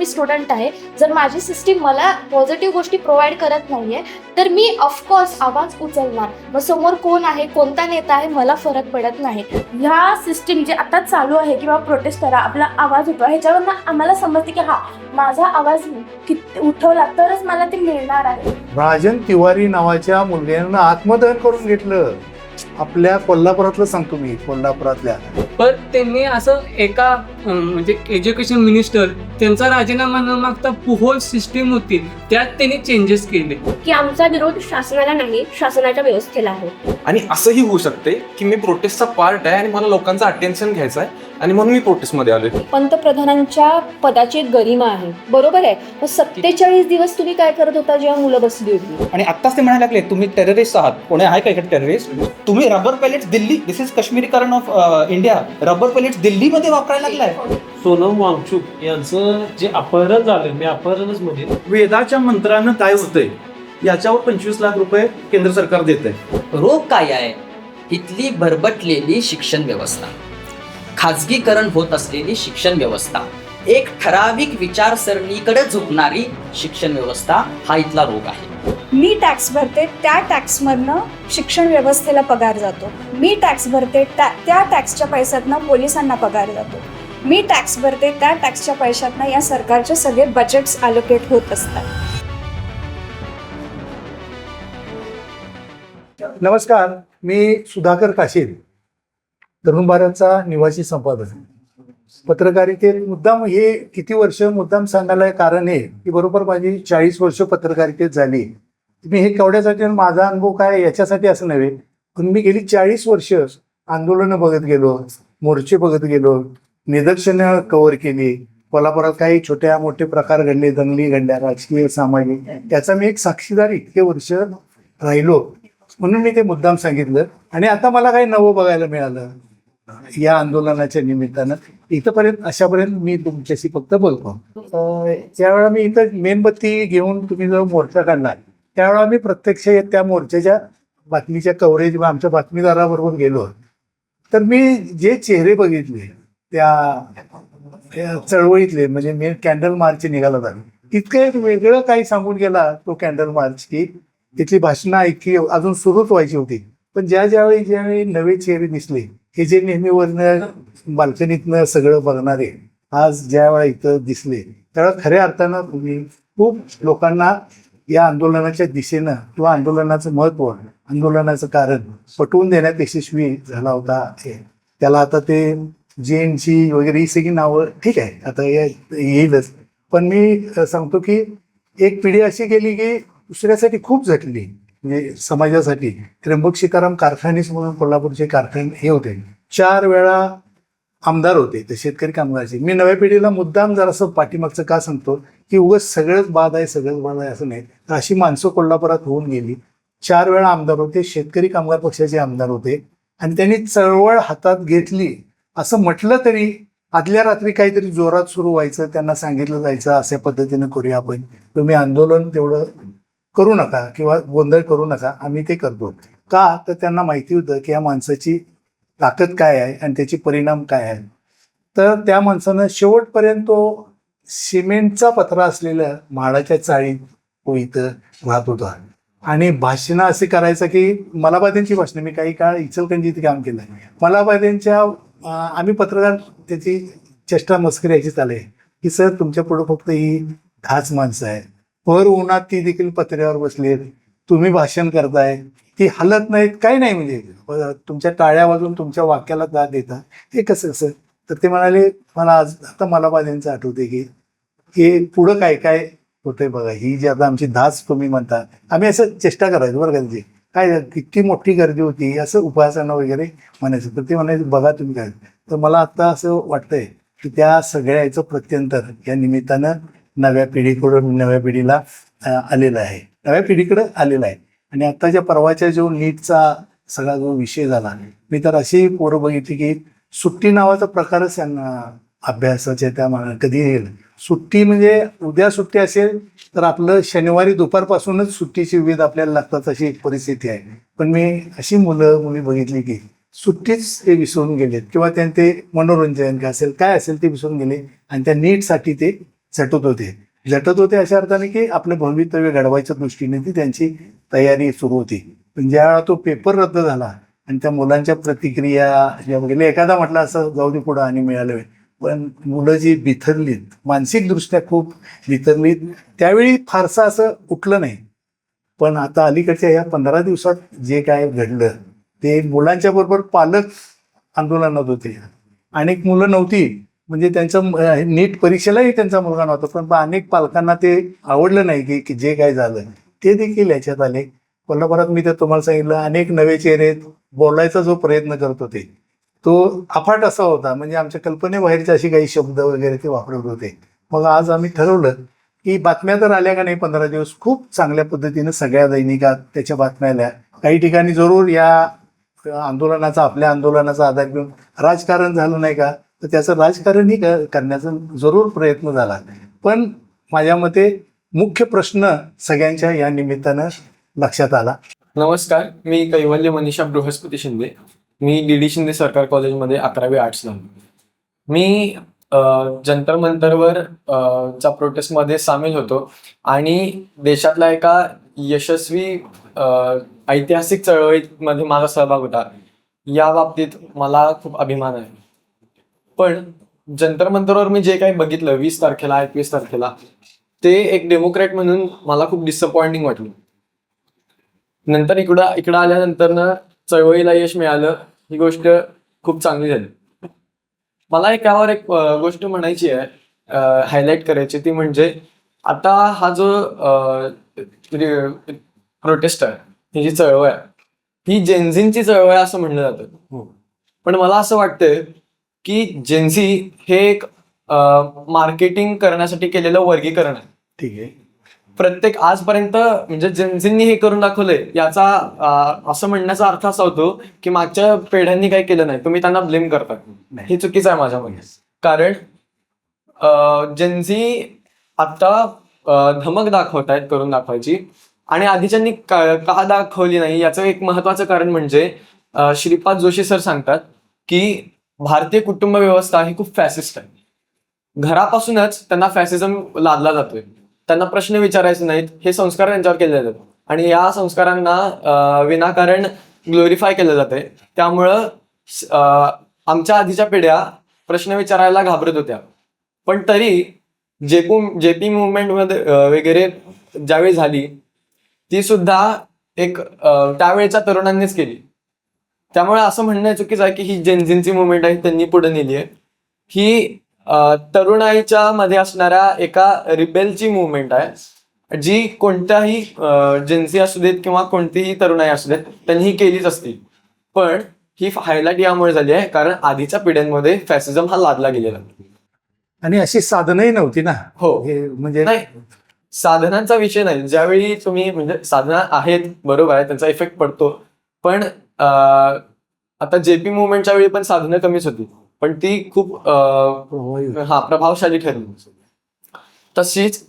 मी student आहे, जर माझी सिस्टीम मला पॉझिटिव्ह गोष्टी प्रोव्हाइड करत नाहीये तर मी ऑफकोर्स आवाज उचलणार. मग समोर कोण आहे, कोणता नेता आहे, मला फरक पडत नाही. ह्या सिस्टीम जे आता चालू आहे किंवा प्रोटेस्ट करा, आपला आवाज उठवा, ह्याच्यावरनं आम्हाला समजते की हा माझा आवाज उठवला तरच मला ते मिळणार आहे. राजन तिवारी नावाच्या मुलग्यानं आत्मदहन करून घेतलं. आपल्या कोल्हापुरातलं सांगतो मी, कोल्हापुरातल्या. पण त्यांनी असं एका म्हणजे एज्युकेशन मिनिस्टर त्यांचा राजीनामा न मागता होल सिस्टीम होती त्यात त्यांनी चेंजेस केले की आमचा विरोध शासनाला नाही, शासनाच्या व्यवस्थेला आहे. आणि असंही होऊ शकते की मी प्रोटेस्टचा पार्ट आहे आणि मला लोकांचं अटेन्शन घ्यायचं आहे आणि म्हणून मी प्रोटेस्टमध्ये आलोय. पंतप्रधानांच्या पदाची एक गरिमा आहे, बरोबर आहे. मग 47 दिवस तुम्ही काय करत होता जेव्हा मुलं बसली होती? आणि आत्ताच ते म्हणायला लागले तुम्ही टेररिस्ट आहात. कोणी आहे का इकडे टेररिस्ट? तुम्ही rubber pellets Delhi, this is काश्मीरीकरण ऑफ इंडिया, रबर पॅलेट्स दिल्लीमध्ये वापरायला लागलाय. सोनम वांगचुक यांचं जे अपहरण झालं, मी अपहरणच म्हणेन. वेदाच्या मंत्रानं काय होतंय याच्यावर 25 लाख रुपये केंद्र सरकार देतंय. रोग काय आहे? इथली भरबटलेली शिक्षण व्यवस्था, खाजगीकरण होत असलेली शिक्षण व्यवस्था, एक ठराविक विचारसरणीकडे झुकणारी शिक्षण व्यवस्था हा इथला रोग आहे. मी टॅक्स भरते, त्या टॅक्समधनं शिक्षण व्यवस्थेला पगार जातो. मी टॅक्स भरते, त्या टॅक्सच्या पैशातनं पोलिसांना पगार जातो. मी टॅक्स भरते, त्या टॅक्सच्या पैशातनं या सरकारचे सगळे बजेट्स अलोकेट होत असतात. नमस्कार, मी सुधाकर काशीद, तरुण भारतचा निवासी संपादक. पत्रकारितेत मुद्दाम हे किती वर्ष मुद्दाम सांगायला कारण आहे की बरोबर माझी 40 वर्ष पत्रकारितेत झाली. मी हे केवढ्यासाठी, माझा अनुभव काय याच्यासाठी असं नव्हे, पण मी गेली 40 वर्ष आंदोलनं बघत गेलो, मोर्चे बघत गेलो, निदर्शनं कव्हर केली. कोल्हापुरात काही छोट्या मोठे प्रकार घडले, दंगली घडल्या, राजकीय सामाजिक, त्याचा मी एक साक्षीदार इतके वर्ष राहिलो, म्हणून मी ते मुद्दाम सांगितलं. आणि आता मला काही नवं बघायला मिळालं या आंदोलनाच्या निमित्तानं. इथंपर्यंत अशापर्यंत मी तुमच्याशी फक्त बोलतो. ज्यावेळेला मी इथं मेणबत्ती घेऊन तुम्ही जो मोर्चा काढला त्यावेळेला मी प्रत्यक्ष त्या मोर्चाच्या बातमीच्या कव्हरेज व आमच्या बातमीदाराबरोबर गेलो, तर मी जे चेहरे बघितले त्या चळवळीतले, म्हणजे मी कॅन्डल मार्च निघाला होता, इतके वेगळं काही सांगून गेला तो कॅन्डल मार्च की तिथली भाषणं ऐकली, अजून सुरूच व्हायची होती. पण ज्यावेळी नवे चेहरे दिसले, हे जे नेहमी वरनं बाल्कनीतनं सगळं बघणारे आज ज्या वेळा इथं दिसले, त्यावेळेला खऱ्या अर्थानं तुम्ही खूप लोकांना या आंदोलनाच्या दिशेनं किंवा आंदोलनाचं महत्त्व, आंदोलनाचं कारण पटवून देण्यात यशस्वी झाला होता. त्याला आता ते JNC वगैरे ही सगळी नावं ठीक आहे, आता येईलच. पण मी सांगतो की एक पिढी अशी गेली की दुसऱ्यासाठी खूप झटली, म्हणजे समाजासाठी. त्र्यंबक सीताराम कारखानीस म्हणून कोल्हापूरचे कारखाने हे होते, 4 वेळा आमदार होते ते शेतकरी कामगारचे. मी नव्या पिढीला मुद्दाम जरासं पाठीमागचं का सांगतो की उगाच सगळंच बाद आहे असं नाही. तर अशी माणसं कोल्हापुरात होऊन गेली. 4 वेळा आमदार होते, शेतकरी कामगार पक्षाचे आमदार होते, आणि त्यांनी चळवळ हातात घेतली असं म्हटलं तरी आदल्या रात्री काहीतरी जोरात सुरू व्हायचं, त्यांना सांगितलं जायचं अशा पद्धतीनं करूया आपण, तुम्ही आंदोलन तेवढं करू नका किंवा गोंधळ करू नका, आम्ही ते करतो. का तर त्यांना माहिती होतं की या माणसाची ताकद काय आहे आणि त्याचे परिणाम काय आहेत. तर त्या माणसानं शेवटपर्यंत तो सिमेंटचा पत्रा असलेल्या म्हाडाच्या चाळीत तो इथं राहत होता. आणि भाषणं असे करायचं की मलाबाद्यांची भाषणं, मी काही काळ इचलकरंजीत काम केलं, मलाबाद्यांच्या आम्ही पत्रकार त्याची चेष्टा मस्करी याची चालू आहे की सर तुमच्या पुढं फक्त ही 10च माणसं आहेत, भर उन्हात ती देखील पत्र्यावर बसलेत, तुम्ही भाषण करताय, ती हलत नाहीत, काही नाही, म्हणजे तुमच्या टाळ्या वाजून तुमच्या वाक्याला दाद देता, हे कसं. तर ते म्हणाले, मला आज आता मलाबाद्यांचं आठवते की हे पुढं काय काय होतंय बघा, ही जी आता आमची 10च तुम्ही म्हणता, आम्ही असं चेष्टा करायचो बरं का, त्याची काय किती मोठी गर्दी होती असं उपासना वगैरे म्हणायचं. तर ते म्हणायचं बघा तुम्ही काय. तर मला आता असं वाटतंय की त्या सगळ्या याचं प्रत्यंतर या निमित्तानं नव्या पिढीला आलेलं आहे, नव्या पिढीकडं आलेलं आहे. आणि आत्ताच्या परवाच्या जो नीटचा सगळा जो विषय झाला, मी तर अशी पोरं बघितली की सुट्टी नावाचा प्रकारच त्यांना अभ्यासाच्या त्या कधी येईल. सुट्टी म्हणजे उद्या सुट्टी असेल तर आपलं शनिवारी दुपारपासूनच सुट्टीची वेध आपल्याला लागतात अशी एक परिस्थिती आहे. पण मी अशी मुली बघितली की सुट्टीच ते विसरून गेलेत किंवा त्यांचे मनोरंजन काय असेल ते विसरून गेले आणि त्या नीटसाठी ते झटत होते अशा अर्थाने की आपलं भवितव्य घडवायच्या दृष्टीने ती त्यांची तयारी सुरू होती. पण ज्या तो पेपर रद्द झाला आणि त्या मुलांच्या प्रतिक्रिया ज्या वगैरे एखादा म्हटलं असं जाऊ दे पुढं आणि मिळालं, पण मुलं जी बिथरलीत, मानसिकदृष्ट्या खूप बिथरलीत, त्यावेळी फारसं असं उठलं नाही. पण आता अलीकडच्या या 15 दिवसात जे काय घडलं ते मुलांच्या बरोबर पालक आंदोलनात होते. अनेक मुलं नव्हती, म्हणजे त्यांचं नीट परीक्षेलाही त्यांचा मुलगा नव्हता, पण अनेक पालकांना ते आवडलं नाही की जे काय झालं ते देखील याच्यात आले. कोल्हापुरात मी तर तुम्हाला सांगितलं, अनेक नवे चेहरे बोलायचा जो प्रयत्न करत होते तो अफाट असा होता, म्हणजे आमच्या कल्पनेबाहेरचे अशी काही शब्द वगैरे ते वापरत होते. मग आज आम्ही ठरवलं की बातम्या तर आल्या का नाही 15 दिवस, खूप चांगल्या पद्धतीनं सगळ्या दैनिकात त्याच्या बातम्या आल्या. काही ठिकाणी जरूर या आंदोलनाचा, आपल्या आंदोलनाचा आधार घेऊन राजकारण झालं नाही का, तर त्याचं राजकारणही करण्याचा जरूर प्रयत्न झाला. पण माझ्या मते मुख्य प्रश्न सगळ्यांच्या या निमित्तानं लक्षात आला. नमस्कार, मी कैवल्य मनीषा बृहस्पती शिंदे. मी डी शिंदे सरकार कॉलेजमध्ये 11वी आर्ट्स झालो. मी जंतर मंतरवर च्या प्रोटेस्टमध्ये सामील होतो आणि देशातल्या एका यशस्वी ऐतिहासिक चळवळीमध्ये माझा सहभाग होता. या बाबतीत मला खूप अभिमान आहे. पण जंतर मंतरवर मी जे काही बघितलं 20 तारखेला 21 तारखेला, ते एक डेमोक्रॅट म्हणून मला खूप डिसअपॉइंटिंग वाटलं. नंतर इकडं आल्यानंतर चळवळीला यश मिळालं, ही गोष्ट खूप चांगली झाली. मला यावर एक गोष्ट म्हणायची आहे, हायलाईट करायची, ती म्हणजे आता हा जो प्रोटेस्ट आहे, ही जी चळवळ आहे, ही जेन्झींची चळवळ आहे असं म्हणलं जातं. पण मला असं वाटतं की जेन्झी हे एक मार्केटिंग करण्यासाठी केलेलं वर्गीकरण आहे. ठीक आहे. प्रत्येक आजपर्यंत म्हणजे जेन्झींनी हे करून दाखवलंय, याचा असं म्हणण्याचा अर्थ असा होतो की मागच्या पिढ्यांनी काही केलं नाही, तुम्ही त्यांना ब्लेम करता. हे चुकीचं आहे माझ्या मते. कारण जेन्झी आता धमक दाखवतायत करून दाखवायची, आणि आधीच्यांनी का दाखवली नाही याचं एक महत्वाचं कारण म्हणजे श्रीपाद जोशी सर सांगतात की भारतीय कुटुंब व्यवस्था ही खूप फॅसिस्ट आहे. घरापासूनच त्यांना फॅसिझम लादला जातोय. त्यांना प्रश्न विचारायचे नाहीत, हे संस्कार त्यांच्यावर केले जातात आणि या संस्कारांना विनाकारण ग्लोरिफाय केलं जातंय. त्यामुळं आमच्या आधीच्या पिढ्या प्रश्न विचारायला घाबरत होत्या. पण तरी जेपी मुवमेंटमध्ये वगैरे ज्यावेळी झाली, ती सुद्धा एक त्यावेळेच्या तरुणांनीच केली. त्यामुळे असं म्हणणं चुकीचं आहे की ही जेन्झींची मुवमेंट आहे, त्यांनी पुढे नेली आहे. ही तरुणाईच्या मध्ये असणाऱ्या एका रिबेलची मुवमेंट आहे, जी कोणत्याही जेन्झी असू देत किंवा कोणतीही तरुणाई असू देत त्यांनी ही केलीच असती. पण ही हायलाईट यामुळे झाली आहे कारण आधीच्या पिढ्यांमध्ये फॅसिझम हा लादला गेलेला आणि अशी साधनही नव्हती ना. हो, हे म्हणजे नाही, साधनांचा विषय नाही. ज्यावेळी तुम्ही म्हणजे साधना आहेत, बरोबर आहे, त्यांचा इफेक्ट पडतो. पण आता जेपी मुवमेंटच्या वेळी पण साधनं कमीच होती, पण ती खूप प्रभावशाली ठरली. तशीच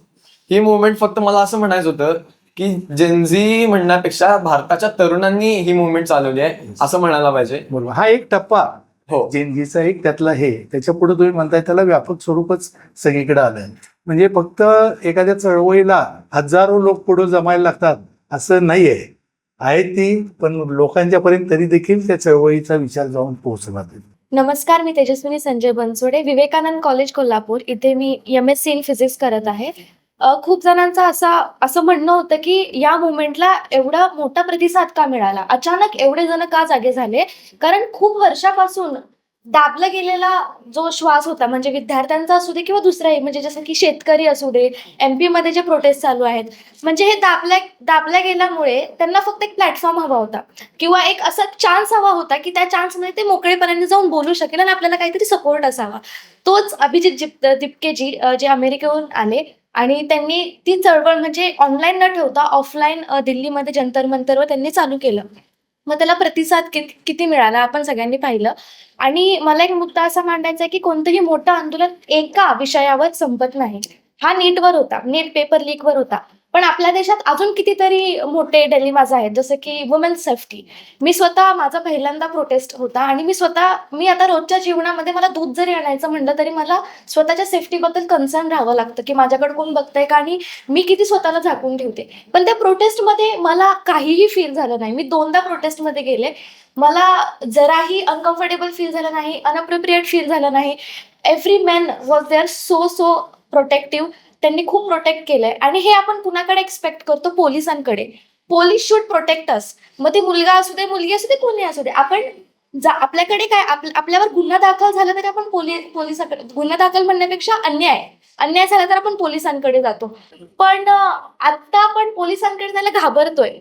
ही मुवमेंट, फक्त मला असं म्हणायचं होतं की जेन्झी म्हणण्यापेक्षा भारताच्या तरुणांनी ही मुवमेंट चालवली आहे असं म्हणायला पाहिजे. बरोबर, हा एक टप्पा हो, जेन्झीचा एक त्यातला हे. त्याच्या पुढे तुम्ही म्हणताय त्याला व्यापक स्वरूपच सगळीकडे आलंय. म्हणजे फक्त एखाद्या चळवळीला हजारो लोक पुढे जमायला लागतात असं नाहीये. आहेत ती, पण लोकांच्या पर्यंत तरी देखील त्या चळवळीचा विचार जाऊन पोहोचला. नमस्कार, मी तेजस्विनी संजय बनसोडे, विवेकानंद कॉलेज कोल्हापूर. इथे मी MSc इन फिजिक्स करत आहे. खूप जणांचं असं म्हणणं होतं की या मुवमेंटला एवढा मोठा प्रतिसाद का मिळाला, अचानक एवढे जण का जागे झाले. कारण खूप वर्षापासून दाबला गेलेला जो श्वास होता, म्हणजे विद्यार्थ्यांचा असू दे किंवा दुसराही, म्हणजे जसं की शेतकरी असू दे, MP मध्ये जे प्रोटेस्ट चालू आहेत, म्हणजे हे दाबल्या गेल्यामुळे त्यांना फक्त एक प्लॅटफॉर्म हवा होता किंवा एक असा चान्स हवा होता की त्या चान्समध्ये ते मोकळेपणाने जाऊन बोलू शकेल आणि आपल्याला काहीतरी सपोर्ट असावा. तोच अभिजित दिपकेजी जे अमेरिकेहून आले आणि त्यांनी ती चळवळ म्हणजे ऑनलाईन न ठेवता ऑफलाईन दिल्लीमध्ये जंतर मंतरवर त्यांनी चालू केलं. मग त्याला प्रतिसाद किती मिळाला आपण सगळ्यांनी पाहिलं. आणि मला एक मुद्दा असा मांडायचा आहे की कोणतंही मोठं आंदोलन एका विषयावर संपत नाही. हा नीटवर होता, नीट पेपर लीकवर होता, पण आपल्या देशात अजून कितीतरी मोठे डिलेमाज आहेत, जसं की वुमेन्स सेफ्टी. मी स्वतः माझा पहिल्यांदा प्रोटेस्ट होता आणि मी आता रोजच्या जीवनामध्ये मला दूध जरी आणायचं म्हणलं तरी मला स्वतःच्या सेफ्टीबद्दल कन्सर्न राहावं लागतं, की माझ्याकडे कोण बघतंय का आणि मी किती स्वतःला झाकून ठेवते. पण त्या प्रोटेस्टमध्ये मला काहीही फील झालं नाही. मी 2दा प्रोटेस्टमध्ये गेले. मला जराही अनकम्फर्टेबल फील झालं नाही, अनअप्रोप्रिएट फील झालं नाही. Every man was there so protective. त्यांनी खूप प्रोटेक्ट केलंय आणि हे आपण कुणाकडे एक्सपेक्ट करतो? पोलिसांकडे. Police should protect us. मग ते मुलगा असू दे, मुलगी असू दे, कोणी असू दे. आपण आपल्याकडे काय आपल्यावर गुन्हा दाखल झाला तरी आपण पोलिसाकडे, गुन्हा दाखल म्हणण्यापेक्षा अन्याय झाला तर आपण पोलिसांकडे जातो. पण आता आपण पोलिसांकडे जायला घाबरतोय.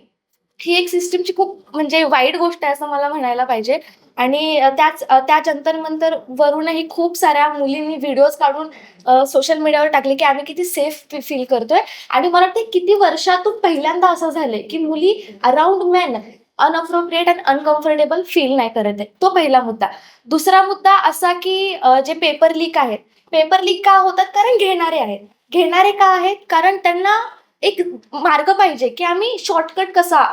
ही एक सिस्टीमची खूप म्हणजे वाईट गोष्ट आहे असं मला म्हणायला पाहिजे. आणि त्या जंतर-मंतर वरूनही खूप साऱ्या मुलींनी व्हिडिओज काढून सोशल मीडियावर टाकले की आम्ही किती सेफ फील करतोय. आणि मला वाटतं किती वर्षातून पहिल्यांदा असं झालंय की मुली around men inappropriate and uncomfortable feel नाही करत आहे. तो पहिला मुद्दा. दुसरा मुद्दा असा की जे पेपर लीक आहेत, पेपर लीक का होतात? कारण घेणारे का आहेत? कारण त्यांना एक मार्ग पाहिजे की आम्ही शॉर्टकट कसा,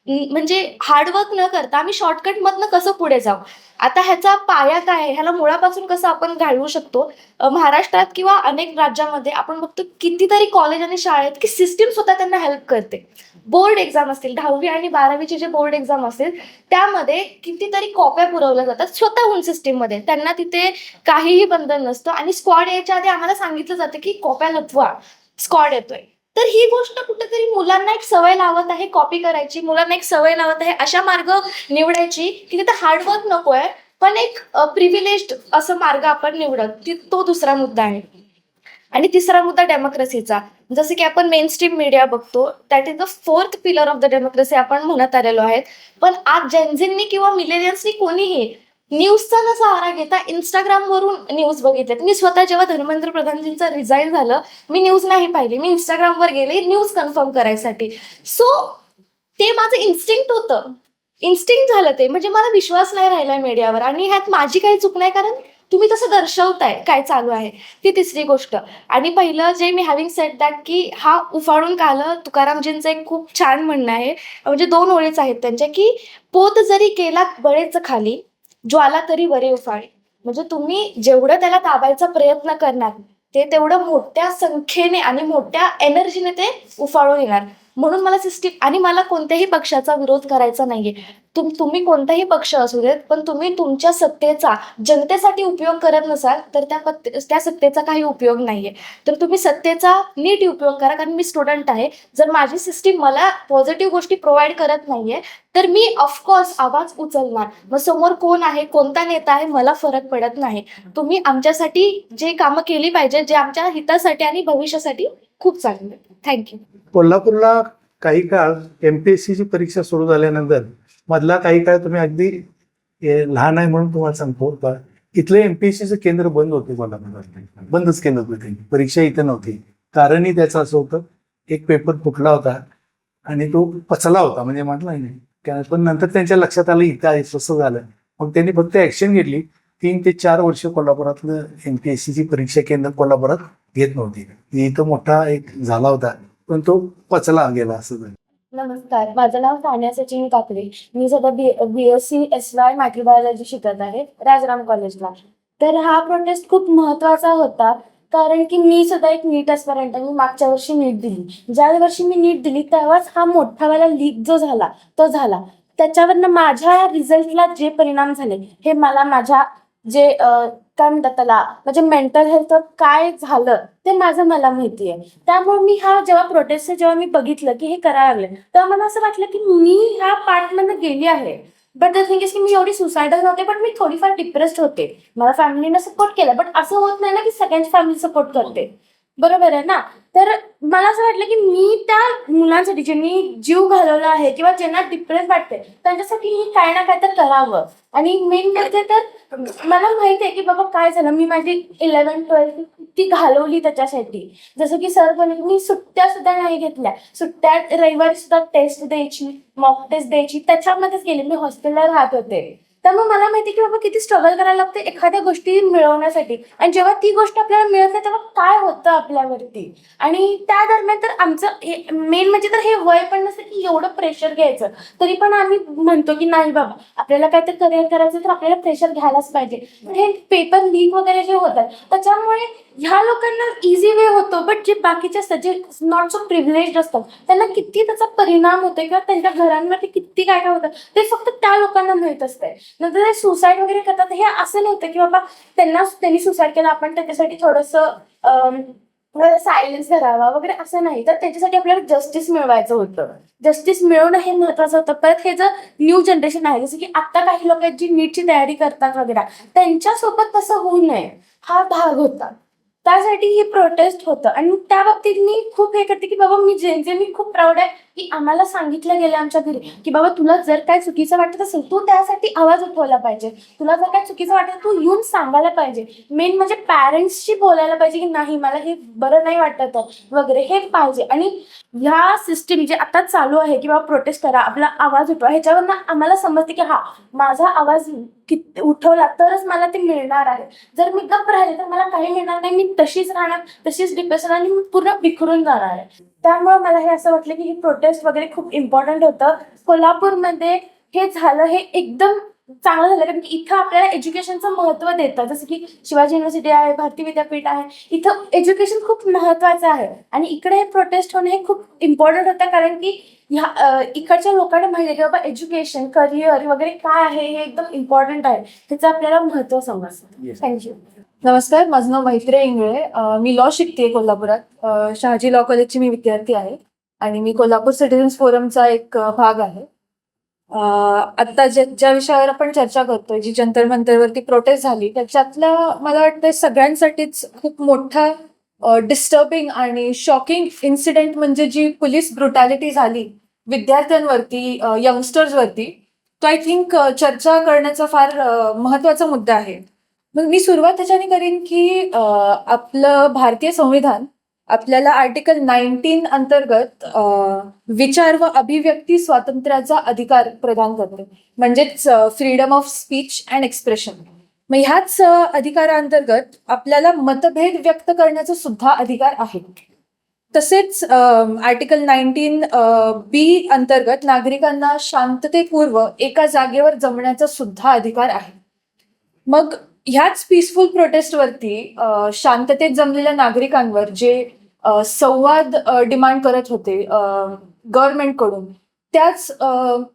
म्हणजे हार्डवर्क न करता आम्ही शॉर्टकटमधनं कसं पुढे जाऊ. आता ह्याचा पाया काय आहे? ह्याला मुळापासून कसं आपण घालवू शकतो? महाराष्ट्रात किंवा अनेक राज्यामध्ये आपण बघतो कितीतरी कॉलेज आणि शाळेत की सिस्टीम स्वतः त्यांना हेल्प करते. बोर्ड एक्झाम असतील, 10वी आणि 12वीचे जे बोर्ड एक्झाम असतील त्यामध्ये कितीतरी कॉप्या पुरवल्या जातात स्वतःहून सिस्टीममध्ये. त्यांना तिथे काहीही बंधन नसतं आणि स्क्वॉड यायच्या आधी आम्हाला सांगितलं जातं की कॉप्या लपवा, स्क्वॉड येतोय. तर ही गोष्ट कुठेतरी मुलांना एक सवय लावत आहे कॉपी करायची, मुलांना एक सवय लावत आहे अशा मार्ग निवडायची की तिथे हार्डवर्क नको आहे, पण एक प्रिव्हिलेज्ड असं मार्ग आपण निवडत. तो दुसरा मुद्दा आहे. आणि तिसरा मुद्दा डेमोक्रेसीचा. जसं की आपण मेन स्ट्रीम मीडिया बघतो, that is the 4th pillar of the democracy आपण म्हणत आलेलो आहे. पण आज जेनझींनी किंवा मिलेनियल्सनी कोणीही न्यूजचा न सहारा घेता इंस्टाग्रामवरून न्यूज बघितल्यात. मी स्वतः जेव्हा धर्मेंद्र प्रधानजींचं रिझाईन झालं, मी न्यूज नाही पाहिली. मी इंस्टाग्रामवर गेले न्यूज कन्फर्म करायसाठी. सो ते माझं इन्स्टिंक्ट झालं ते. म्हणजे मला विश्वास नाही राहिला मीडियावर आणि ह्यात माझी काही चूक नाही, कारण तुम्ही तसं दर्शवताय काय चालू आहे. ती तिसरी गोष्ट. आणि पहिलं जे मी हॅव्हिंग सेड दॅट की हा उफाळून का आलं, तुकारामजींचं एक खूप छान म्हणणं आहे. म्हणजे 2 ओळीच आहेत त्यांच्या की पोत जरी केला बळेच खाली, ज्वाला तरी वरे उफाळे. म्हणजे तुम्ही जेवढं त्याला दाबायचा प्रयत्न करणार ते तेवढं मोठ्या संख्येने आणि मोठ्या एनर्जीने ते उफाळून येणार. म्हणून मला सिस्टीम आणि मला कोणत्याही पक्षाचा विरोध करायचा नाहीये. तुम्ही कोणताही पक्ष असू देत, पण तुम्ही तुमच्या सत्तेचा जनतेसाठी उपयोग करत नसाल तर त्या सत्तेचा काही उपयोग नाहीये. तर तुम्ही सत्तेचा नीट उपयोग करा. कारण मी स्टुडंट आहे. जर माझी सिस्टीम मला पॉझिटिव्ह गोष्टी प्रोव्हाइड करत नाहीये तर मी ऑफकोर्स आवाज उचलणार. मग समोर कोण आहे, कोणता नेता आहे, मला फरक पडत नाही. तुम्ही आमच्यासाठी जे कामं केली पाहिजे, जे आमच्या हितासाठी आणि भविष्यासाठी खूप चांगले. थँक्यू. कोल्हापूरला काही काळ MPSCची परीक्षा सुरू झाल्यानंतर मधला काही काळ तुम्ही अगदी लहान आहे म्हणून तुम्हाला सांगतो का, इथलं MPSCचं केंद्र बंद होते. कोल्हापूरला बंदच केलं होतं त्यांनी. परीक्षा इथं नव्हती. कारणही त्याचं असं होतं, एक पेपर फुटला होता आणि तो पचला होता, म्हणजे म्हटलं नाही. पण नंतर त्यांच्या लक्षात आलं इथं आहे तसं झालं. मग त्यांनी फक्त ऍक्शन घेतली. 3 ते 4 वर्ष कोल्हापुरातलं MPSCची परीक्षा केंद्र कोल्हापुरात घेत नव्हती. इथं मोठा एक झाला होता पण तो पचला गेला असं झालं. नमस्कार, माझं नाव सानिया सचिन काकडे. मी सध्या BSc SY मायक्रोबायोलॉजी शिकत आहे राजाराम कॉलेजला. तर हा प्रोटेस्ट खूप महत्त्वाचा होता कारण की मी सुद्धा एक नीट एस्पिरंट आहे. मी मागच्या वर्षी नीट दिली. ज्या वर्षी मी नीट दिली तेव्हाच हा मोठावाला लीक जो झाला तो झाला. त्याच्यावरनं माझ्या रिझल्टला जे परिणाम झाले हे मला माझ्या जे काय म्हणतात त्याला, म्हणजे मेंटल हेल्थ काय झालं ते मला माहिती आहे. त्यामुळे मी जेव्हा प्रोटेस्ट जेव्हा मी बघितलं की हे करायला लागले तेव्हा मला असं वाटलं की मी ह्या पार्टमधनं गेली आहे. बट द थिंग इज की मी एवढी सुसायडल नव्हते, पण मी थोडीफार डिप्रेस्ड होते. मला फॅमिलीनं सपोर्ट केला, बट असं होत नाही ना की सगळ्यांची फॅमिली सपोर्ट करते. बरोबर आहे ना. तर मला असं वाटलं की मी त्या मुलांसाठी ज्यांनी जीव घालवला आहे किंवा ज्यांना डिप्रेस वाटते त्यांच्यासाठी मी काय ना काय तर करावं. आणि मेन म्हणजे तर मला माहिती आहे की बाबा काय झालं, मी माझी 11th-12th ती घालवली त्याच्यासाठी. जसं की सर पण मी सुट्ट्या सुद्धा नाही घेतल्या. सुट्ट्या रविवारी सुद्धा टेस्ट द्यायची, मॉक टेस्ट द्यायची, त्याच्यामध्येच गेले. मी हॉस्टेलला राहत होते. त्यामुळे मला माहिती की बाबा किती स्ट्रगल करायला लागते एखाद्या गोष्टी मिळवण्यासाठी, आणि जेव्हा ती गोष्ट आपल्याला मिळत नाही तेव्हा काय होतं आपल्यावरती. आणि त्या दरम्यान तर आमचं हे मेन म्हणजे तर हे वय पण नसतं की एवढं प्रेशर घ्यायचं, तरी पण आम्ही म्हणतो की नाही बाबा आपल्याला काय तर करिअर करायचं तर आपल्याला प्रेशर घ्यायलाच पाहिजे. हे पेपर लीक वगैरे जे होतात त्याच्यामुळे ह्या लोकांना इझी वे होतो, बट जे बाकीचे असतात जे नॉट सो प्रिव्हिलेज असतात त्यांना किती त्याचा परिणाम होतो किंवा त्यांच्या घरांवरती किती काय काय होतं ते फक्त त्या लोकांना माहीत असतंय. नंतर ते सुसाईड वगैरे करतात, हे असं नव्हतं की बाबा त्यांनी सुसाईड केलं आपण त्याच्यासाठी थोडंसं सायलेन्स करावा वगैरे, असं नाही. तर त्याच्यासाठी आपल्याला जस्टिस मिळवायचं होतं. जस्टिस मिळवणं हे महत्वाचं होतं. परत हे जर न्यू जनरेशन आहे जसं की आता काही लोक आहेत जी नीटची तयारी करतात वगैरे, त्यांच्यासोबत तसं होऊ नये हा भाग होता. त्यासाठी ही प्रोटेस्ट होतं. आणि त्या बाबतीत मी खूप हे करते की बाबा मी खूप प्राऊड आहे की आम्हाला सांगितलं गेलं आमच्या घरी की बाबा तुला जर काय चुकीचं वाटत असेल तू त्यासाठी आवाज उठवला पाहिजे, तुला जर काय चुकीचं वाटत तू येऊन सांगायला पाहिजे. मेन म्हणजे पॅरेंट्सशी बोलायला पाहिजे की नाही मला हे बरं नाही वाटत वगैरे हे पाहिजे. आणि ह्या सिस्टीम जे आता चालू आहे की बाबा प्रोटेस्ट करा आपला आवाज उठवा, ह्याच्यावरनं आम्हाला समजते की हा माझा आवाज किती उठवला तरच मला ते मिळणार आहे. जर मी गप्प राहिले तर मला काही मिळणार नाही, मी तशीच राहणार, तशीच डिप्रेशन आणि मी पूर्ण बिखरून जाणार आहे. त्यामुळे मला हे असं वाटलं की ही प्रोटेस्ट वगैरे खूप इम्पॉर्टंट होतं. कोल्हापूरमध्ये हे झालं हे एकदम चांगलं झालं कारण की इथं आपल्याला एज्युकेशनचं महत्त्व देतं. जसं की शिवाजी युनिव्हर्सिटी आहे, भारती विद्यापीठ आहे, इथं एज्युकेशन खूप महत्त्वाचं आहे. आणि इकडे हे प्रोटेस्ट होणं हे खूप इम्पॉर्टंट होतं कारण की ह्या इकडच्या लोकांना माहिती आहे की बाबा एज्युकेशन करिअर वगैरे काय आहे हे एकदम इम्पॉर्टंट आहे, त्याचं आपल्याला महत्त्व समजतं. थँक्यू. नमस्कार, माझं नाव मैत्रेय इंगळे. मी लॉ शिकते कोल्हापुरात. शहाजी लॉ कॉलेजची मी विद्यार्थी आहे आणि मी कोल्हापूर सिटिझन्स फोरमचा एक भाग आहे. आत्ता ज्या विषयावर आपण चर्चा करतोय, जी जंतर मंतरवरती प्रोटेस्ट झाली, त्याच्यातल्या मला वाटतं सगळ्यांसाठीच खूप मोठा डिस्टर्बिंग आणि शॉकिंग इन्सिडेंट म्हणजे जी पोलीस ब्रुटॅलिटी झाली विद्यार्थ्यांवरती, यंगस्टर्सवरती, तो आय थिंक चर्चा करण्याचा फार महत्त्वाचा मुद्दा आहे. मग मी सुरुवात त्याच्याने करीन की आपलं भारतीय संविधान आपल्याला आर्टिकल 19 अंतर्गत विचार व अभिव्यक्ती स्वातंत्र्याचा अधिकार प्रदान करते, म्हणजेच freedom of speech and expression. मग ह्याच अधिकारांतर्गत आपल्याला मतभेद व्यक्त करण्याचा सुद्धा अधिकार आहे. तसेच आर्टिकल 19B अंतर्गत नागरिकांना शांततेपूर्व एका जागेवर जमण्याचा सुद्धा अधिकार आहे. मग ह्याच पीसफुल प्रोटेस्टवरती शांततेत जमलेल्या नागरिकांवर जे संवाद डिमांड करत होते गव्हर्नमेंटकडून, त्याच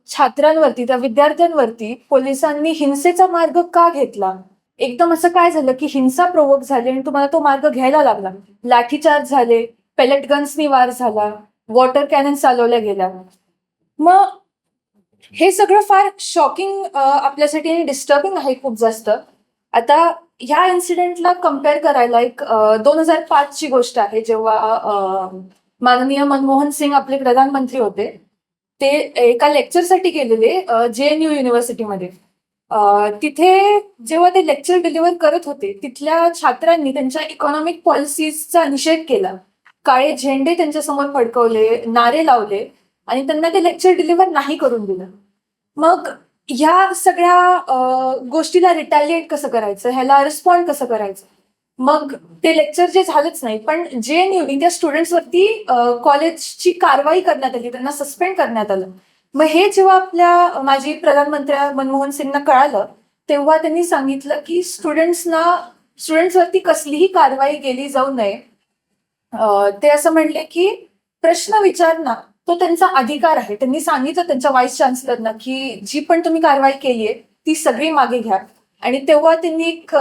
छात्रांवरती, त्या विद्यार्थ्यांवरती पोलिसांनी हिंसेचा मार्ग का घेतला? एकदम असं काय झालं की हिंसा प्रोवोक झाली आणि तुम्हाला तो मार्ग घ्यायला लागला? लाठीचार्ज झाले, पेलेट गन्सनी वार झाला, वॉटर कॅनन चालवल्या गेल्या. मग हे सगळं फार शॉकिंग आपल्यासाठी आणि डिस्टर्बिंग आहे खूप जास्त. आता ह्या इन्सिडेंटला कम्पेअर करायला एक 2005ची गोष्ट आहे, जेव्हा माननीय मनमोहन सिंग आपले प्रधानमंत्री होते. ते एका लेक्चरसाठी गेलेले JNU युनिव्हर्सिटीमध्ये. तिथे जेव्हा ते लेक्चर डिलिव्हर करत होते तिथल्या छात्रांनी त्यांच्या इकॉनॉमिक पॉलिसीजचा निषेध केला, काळे झेंडे त्यांच्यासमोर फडकवले, नारे लावले आणि त्यांना ते लेक्चर डिलिव्हर नाही करून दिलं. मग ह्या सगळ्या गोष्टीला रिटॅलिएट कसं करायचं, ह्याला रिस्पॉन्ड कसं करायचं? मग ते लेक्चर जे झालंच नाही, पण JNU त्या स्टुडंट्सवरती कॉलेजची कारवाई करण्यात आली, त्यांना सस्पेंड करण्यात आलं. मग हे जेव्हा आपल्या माजी प्रधानमंत्री मनमोहन सिंगना कळालं तेव्हा त्यांनी सांगितलं की स्टुडंट्सवरती कसलीही कारवाई केली जाऊ नये. ते असं म्हणले की प्रश्न विचारणं तो त्यांचा अधिकार आहे. त्यांनी सांगितलं त्यांच्या व्हाईस चान्सलरना की जी पण तुम्ही कारवाई केली आहे ती सगळी मागे घ्या. आणि तेव्हा त्यांनी एक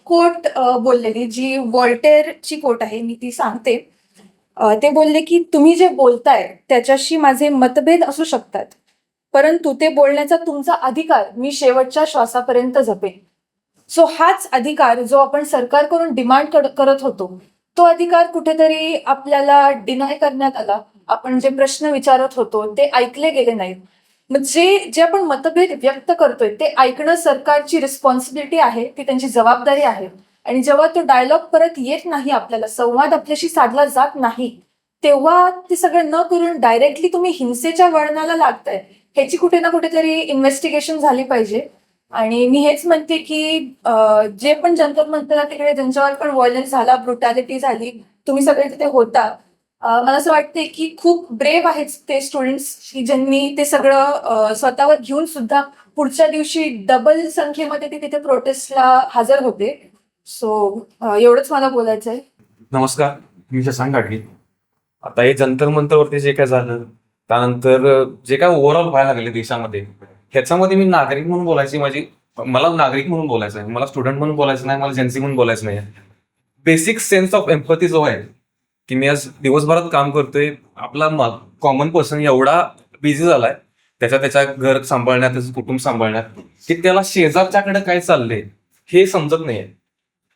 कोट बोललेली, जी व्हॉल्टेअरची कोट आहे, मी ती सांगते. ते बोलले की तुम्ही जे बोलताय त्याच्याशी माझे मतभेद असू शकतात, परंतु ते बोलण्याचा तुमचा अधिकार मी शेवटच्या श्वासापर्यंत जपेन. सो हाच अधिकार जो आपण सरकारकडून डिमांड करत होतो, तो अधिकार कुठेतरी आपल्याला डिनाय करण्यात आला. आपण जे प्रश्न विचारत होतो ते ऐकले गेले नाहीत. मग जे आपण मतभेद व्यक्त करतोय ते ऐकणं सरकारची रिस्पॉन्सिबिलिटी आहे, ती त्यांची जबाबदारी आहे. आणि जेव्हा तो डायलॉग परत येत नाही, आपल्याला संवाद आपल्याशी साधला जात नाही, तेव्हा ते सगळं न करून डायरेक्टली तुम्ही हिंसेच्या वळणाला लागताय, ह्याची कुठे ना कुठेतरी इन्व्हेस्टिगेशन झाली पाहिजे. आणि मी हेच म्हणते की जे पण जंतर मंतरला तिकडे ज्यांच्यावर पण व्हायलन्स झाला, ब्रुटॅलिटी झाली, तुम्ही सगळे तिथे होता. मला असं वाटते की खूप ब्रेव आहेत ते स्टुडंट्स की ज्यांनी ते सगळं स्वतःवर घेऊन सुद्धा पुढच्या दिवशी डबल संख्येमध्ये ते तिथे प्रोटेस्टला हजर होते. सो एवढंच मला बोलायचं आहे. नमस्कार, मी शशांक गाडगे. आता हे जंतर मंतरवरती जे काय झालं, त्यानंतर जे काय ओव्हरऑल व्हायला लागले देशामध्ये, ह्याच्यामध्ये मी नागरिक म्हणून मला नागरिक म्हणून बोलायचं आहे, मला स्टुडंट म्हणून बोलायचं नाही, मला जेन्सी म्हणून बोलायचं नाही. बेसिक सेन्स ऑफ एम्पथी जो आहे की मी आज दिवसभरात काम करतोय, आपला कॉमन पर्सन एवढा बिझी झालाय त्याच्या घर सांभाळण्यात, त्याचं कुटुंब सांभाळण्यात, की त्याला शेजारच्याकडे काय चाललंय हे समजत नाहीये.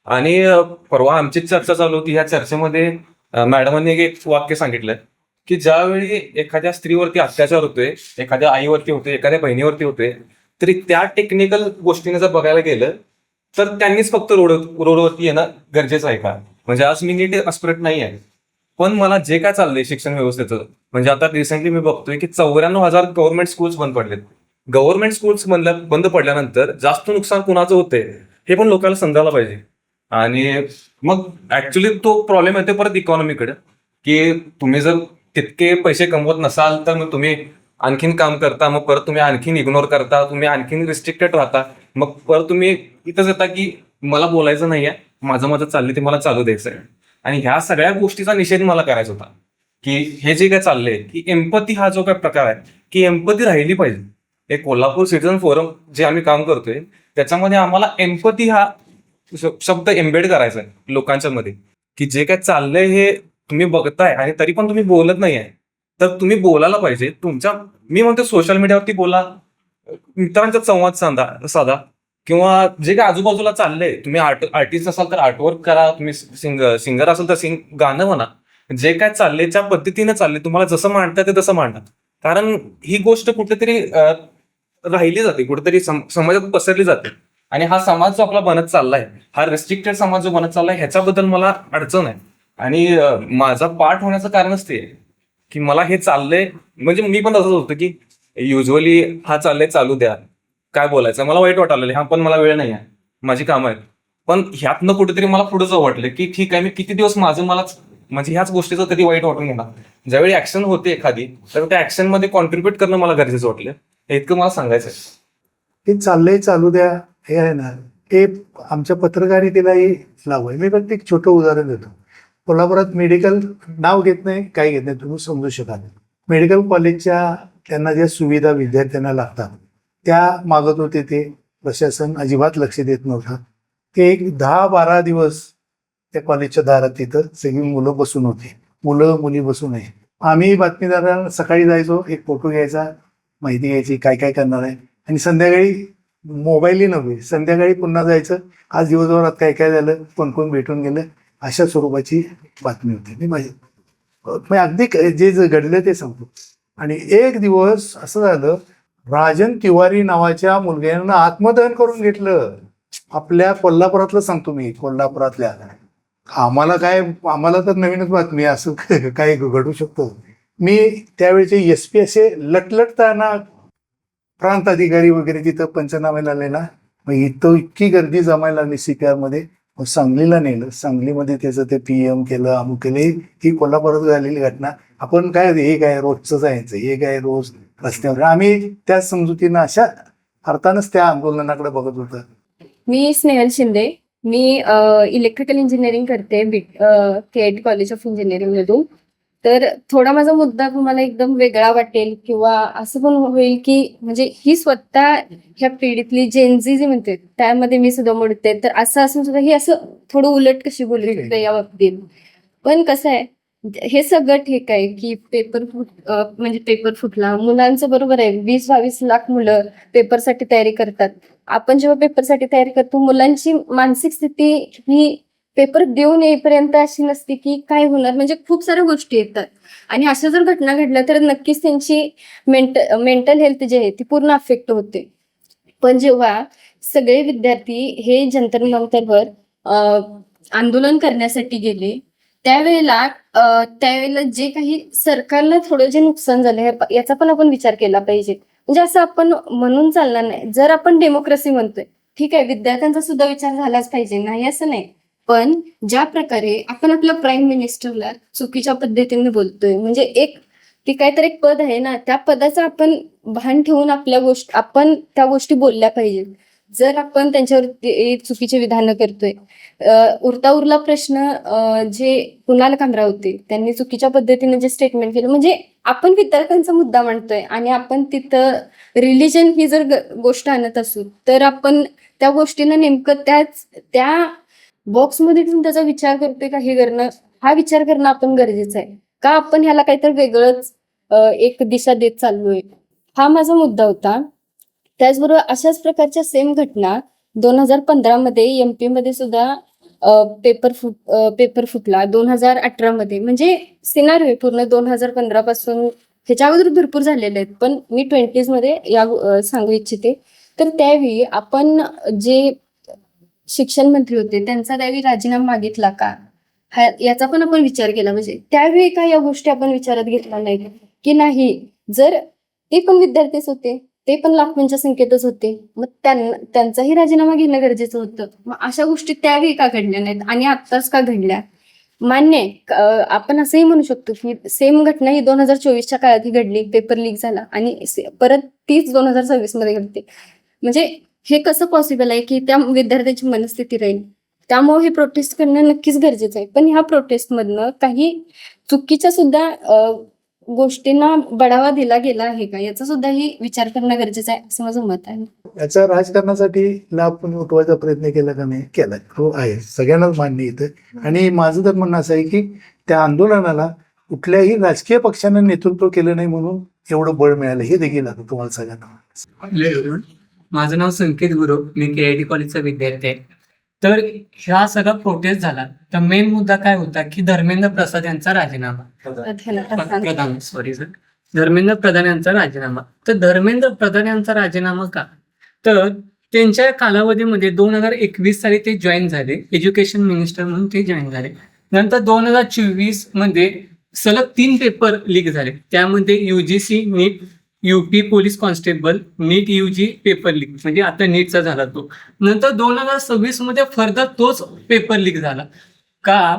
आणि परवा आमची चर्चा चालू होती. ह्या चर्चेमध्ये मॅडमांनी एक वाक्य सांगितलंय की ज्यावेळी एखाद्या स्त्रीवरती अत्याचार होतोय, एखाद्या आईवरती होतोय, एखाद्या बहिणीवरती होतोय, तरी त्या टेक्निकल गोष्टीने जर बघायला गेलं तर त्यांनीच फक्त रोडवरती येणं गरजेचं आहे का? म्हणजे आज मी नीट एक्सपर्ट नाही आहे, पण मला जे काय चाललंय शिक्षण व्यवस्थेचं, म्हणजे आता रिसेंटली मी बघतोय की 94,000 गव्हर्नमेंट स्कूल्स बंद पडलेत. गव्हर्नमेंट स्कूल्स बंद पडल्यानंतर जास्त नुकसान कुणाचं होतंय हे पण लोकांना समजायला पाहिजे. आणि मग ऍक्च्युली तो प्रॉब्लेम येतो परत इकॉनॉमीकडे, की तुम्ही जर तितके पैसे कमवत नसाल तर मग तुम्ही आणखीन काम करता, मग परत तुम्ही आणखीन इग्नोर करता, तुम्ही आणखीन रिस्ट्रिक्टेड राहता, मग परत तुम्ही इथंच येता की मला बोलायचं नाहीये, माझं चाललंय ते मला चालू द्यायचं आहे. आणि ह्या सगळ्या गोष्टीचा निषेध मला करायचा होता की हे जे काय चाललंय की एम्पथी हा जो काय प्रकार आहे की एम्पथी राहिली पाहिजे. एक कोल्हापूर सिटीझन फोरम जे आम्ही काम करतोय त्याच्यामध्ये आम्हाला एम्पथी हा शब्द एम्बेड करायचा आहे लोकांच्या मध्ये, की जे काय चाललंय हे तुम्ही बघताय आणि तरी पण तुम्ही बोलत नाही आहे, तर तुम्ही बोलायला पाहिजे. मी म्हणतो सोशल मीडियावरती बोला, मित्रांचा संवाद साधा, किंवा जे काय आजूबाजूला चाललंय, तुम्ही आर्टिस्ट असाल तर आर्टवर्क करा, तुम्ही सिंगर असाल तर गाणं म्हणा, जे काय चाललंय त्या पद्धतीने चाललंय, तुम्हाला जसं मांडता ते तसं मांडा. कारण ही गोष्ट कुठेतरी राहिली जाते, कुठेतरी समाजात पसरली जाते. आणि हा समाज जो आपला बनत चाललाय, हा रेस्ट्रिक्टेड समाज जो बनत चाललाय, ह्याच्याबद्दल मला अडचण आहे. आणि माझा पाठ होण्याचं कारणच ते की मला हे चाललंय, म्हणजे मी पण तसंच होतं की युजली हा चाललंय चालू द्या, काय बोलायचं, मला वाईट वाटायला, हा पण मला वेळ नाही आहे, माझी कामं आहेत. पण ह्यातनं कुठेतरी मला पुढे जाऊ वाटलं की ठीक आहे, मी किती दिवस मलाच म्हणजे ह्याच गोष्टीचं कधी वाईट वाटून घेणार. ज्यावेळी ऍक्शन होते एखादी, तर त्या ऍक्शन मध्ये कॉन्ट्रीब्युट करणं मला गरजेचं वाटलं. हे इतकं मला सांगायचं आहे. हे चाललंय चालू द्या हे आहे ना, हे आमच्या पत्रकारितेलाही लागू आहे. मी फक्त एक छोटं उदाहरण देतो. कोल्हापुरात मेडिकल नाव घेत नाही, काही घेत नाही, तुम्ही समजू शकाल. मेडिकल कॉलेजच्या त्यांना ज्या सुविधा विद्यार्थ्यांना लागतात त्या मागत होते, ते प्रशासन अजिबात लक्ष देत नव्हतं. ते एक 10-12 दिवस त्या कॉलेजच्या दारात तिथं सगळी मुलं बसून होती, मुलं मुली बसून आहे. आम्ही बातमीदारांना सकाळी जायचो, एक फोटो घ्यायचा, माहिती घ्यायची काय काय करणार आहे, आणि संध्याकाळी मोबाईलही नव्हे, संध्याकाळी पुन्हा जायचं, आज दिवसभरात काय काय झालं, कोण कोण भेटून गेलं, अशा स्वरूपाची बातमी होती. मी अगदी जे घडलं ते सांगतो. आणि एक दिवस असं झालं, राजन तिवारी नावाच्या मुलग्यानं आत्मदहन करून घेतलं. आपल्या कोल्हापुरातलं सांगतो मी, कोल्हापुरातल्या. आम्हाला तर नवीनच बातमी, असं काय घडू शकतो. मी त्यावेळेचे SP असे लटलटताना प्रांत अधिकारी वगैरे तिथं पंचनाम्याला आले ना, मग इथं इतकी गर्दी जमायला लागली CPR मध्ये. मग सांगलीला नेलं, सांगलीमध्ये त्याचं ते PM केलं, अमुक केलं. ही कोल्हापुरात झालेली घटना. आपण काय हे काय रोजच जायचं, हे काय रोज रस्त्यावर. आम्ही त्या समजुतीनं अशा अर्थानच त्या आंदोलनाकडे बघत होतो. मी स्नेहल शिंदे. मी इलेक्ट्रिकल इंजिनिअरिंग करते KIT कॉलेज ऑफ इंजिनिअरिंग मधून. तर थोडा माझा मुद्दा तुम्हाला एकदम वेगळा वाटेल किंवा असं पण होईल की म्हणजे ही स्वतः ह्या पिढीतली जेनझी जी म्हणते त्यामध्ये मी सुद्धा मोडते. तर असं असून सुद्धा ही असं थोडं उलट कशी बोलू शकते या बाबतीत. पण कसं आहे, हे सगळं ठीक आहे की पेपर फुटला, मुलांचं बरोबर आहे. 20-22 लाख मुलं पेपरसाठी तयारी करतात. आपण जेव्हा पेपरसाठी तयारी करतो, मुलांची मानसिक स्थिती ही पेपर देऊन येईपर्यंत अशी नसते की काय होणार, म्हणजे खूप साऱ्या गोष्टी येतात. आणि अशा जर घटना घडल्या तर नक्कीच त्यांची मेंटल हेल्थ जी आहे ती पूर्ण अफेक्ट होते. पण जेव्हा सगळे विद्यार्थी हे जंतर मंतरवर आंदोलन करण्यासाठी गेले, त्यावेळेला जे काही सरकारला थोडं जे नुकसान झालं याचा पण आपण विचार केला पाहिजे. म्हणजे असं आपण म्हणून चालणार नाही. जर आपण डेमोक्रेसी म्हणतोय, ठीक आहे, विद्यार्थ्यांचा सुद्धा विचार झालाच पाहिजे, नाही असं नाही. पण ज्या प्रकारे आपण आपल्या प्राईम मिनिस्टरला चुकीच्या पद्धतीने बोलतोय, म्हणजे ती काहीतरी एक पद आहे ना, त्या पदाचं आपण भान ठेवून आपण त्या गोष्टी बोलल्या पाहिजेत. जर आपण त्यांच्यावर चुकीचे विधानं करतोय, उरला प्रश्न जे कुणाल कामरा होते, त्यांनी चुकीच्या पद्धतीने जे स्टेटमेंट केलं, म्हणजे आपण विद्यार्थ्यांचा मुद्दा मांडतोय आणि आपण तिथं रिलिजन ही जर गोष्ट आणत असू, तर आपण त्या गोष्टीनं नेमकं त्या बॉक्समध्ये ठेवून त्याचा विचार करतोय का, हा विचार करणं आपण गरजेचं आहे का, आपण ह्याला काहीतरी वेगळंच एक दिशा देत चाललोय, हा माझा मुद्दा होता. त्याचबरोबर अशाच प्रकारच्या सेम घटना 2015 मध्ये MP मध्ये सुद्धा पेपर फुटला. 2018 मध्ये, म्हणजे सिनारिओ पूर्ण 2015 पासून ह्याच्या अगोदर भरपूर झालेले आहेत, पण मी 20s मध्ये सांगू इच्छिते. तर त्यावेळी आपण जे शिक्षण मंत्री होते, त्यांचा त्यावेळी राजीनामा मागितला का, याचा पण आपण विचार केला पाहिजे. त्यावेळी का या गोष्टी आपण विचारात घेतल्या नाही की नाही, जर ते पण विद्यार्थीच होते, ते पण लाखोंच्या संख्येतच होते, मग त्यांचाही राजीनामा घेणं गरजेचं होतं. मग अशा गोष्टी त्यावेळी का घडल्या नाहीत आणि आत्ताच का घडल्या? मान्य आहे, आपण असंही म्हणू शकतो की सेम घटना ही 2024च्या काळातही घडली, पेपर लीक झाला आणि परत तीच 2026 मध्ये घडते. म्हणजे हे कसं पॉसिबल आहे की त्या विद्यार्थ्याची मनस्थिती राहील? त्यामुळे हे प्रोटेस्ट करणं नक्कीच गरजेचं आहे. पण ह्या प्रोटेस्टमधनं काही चुकीच्या सुद्धा गोष्टींना बढावा दिला गेला आहे का, याचा सुद्धाही विचार करणं गरजेचं आहे, असं माझं मत आहे. याचा राजकारणासाठी लाभ कोणी उठवायचा प्रयत्न केला का नाही? केलाय, हो आहे, सगळ्यांनाच मान्य येतं. आणि माझं तर म्हणणं असं आहे की त्या आंदोलनाला कुठल्याही राजकीय पक्षानं नेतृत्व केलं नाही म्हणून एवढं बळ मिळालं, हे देखील आता तुम्हाला सगळ्यांना. माझं नाव संकेत गुरु, मी KIT कॉलेजचा विद्यार्थी आहे. तर हा सगळा प्रोटेस्ट झाला, तर मेन मुद्दा काय होता की धर्मेंद्र प्रसाद यांचा राजीनामा, धर्मेंद्र प्रधान यांचा राजीनामा. तर धर्मेंद्र प्रधान यांचा राजीनामा का, तर त्यांच्या कालावधीमध्ये 2021 साली ते जॉईन झाले, एज्युकेशन मिनिस्टर म्हणून ते जॉईन झाले. नंतर 2024 मध्ये सलग 3 पेपर लीक झाले, त्यामध्ये UGC नीट, UP पोलीस कॉन्स्टेबल, नीट UG पेपर लीक, म्हणजे आता नीटचा झाला तो. नंतर 2026 मध्ये फर्दर तोच पेपर लीक झाला का,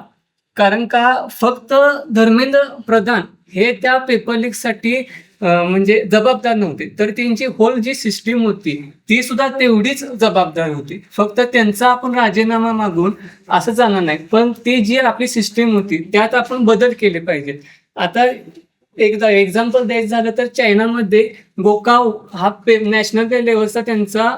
कारण का फक्त धर्मेंद्र प्रधान हे त्या पेपर लीकसाठी म्हणजे जबाबदार नव्हते, तर त्यांची होल जी सिस्टीम होती ती सुद्धा तेवढीच जबाबदार होती. फक्त त्यांचा आपण राजीनामा मागून असं चालणार नाही, पण ती जी आपली सिस्टीम होती त्यात आपण बदल केले पाहिजेत. आता एकदा एक्झाम्पल द्यायचं झालं तर चायनामध्ये गोकाव हा नॅशनल लेवलचा त्यांचा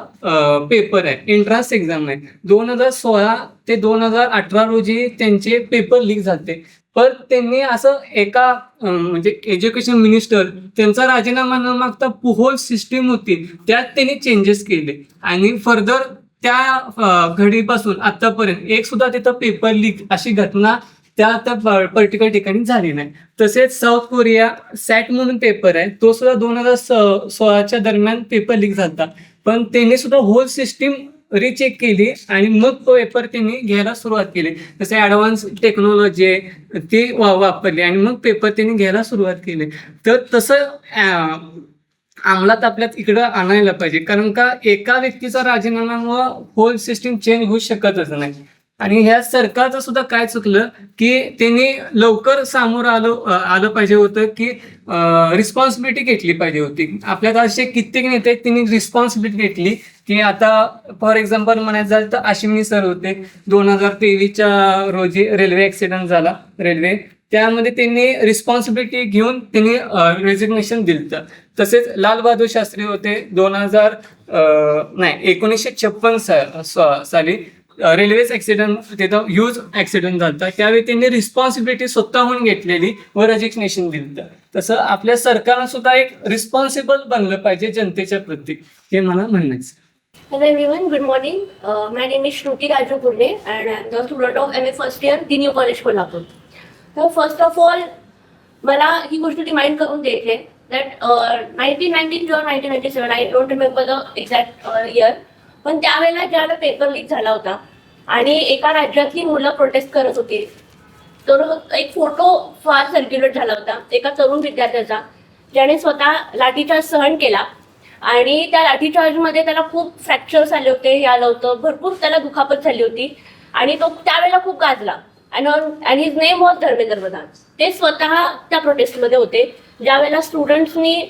पेपर आहे, एंट्रन्स एक्झाम आहे. 2016 ते 2018 रोजी त्यांचे पेपर लीक झाले. पण त्यांनी असं एका म्हणजे एज्युकेशन मिनिस्टर त्यांचा राजीनामा न मागता होल सिस्टीम होती त्यात त्यांनी चेंजेस केले आणि फर्दर त्या घडीपासून आतापर्यंत एक सुद्धा तिथं पेपर लीक अशी घटना त्या आता पर्टिक्युलर ठिकाणी झाली नाही. तसेच साऊथ कोरिया सॅट म्हणून पेपर आहे, तो सुद्धा 2016च्या दरम्यान पेपर लीक झाला, पण त्यांनी सुद्धा होल सिस्टीम रिचेक केली आणि मग तो पेपर त्यांनी घ्यायला सुरुवात केली. जसे ॲडव्हान्स टेक्नॉलॉजी आहे ती वापरली आणि मग पेपर त्यांनी घ्यायला सुरुवात केली. तर तसं अंमलात आपल्यात इकडं आणायला पाहिजे, कारण का एका व्यक्तीचा राजीनाम्यामुळं होल सिस्टीम चेंज होऊ शकतच नाही. आणि ह्या सरकारचं सुद्धा काय चुकलं की त्यांनी लवकर सामोरं आलं पाहिजे होतं की रिस्पॉन्सिबिलिटी घेतली पाहिजे होती. आपल्यात असे कित्येक नेते त्यांनी रिस्पॉन्सिबिलिटी घेतली की आता फॉर एक्झाम्पल म्हणायचं झालं तर अश्विनी सर होते, 2023च्या रोजी रेल्वे ऍक्सिडेंट झाला रेल्वे, त्यामध्ये त्यांनी रिस्पॉन्सिबिलिटी घेऊन त्यांनी रेजिग्नेशन दिलं. तसेच लालबहादूर शास्त्री होते 1956 साली रेल्वेच ऍक्सिडेंट, तिथं ह्यूज ऍक्सिडेंट झाला, त्यावेळी त्यांनी रिस्पॉन्सिबिलिटी स्वतःहून घेतलेली व रेजिग्नेशन दिलं. तसं आपल्या सरकारनं सुद्धा एक रिस्पॉन्सिबल बनलं पाहिजे जनतेच्या प्रती, हे मला म्हणायचं. Hello everyone, good morning. My name is Shruti Raju Purde and I'm the student of MA first year, The New College Kolhapur. So first of all, मला ही गोष्ट रिमाइंड करून द्यायची that 1919 किंवा 1997, I don't remember the exact year, पण त्यावेळेला ज्यावेळेला paper leak झाला होता आणि एका राज्यातली मुलं प्रोटेस्ट करत होती, तर एक फोटो फार सर्क्युलेट झाला होता एका तरुण विद्यार्थ्याचा, ज्याने स्वतः लाठीचार्ज सहन केला आणि त्या लाठीचार्जमध्ये त्याला खूप फ्रॅक्चर्स आले होते, हे आलं होतं, भरपूर त्याला दुखापत झाली होती आणि तो त्यावेळेला खूप गाजला. आणि his name was Dharmendra Pradhan. ते स्वतः त्या प्रोटेस्टमध्ये होते ज्यावेळेला स्टुडंट्सनी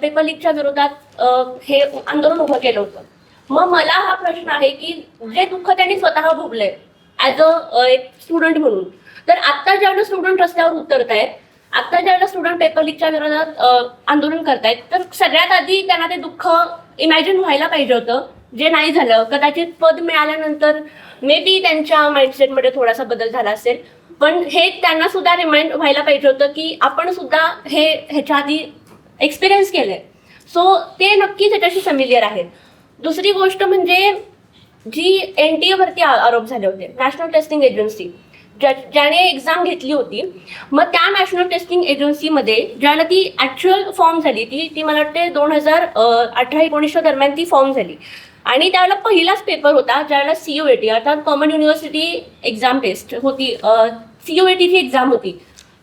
पेपर लीकच्या विरोधात हे आंदोलन उभं केलं होतं. मग मला हा प्रश्न आहे की जे दुःख त्यांनी स्वतः भोगलंय ॲज एक स्टुडंट म्हणून, तर आत्ता ज्यावेळेला स्टुडंट रस्त्यावर उतरतायत, आत्ता ज्यावेळेला स्टुडंट पेपर लीकच्या विरोधात आंदोलन करतायत, तर सगळ्यात आधी त्यांना ते दुःख इमॅजिन व्हायला पाहिजे होतं, जे नाही झालं. कदाचित पद मिळाल्यानंतर मे बी त्यांच्या माइंडसेटमध्ये थोडासा बदल झाला असेल, पण हे त्यांना सुद्धा रिमाइंड व्हायला पाहिजे होतं की आपण सुद्धा ह्याच्या आधी एक्सपिरियन्स केलंय. सो ते नक्कीच ह्याच्याशी फॅमिलियर आहेत. दुसरी गोष्ट म्हणजे जी NTA वरती आरोप झाले होते, नॅशनल टेस्टिंग एजन्सी ज्याने एक्झाम घेतली होती, मग त्या नॅशनल टेस्टिंग एजन्सीमध्ये ज्याला ती ॲक्च्युअल फॉर्म झाली ती मला वाटते 2018-19 दरम्यान ती फॉर्म झाली. आणि त्यावेळेला पहिलाच पेपर होता ज्यावेळेला CUET अर्थात कॉमन युनिव्हर्सिटी एक्झाम टेस्ट होती, CUETची एक्झाम होती.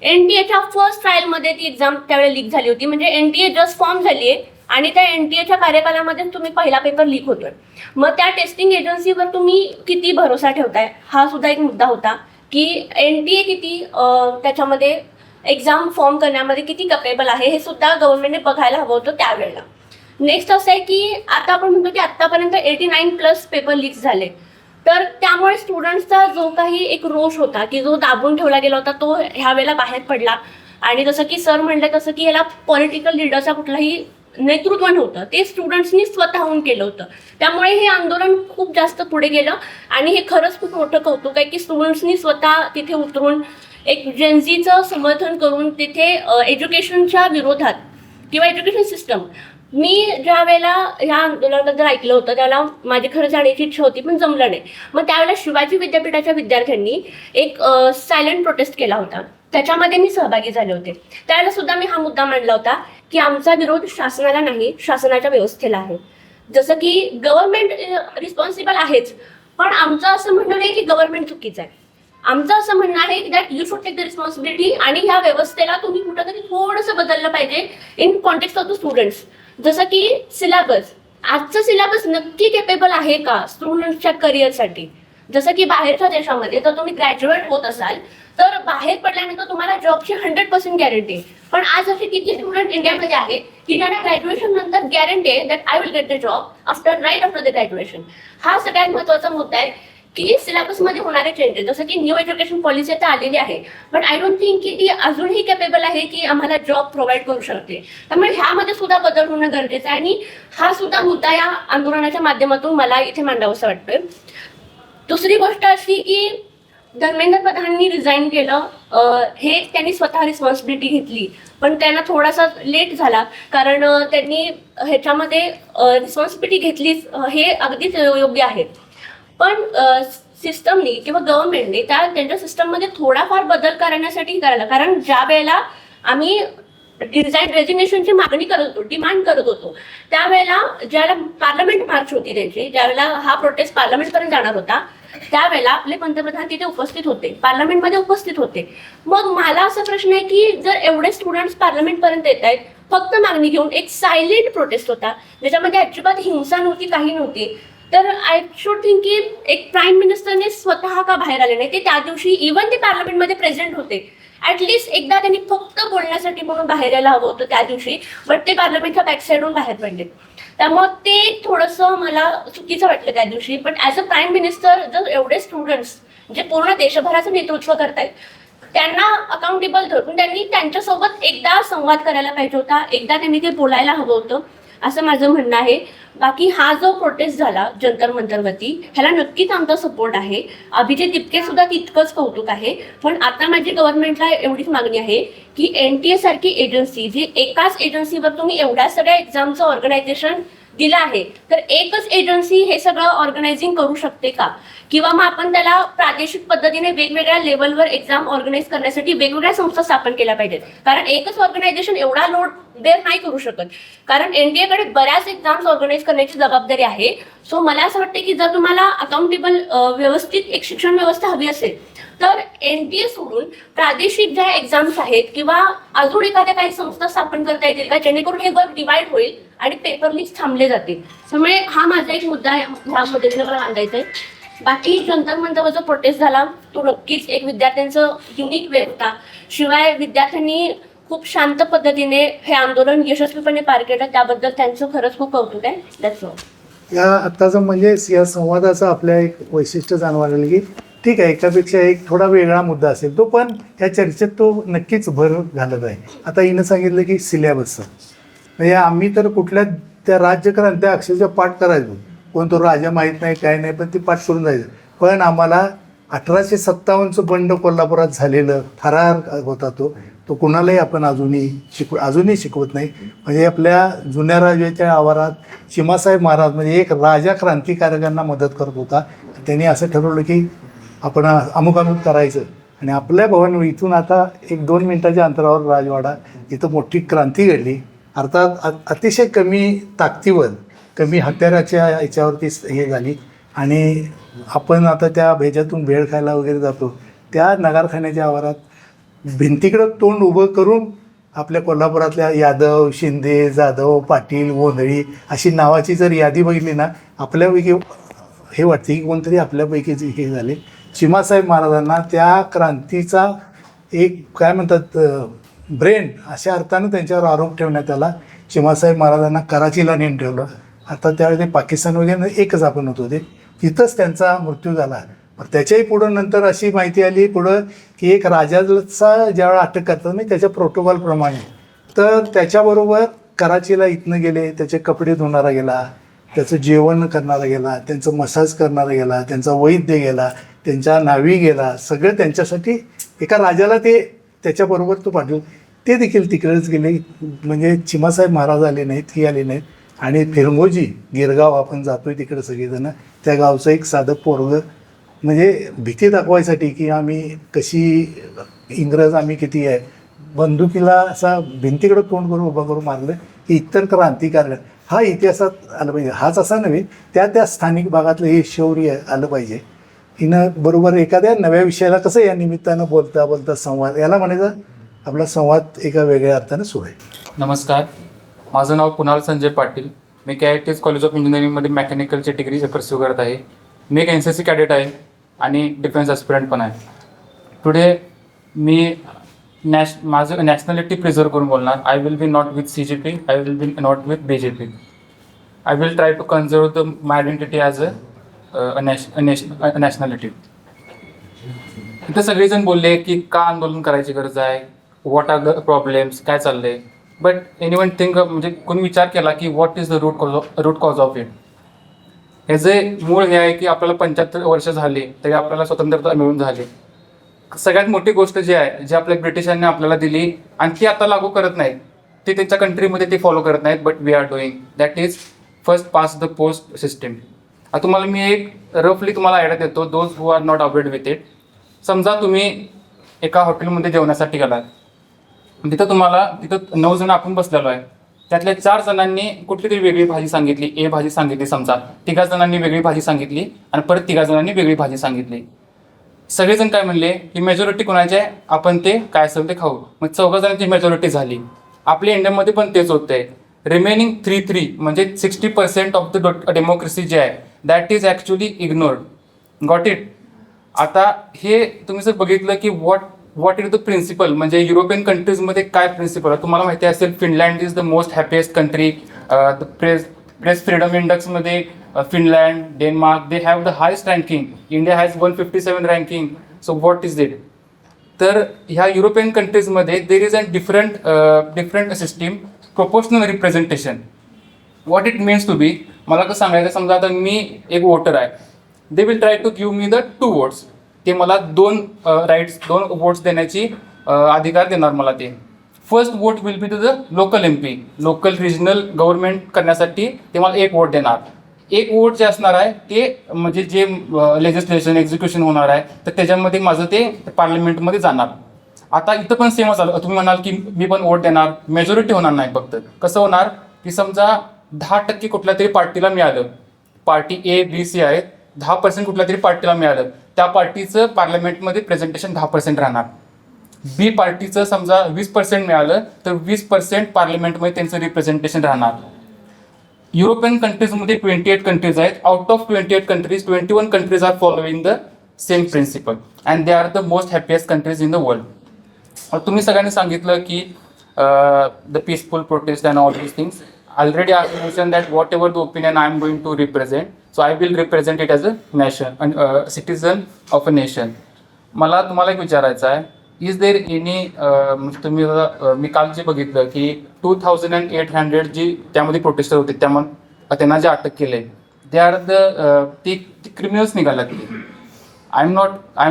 NTAच्या फर्स्ट ट्रायलमध्ये ती एक्झाम त्यावेळेला लीक झाली होती. म्हणजे NTA जस्ट फॉर्म झाली आहे आणि त्या NTAच्या कार्यकालामध्ये तुम्ही पहिला पेपर लीक होतोय. मग त्या टेस्टिंग एजन्सीवर तुम्ही किती भरोसा ठेवताय हा सुद्धा एक मुद्दा होता की NTA किती त्याच्यामध्ये एक्झाम फॉर्म करण्यामध्ये किती कपेबल आहे हे सुद्धा गव्हर्नमेंटने बघायला हवं होतं त्यावेळेला. नेक्स्ट असं आहे की आता आपण म्हणतो की आत्तापर्यंत 89+ पेपर लीक झाले, तर त्यामुळे स्टुडंट्सचा जो काही एक रोष होता की जो दाबून ठेवला गेला होता तो ह्या वेळेला बाहेर पडला. आणि जसं की सर म्हणलं तसं की याला पॉलिटिकल लिडरचा कुठलाही नेतृत्व नव्हतं, ते स्टुडंट्सनी स्वतःहून केलं होतं. त्यामुळे हे आंदोलन खूप जास्त पुढे गेलं आणि हे खरंच खूप मोठं कौतुक आहे की स्टुडंट्सनी स्वतः तिथे उतरून एक जेनझीचं समर्थन करून तिथे एज्युकेशनच्या विरोधात किंवा एज्युकेशन सिस्टम, मी ज्या वेळेला ह्या आंदोलनाबद्दल ऐकलं होतं त्याला माझी खरं जाण्याची इच्छा होती पण जमलं नाही. मग त्यावेळेला शिवाजी विद्यापीठाच्या विद्यार्थ्यांनी एक सायलेंट प्रोटेस्ट केला होता, त्याच्यामध्ये मी सहभागी झाले होते. त्यावेळेला सुद्धा मी हा मुद्दा मांडला होता की आमचा विरोध शासनाला नाही, शासनाच्या व्यवस्थेला आहे. जसं की गव्हर्नमेंट रिस्पॉन्सिबल आहेच, पण आमचं असं म्हणणं नाही की गव्हर्नमेंट चुकीचं आहे. आमचं असं म्हणणं आहे की that you should take the responsibility आणि ह्या व्यवस्थेला तुम्ही कुठंतरी थोडंसं बदललं पाहिजे in context of the students. जसं की सिलेबस, आजचं सिलेबस नक्की केपेबल आहे का स्टुडंट्सच्या करिअरसाठी. जसं की बाहेरच्या देशामध्ये जर तुम्ही ग्रॅज्युएट होत असाल तर बाहेर पडल्यानंतर तुम्हाला जॉबची 100% गॅरंटी आहे. पण आज असे किती स्टुडंट इंडियामध्ये आहेत की ज्यांना ग्रॅज्युएशन नंतर गॅरंटी आहे that I will get the job right after the graduation. हा सगळ्यात महत्त्वाचा मुद्दा आहे की सिलेबसमध्ये होणारे चेंजेस, जसं की न्यू एज्युकेशन पॉलिसी आता आलेली आहे, पण आय डोंट थिंक की ती अजूनही कॅपेबल आहे की आम्हाला जॉब प्रोव्हाइड करू शकते. त्यामुळे ह्यामध्ये सुद्धा बदल होणं गरजेचं आहे आणि हा सुद्धा मुद्दा या आंदोलनाच्या माध्यमातून मला इथे मांडावंसं वाटतोय. दुसरी गोष्ट अशी की धर्मेंद्र प्रधाननी रिझाईन केलं, हे त्यांनी स्वतः रिस्पॉन्सिबिलिटी घेतली, पण त्यांना थोडासा लेट झाला कारण त्यांनी ह्याच्यामध्ये रिस्पॉन्सिबिलिटी घेतलीच, हे अगदीच योग्य आहे. पण सिस्टमनी किंवा गव्हर्नमेंटने त्यांच्या सिस्टममध्ये थोडाफार बदल करण्यासाठी करायला, कारण ज्या वेळेला आम्ही रेजिग्नेशनची मागणी करत होतो, डिमांड करत होतो, त्यावेळेला ज्यावेळेला पार्लमेंट मार्च होती त्यांची, ज्यावेळेला हा प्रोटेस्ट पार्लमेंटपर्यंत जाणार होता, त्यावेळेला आपले पंतप्रधान तिथे उपस्थित होते, पार्लमेंटमध्ये उपस्थित होते. मग मला असा प्रश्न आहे की जर एवढे स्टुडंट्स पार्लमेंटपर्यंत येत आहेत फक्त मागणी घेऊन, एक सायलेंट प्रोटेस्ट होता ज्याच्यामध्ये अजिबात हिंसा नव्हती, काही नव्हती, तर आय शुड थिंक की एक प्राईम मिनिस्टरने स्वतः का बाहेर आले नाही. ते त्या दिवशी इव्हन ते पार्लमेंटमध्ये प्रेझेंट होते, ऍटलिस्ट एकदा त्यांनी फक्त बोलण्यासाठी म्हणून बाहेर यायला हवं होतं त्या दिवशी, बट ते पार्लमेंटच्या बॅकसाईडून बाहेर पडले. त्यामुळे ते थोडंसं मला चुकीचं वाटलं त्या दिवशी. पण ॲज अ प्राईम मिनिस्टर जर एवढे स्टुडंट्स जे पूर्ण देशभराचं नेतृत्व करतायत त्यांना अकाउंटेबल धरून त्यांनी त्यांच्यासोबत एकदा संवाद करायला पाहिजे होता, एकदा त्यांनी ते बोलायला हवं होतं असं माझं म्हणणं आहे. बाकी हा जो प्रोटेस्ट झाला जंतर मंतरवरती ह्याला नक्कीच आमचा सपोर्ट आहे. अभिजित तितके सुद्धा तितकंच कौतुक आहे. पण आता माझी गव्हर्नमेंटला एवढीच मागणी आहे की NTA सारखी एजन्सी, जी एकाच एजन्सीवर तुम्ही एवढ्या सगळ्या एक्झामचं ऑर्गनायझेशन दिलं आहे, तर एकच एजन्सी हे सगळं ऑर्गनायझिंग करू शकते का? किंवा मग आपण त्याला प्रादेशिक पद्धतीने वेगवेगळ्या लेवलवर एक्झाम ऑर्गनाईज करण्यासाठी वेगवेगळ्या संस्था स्थापन केल्या पाहिजेत. कारण एकच ऑर्गनायझेशन एवढा लोड बेअर नाही करू शकत, कारण NTA कडे बऱ्याच एक्झाम्स ऑर्गनाईज करण्याची जबाबदारी आहे. सो मला असं वाटतं की जर तुम्हाला अकाउंटेबल व्यवस्थित एक शिक्षण व्यवस्था हवी असेल तर NTA सोडून प्रादेशिक ज्या एक्झाम्स आहेत किंवा अजून एखाद्या काही संस्था स्थापन करता येतील का, जेणेकरून हे वर्क डिवाइड होईल आणि पेपर लिस्ट थांबले जातील. त्यामुळे हा माझा एक मुद्दा ह्या पद्धतीने मला मांडायचा आहे. बाकी जंतर मंतरवर जो प्रोटेस्ट झाला तो नक्कीच एक विद्यार्थ्यांचं युनिक वे होता. शिवाय विद्यार्थ्यांनी खूप शांत पद्धतीने हे आंदोलन यशस्वीपणे पार केलं, त्याबद्दल त्यांचं खरंच खूप कौतुक आहे. That's all. या आत्ताचं म्हणजे या संवादाचं आपल्या एक वैशिष्ट्य जाणवायला लागलं की ठीक आहे, एकापेक्षा एक थोडा वेगळा मुद्दा असेल तो, पण या चर्चेत तो नक्कीच भर घालत आहे. आता हिनं सांगितलं की सिलेबसचं म्हणजे आम्ही तर कुठल्या त्या राज्यक्रांत्या अक्षरशः पाठ करायचो. कोण तो राजा माहीत नाही काय नाही, पण ती पाठ करून जायचं. पण आम्हाला 1857चं बंड कोल्हापुरात झालेलं थरार होता तो कुणालाही आपण अजूनही शिकवत नाही. म्हणजे आपल्या जुन्या राजाच्या आवारात चिमासाहेब महाराज म्हणजे एक राजा क्रांतिकारकांना मदत करत होता. त्यांनी असं ठरवलं की आपण अमुक करायचं आणि आपल्या भवन इथून आता 1-2 मिनिटाच्या अंतरावर राजवाडा, इथं मोठी क्रांती घडली. अर्थात अतिशय कमी ताकदीवर कमी हत्याराच्या याच्यावरती हे झाली आणि आपण आता त्या भेजातून भेळ खायला वगैरे जातो. त्या नगारखान्याच्या आवारात भिंतीकडं तोंड उभं करून आपल्या कोल्हापुरातल्या यादव, शिंदे, जाधव, पाटील, गोंधळी अशी नावाची जर यादी बघितली ना, आपल्यापैकी हे वाटते की कोणतरी आपल्यापैकी हे झाले. चिमासाहेब महाराजांना त्या क्रांतीचा एक काय म्हणतात ब्रेन अशा अर्थानं त्यांच्यावर आरोप ठेवण्यात आला. चिमासाहेब महाराजांना कराचीला नेऊन ठेवलं. आता त्यावेळी पाकिस्तान वगैरे एकच आपण होतो ते, तिथंच त्यांचा मृत्यू झाला. त्याच्याही पुढं नंतर अशी माहिती आली पुढं की एक राजाचा ज्यावेळेला अटक करतात नाही त्याच्या प्रोटोकॉलप्रमाणे, तर त्याच्याबरोबर कराचीला इथनं गेले, त्याचे कपडे धुणारा गेला, त्याचं जेवण करणारा गेला, त्यांचं मसाज करणारा गेला, त्यांचा वैद्य गेला, त्यांच्या नावी गेला, सगळं त्यांच्यासाठी एका राजाला ते त्याच्याबरोबर तो पाठवलं. ते देखील तिकडेच गेले. म्हणजे चिमासाहेब महाराज आले नाहीत, ही आले नाहीत. आणि फिरंगोजी गिरगाव आपण जातोय तिकडे सगळेजण, त्या गावचं एक साधं पोरगं म्हणजे भीती दाखवायसाठी की आम्ही कशी इंग्रज आम्ही किती आहे, बंदुकीला असा भिंतीकडं तोंड करून उभा करून मारलं की इतर क्रांतिकारक हा इतिहासात आलं पाहिजे. हाच असा नव्हे, त्या स्थानिक भागातलं हे शौर्य आलं पाहिजे. हिनं बरोबर एखाद्या नव्या विषयाला कसं या निमित्तानं बोलता संवाद, याला म्हणायचं आपला संवाद एका वेगळ्या अर्थानं सुरू आहे. नमस्कार, माझं नाव कुणाल संजय पाटील. मी KIT कॉलेज ऑफ इंजिनिअरिंगमध्ये मेकॅनिकलची डिग्री परस्यू करत आहे. मी एक NCC कॅडेट आहे आणि डिफेन्स ॲस्पिरंट पण आहे. टुडे मी माझं नॅशनॅलिटी प्रिझर्व करून बोलणार. I will be not with CGP, I will be not with BJP. I will try to conserve my identity as a nationality. इथं सगळेजण बोलले की का आंदोलन करायची गरज आहे, व्हॉट आर द प्रॉब्लेम्स, काय चाललंय. बट एनीवन थिंक म्हणजे कोणी विचार केला की what is the root cause of it. हे जे मूळ हे आहे की आपल्याला 75 वर्ष झाली तरी आपल्याला स्वतंत्रता मिळून झाली. सगळ्यात मोठी गोष्ट जी आहे, जी आपल्या ब्रिटिशांनी आपल्याला दिली आणि ती आता लागू करत नाहीत, ते त्यांच्या कंट्रीमध्ये ते फॉलो करत नाहीत, but we are doing that is first past the post system. आता तुम्हाला मी एक रफली तुम्हाला आयडिया देतो, those who are not awared with it. समजा तुम्ही एका हॉटेलमध्ये जेवण्यासाठी गेलात, तिथं 9 जण आपण बसलेलो आहे. त्यातल्या 4 जणांनी कुठली तरी वेगळी भाजी सांगितली, ए भाजी सांगितली समजा, 3 जणांनी वेगळी भाजी सांगितली आणि परत 3 जणांनी वेगळी भाजी सांगितली. सगळेजण काय म्हणले की मेजॉरिटी कोणाची आहे, आपण ते काय असेल ते खाऊ. मग 4 जणांची मेजॉरिटी झाली. आपल्या इंडियामध्ये पण तेच होतंय. रिमेनिंग 3 म्हणजे 60% ऑफ द डेमोक्रेसी जे आहे that is actually ignored. Got it. आता हे तुम्ही जर बघितलं की व्हॉट इज द प्रिन्सिपल, म्हणजे युरोपियन कंट्रीजमध्ये काय प्रिन्सिपल आहे तुम्हाला माहिती असेल. Finland is the most happiest country. The press freedom इंडेक्समध्ये Finland, Denmark they have the highest ranking. India has 157 रँकिंग. So what is it. तर ह्या युरोपियन कंट्रीजमध्ये there is a different system, proportional representation. What it means to बी, मला कसं सांगायचं, समजा आता मी एक वोटर आहे, they will try to give me the 2 votes. ते मला 2 votes देण्याची अधिकार देणार मला. ते first vote will be to the local MP, local regional government करण्यासाठी ते मला 1 vote देणार. 1 vote जे असणार आहे ते म्हणजे जे लेजिस्लेशन एक्झिक्युशन होणार आहे तर त्याच्यामध्ये माझं ते पार्लमेंटमध्ये जाणार. आता इथं पण सेमच आलं. तुम्ही म्हणाल की मी पण वोट देणार, मेजॉरिटी होणार नाही. फक्त कसं होणार की समजा 10% कुठल्या तरी पार्टीला मिळालं, पार्टी A, B, C आहेत, 10% कुठल्या तरी पार्टीला मिळालं, त्या पार्टीचं पार्लमेंटमध्ये प्रेझेंटेशन 10% राहणार. बी पार्टीचं समजा 20% मिळालं तर 20% पार्लमेंटमध्ये त्यांचं रिप्रेझेंटेशन राहणार. युरोपियन कंट्रीजमध्ये 28 कंट्रीज आहेत. Out of 28 countries 21 countries are following the same principle and they are the most happiest countries in the world. तुम्ही सगळ्यांनी सांगितलं की the peaceful protest and all these things. Already I mention that whatever the opinion I am going to represent, so I will represent it as a nation, citizen of a nation. मला तुम्हाला एक विचारायचं आहे, is there any तुम्ही मी काल जे बघितलं की 2800 जी त्यामध्ये प्रोटेस्टर होते त्यांना जे अटक केले दे आर द ती क्रिमिनल्स निघाला की आय एम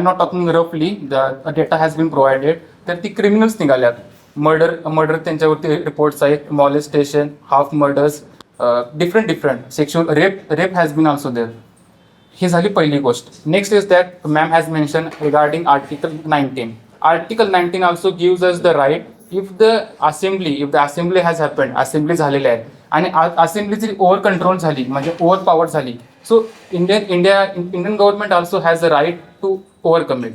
नॉट टॉकिंग रफली, the data has been provided. तर ती क्रिमिनल्स निघाल्यात. मर्डर त्यांच्यावरती रिपोर्ट्स आहेत, molestation, half murders, different sexual rape has been also there. ही झाली पहिली गोष्ट. Next is that ma'am has mention regarding article 19. Article 19 also gives us the right, if the assembly has happened, assembly झालेले आहे आणि असेंब्लीची over control झाली म्हणजे over power झाली, so Indian government also has a right to overcome it.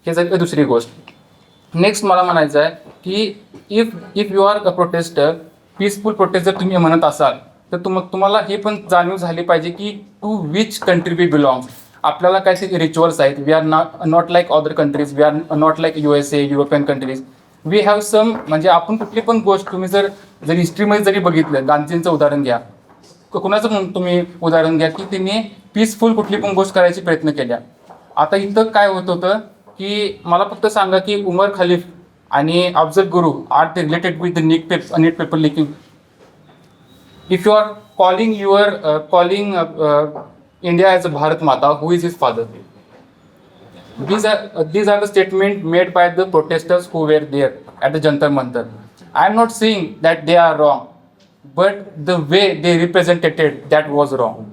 हे झाली दुसरी गोष्ट. नेक्स्ट मला म्हणायचं आहे की if you are a protester, peaceful protest जर तुम्ही म्हणत असाल तर तुम्हाला हे पण जाणीव झाली पाहिजे की to which country we belong. आपल्याला काही रिच्युअल्स आहेत. We are not like other countries, we are not like USA, European countries. We have some, म्हणजे आपण कुठली पण गोष्ट तुम्ही जर हिस्ट्रीमध्ये जरी बघितलं, गांधींचं उदाहरण घ्या, कुणाचं तुम्ही उदाहरण घ्या की त्यांनी पीसफुल कुठली पण गोष्ट करायची प्रयत्न केल्या. आता इथं काय होत होतं की मला फक्त सांगा की उमर खलीफ आणि अफजल गुरु आर ते related with the NEET paper leaking. If you are calling India as a Bharat Mata, who is his father? These are the statements made by the protesters who were there at the Jantar Mantar. I am not saying that they are wrong, but the way they represented it, that was wrong.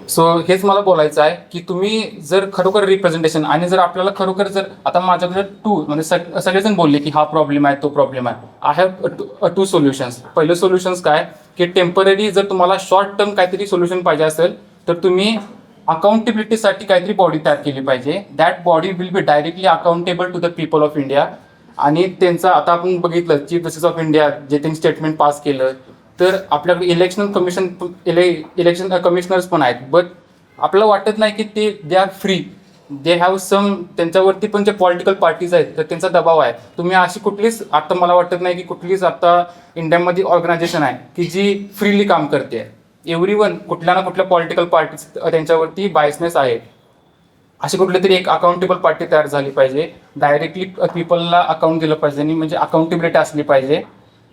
So हेच मला बोलायचं आहे की तुम्ही जर खरोखर representation आणि जर आपल्याला खरोखर जर आता माझ्याकडे म्हणजे सगळेजण बोलले की हा प्रॉब्लेम आहे तो प्रॉब्लेम आहे. I have 2 solutions. पहिलं सोल्युशन्स काय की टेम्पररी जर तुम्हाला शॉर्ट टर्म काहीतरी सोल्युशन पाहिजे असेल तर तुम्ही अकाउंटेबिलिटीसाठी काहीतरी बॉडी तयार केली पाहिजे. That body will be directly accountable to the people of India. आणि त्यांचा आता आपण बघितलं चीफ जस्टिस ऑफ इंडिया जे त्यांनी स्टेटमेंट पास केलं, तर आपल्याकडे इलेक्शन कमिशनर्स पण आहेत. बट आपल्याला वाटत नाही की they are free, they have some, त्यांच्यावरती पण जे पॉलिटिकल पार्टीज आहेत तर त्यांचा दबाव आहे. तुम्ही अशी कुठलीच आता मला वाटत नाही की कुठलीच आता इंडियामध्ये ऑर्गनायझेशन आहे की जी फ्रीली काम करते. एव्हरीवन कुठल्या ना कुठल्या पॉलिटिकल पार्टीज त्यांच्यावरती बायसनेस आहे. अशी कुठली तरी एक अकाउंटेबल पार्टी तयार झाली पाहिजे, डायरेक्टली पीपलला अकाउंट दिलं पाहिजे आणि म्हणजे अकाउंटेबिलिटी असली पाहिजे.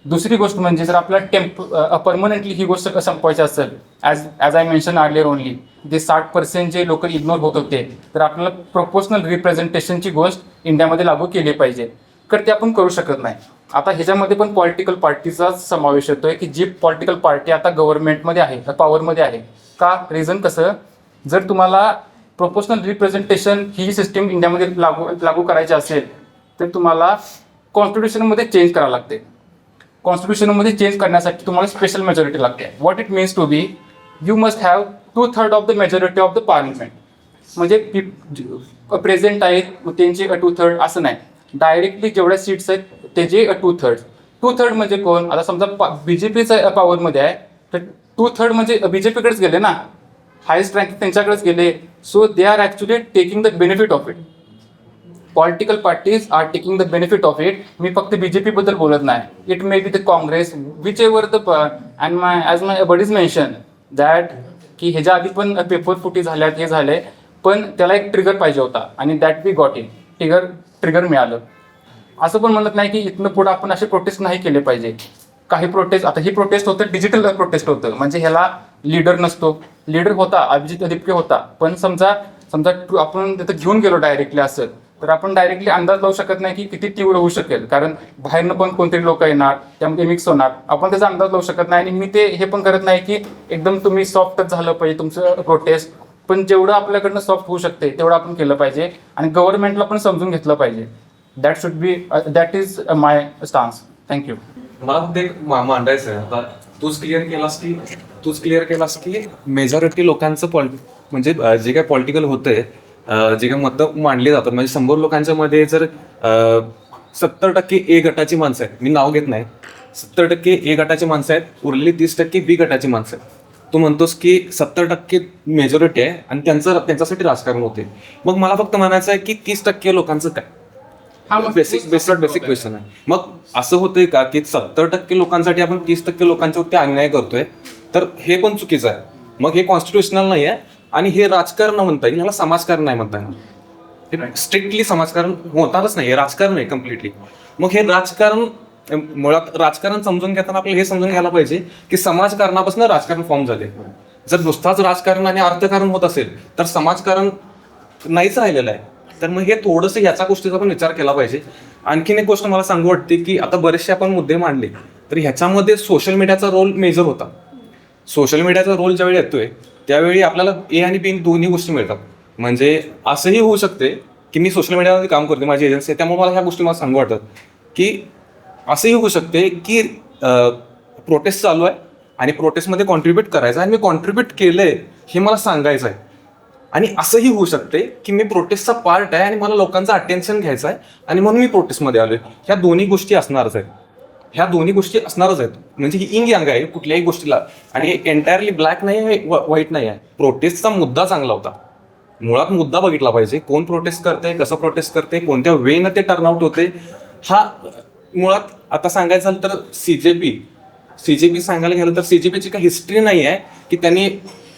दुसरी गोष्ट म्हणजे जर आपल्याला परमनंटली ही गोष्ट संपवायची असेल, as I mention earlier only, जे 60% जे लोक इग्नोर होत होते, तर आपल्याला प्रोपोर्शनल रिप्रेझेंटेशनची गोष्ट इंडियामध्ये लागू केली पाहिजे. तर ते आपण करू शकत नाही. आता ह्याच्यामध्ये पण पॉलिटिकल पार्टीचा समावेश होतोय की जी पॉलिटिकल पार्टी आता गव्हर्नमेंटमध्ये आहे, पॉवरमध्ये आहे. का रिझन कसं, जर तुम्हाला प्रोपोर्शनल रिप्रेझेंटेशन ही सिस्टीम इंडियामध्ये लागू करायची असेल तर तुम्हाला कॉन्स्टिट्यूशनमध्ये चेंज करावं लागते. कॉन्स्टिट्यूशनमध्ये चेंज करण्यासाठी तुम्हाला स्पेशल मेजॉरिटी लागते. What it means to be, you must have 2/3 of the majority of the parliament. म्हणजे प्रेझेंट आहेत त्यांचे 2/3 असं नाही, डायरेक्टली जेवढ्या सीट्स आहेत त्याचे 2/3 म्हणजे कोण, आता समजा बीजेपीचा पॉवरमध्ये आहे तर 2/3 म्हणजे बीजेपीकडेच गेले ना, हायेस्ट रँक त्यांच्याकडेच गेले. So they are actually taking the benefit of it. Political parties are taking the benefit of it. मी फक्त बीजेपी बद्दल बोलत नाही. It may be the Congress, whichever the and as my buddies mention that की ह्याच्या आधी पण paper फुटी झाल्यात, हे झाले, पण त्याला एक ट्रिगर पाहिजे होता आणि that we got it. Trigger मिळालं. असं पण म्हणत नाही की इथनं पुढं आपण असे प्रोटेस्ट नाही केले पाहिजे. काही प्रोटेस्ट, आता ही प्रोटेस्ट होतं डिजिटल प्रोटेस्ट होतं, म्हणजे ह्याला लीडर नसतो. लीडर होता, अभिजित दिपके होता, पण समजा आपण तिथं घेऊन गेलो डायरेक्टली असं, तर आपण डायरेक्टली अंदाज लावू शकत नाही की किती तीव्र होऊ शकेल, कारण बाहेरनं पण कोणतरी लोक येणार, त्यामध्ये मिक्स होणार, आपण त्याचा अंदाज लावू शकत नाही. आणि मी ते हे पण करत नाही की एकदम तुम्ही सॉफ्टच झालं पाहिजे तुमचं प्रोटेस्ट, पण जेवढं आपल्याकडनं सॉफ्ट होऊ शकते तेवढं आपण केलं पाहिजे आणि गव्हर्नमेंटला पण समजून घेतलं पाहिजे. That is my stance. Thank you. मला फक्त एक मांडायचं आहे. आता तूच क्लिअर केलास की मेजॉरिटी लोकांचं म्हणजे जे काय पॉलिटिकल होतंय, जे काय मतं मांडली जातात, म्हणजे 100 लोकांच्या मध्ये जर 70% ए गटाची माणसं आहेत, मी नाव घेत नाही, 70% ए गटाची माणसं आहेत, उरलेली 30% बी गटाची माणसं आहेत. तू म्हणतोस की 70% मेजॉरिटी आहे आणि त्यांच्यासाठी राजकारण होते. मग मला फक्त म्हणायचं आहे की 30% लोकांचं काय? हा बेसिक क्वेश्चन आहे. मग असं होतंय का की 70% लोकांसाठी आपण 30% लोकांच्यावरती अन्याय करतोय, तर हे पण चुकीचं आहे. मग हे कॉन्स्टिट्युशनल नाही आहे आणि हे राजकारण म्हणता येईल, ह्याला समाजकारण नाही म्हणता येईल. स्ट्रिक्टली समाजकारण होणारच नाही, हे राजकारण आहे कम्प्लिटली. मग हे राजकारण, मुळात राजकारण समजून घेताना आपल्याला हे समजून घ्यायला पाहिजे की समाजकारणापासून राजकारण फॉर्म झाले. जर नुसताच राजकारण आणि अर्थकारण होत असेल तर समाजकारण नाहीच राहिलेलं आहे. तर मग हे थोडंसं ह्याचा गोष्टीचा पण विचार केला पाहिजे. आणखीन एक गोष्ट मला सांगू वाटते की आता बरेचसे आपण मुद्दे मांडले, तर ह्याच्यामध्ये सोशल मीडियाचा रोल मेजर होता. सोशल मीडियाचा रोल ज्यावेळी येतोय त्यावेळी आपल्याला ए आणि बी दोन्ही गोष्टी मिळतात. म्हणजे असंही होऊ शकते की मी सोशल मीडियामध्ये काम करते, माझी एजन्सी आहे, त्यामुळे मला ह्या गोष्टी मला सांगू वाटतात की असंही होऊ शकते की प्रोटेस्ट चालू आहे आणि प्रोटेस्टमध्ये कॉन्ट्रीब्यूट करायचं आणि मी कॉन्ट्रीब्यूट केलंय हे मला सांगायचं आहे. आणि असंही होऊ शकते की मी प्रोटेस्टचा पार्ट आहे आणि मला लोकांचं अटेन्शन घ्यायचं आहे आणि म्हणून मी प्रोटेस्टमध्ये आलोय. ह्या दोन्ही गोष्टी असणारच आहेत. म्हणजे ही इंग यांग आहे कुठल्याही गोष्टीला, आणि एंटायरली ब्लॅक नाही आहे, व्हाईट नाही आहे. प्रोटेस्टचा मुद्दा चांगला होता. मुळात मुद्दा बघितला पाहिजे, कोण प्रोटेस्ट करते, कसं प्रोटेस्ट करते, कोणत्या वेनं ते टर्नआउट होते. हा मुळात आता सांगायचं झालं तर सीजेपी सांगायला गेलं तर सीजेपीची काही हिस्ट्री नाही आहे की त्यांनी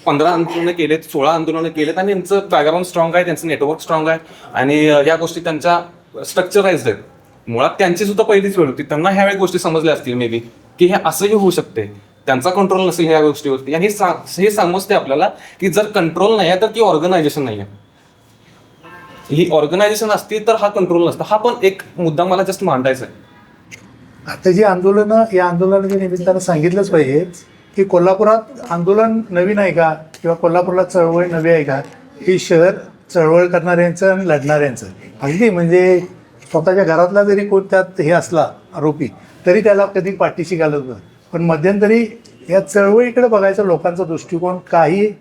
15 आंदोलनं केलेत, 16 आंदोलनं केलेत आणि त्यांचं बॅकग्राऊंड स्ट्रॉंग आहे, त्यांचं नेटवर्क स्ट्रॉंग आहे आणि या गोष्टी त्यांच्या स्ट्रक्चराइज्ड आहेत. मुळात त्यांची सुद्धा पहिलीच वेळ होती, त्यांना ह्यावेळी गोष्टी समजल्या असतील मे बी की हे असंही होऊ शकते, त्यांचा कंट्रोल नसेल ह्या गोष्टीवरती. आणि हे समजते आपल्याला की जर कंट्रोल नाही आहे तर ती ऑर्गनायझेशन नाही आहे. ही ऑर्गनायझेशन असती तर हा कंट्रोल नसता. हा पण एक मुद्दा मला जस्ट मांडायचा आहे. आता जी आंदोलनं, या आंदोलनाच्या निमित्तानं सांगितलंच पाहिजे की कोल्हापुरात आंदोलन नवीन आहे का किंवा कोल्हापूरला चळवळ नवी आहे का? ही शहर चळवळ करणाऱ्यांचं आणि लढणाऱ्यांचं. अगदी म्हणजे स्वतःच्या घरातला जरी कोण त्यात हे असला आरोपी तरी त्याला कधी पाठीशी घालत नाही. पण मध्यंतरी या चळवळीकडे बघायचा लोकांचा दृष्टिकोन काही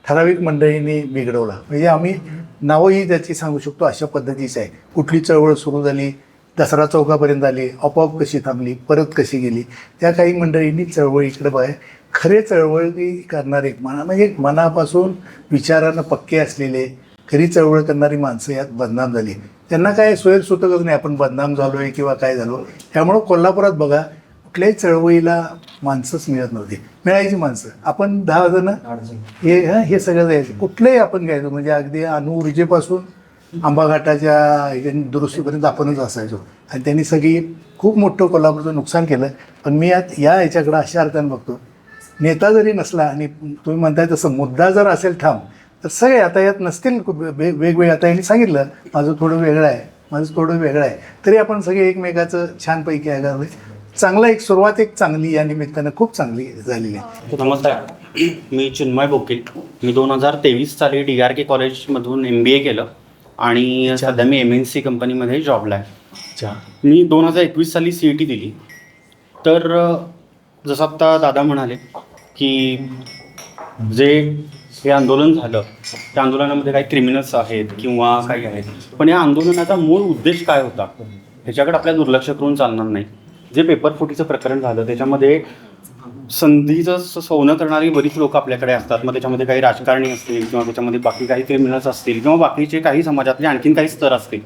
ठराविक मंडळींनी बिघडवला. म्हणजे आम्ही नावंही त्याची सांगू शकतो अशा पद्धतीचं आहे. कुठली चळवळ सुरू झाली, दसरा चौकापर्यंत आली, आपोआप कशी थांबली, परत कशी गेली, त्या काही मंडळींनी चळवळीकडे बघाय. खरे चळवळी करणारे म्हणजे मनापासून विचारानं पक्के असलेले खरी चळवळ करणारी माणसं यात बदनाम झाली. त्यांना काय सोयरसुतकच नाही आपण बदनाम झालो आहे किंवा काय झालो. त्यामुळं कोल्हापुरात बघा कुठल्याही चळवळीला माणसंच मिळत नव्हती. मिळायची माणसं आपण 10 जण हे सगळं जायचं, कुठलंही आपण घ्यायचो. म्हणजे अगदी अणुऊर्जेपासून आंबाघाटाच्या दुरुस्तीपर्यंत आपणच असायचो. आणि त्यांनी सगळी खूप मोठं कोल्हापूरचं नुकसान केलं. पण मी ह्याच्याकडं अशा अर्थानं बघतो, नेता जरी नसला आणि तुम्ही म्हणताय तसं मुद्दा जर असेल ठाम, तर सगळे आता यात नसतील वेगवेगळे. आता यांनी सांगितलं माझं थोडं वेगळं आहे, तरी आपण सगळे एकमेकाचं छानपैकी आहे. चांगला एक सुरुवात एक चांगली या निमित्तानं खूप चांगली झालेली आहे. नमस्कार, मी चिन्मय बोकील. मी 2023 साली DRK कॉलेजमधून MBA केलं आणि सध्या मी MNC कंपनीमध्ये जॉबला आहे. मी 2021 साली CET दिली. तर जसं आत्ता दादा म्हणाले की जे हे आंदोलन झालं त्या आंदोलनामध्ये काही क्रिमिनल्स आहेत किंवा काही आहेत, पण या आंदोलनाचा मूळ उद्देश काय होता ह्याच्याकडे आपल्या दुर्लक्ष करून चालणार नाही. जे पेपर फुटीचं प्रकरण झालं त्याच्यामध्ये संधीचं सोनं करणारी बरीच लोक आपल्याकडे असतात. मग त्याच्यामध्ये काही राजकारणी असतील किंवा त्याच्यामध्ये बाकी काही क्रिमिनल्स असतील किंवा बाकीचे काही समाजातले आणखीन काही स्तर असतील.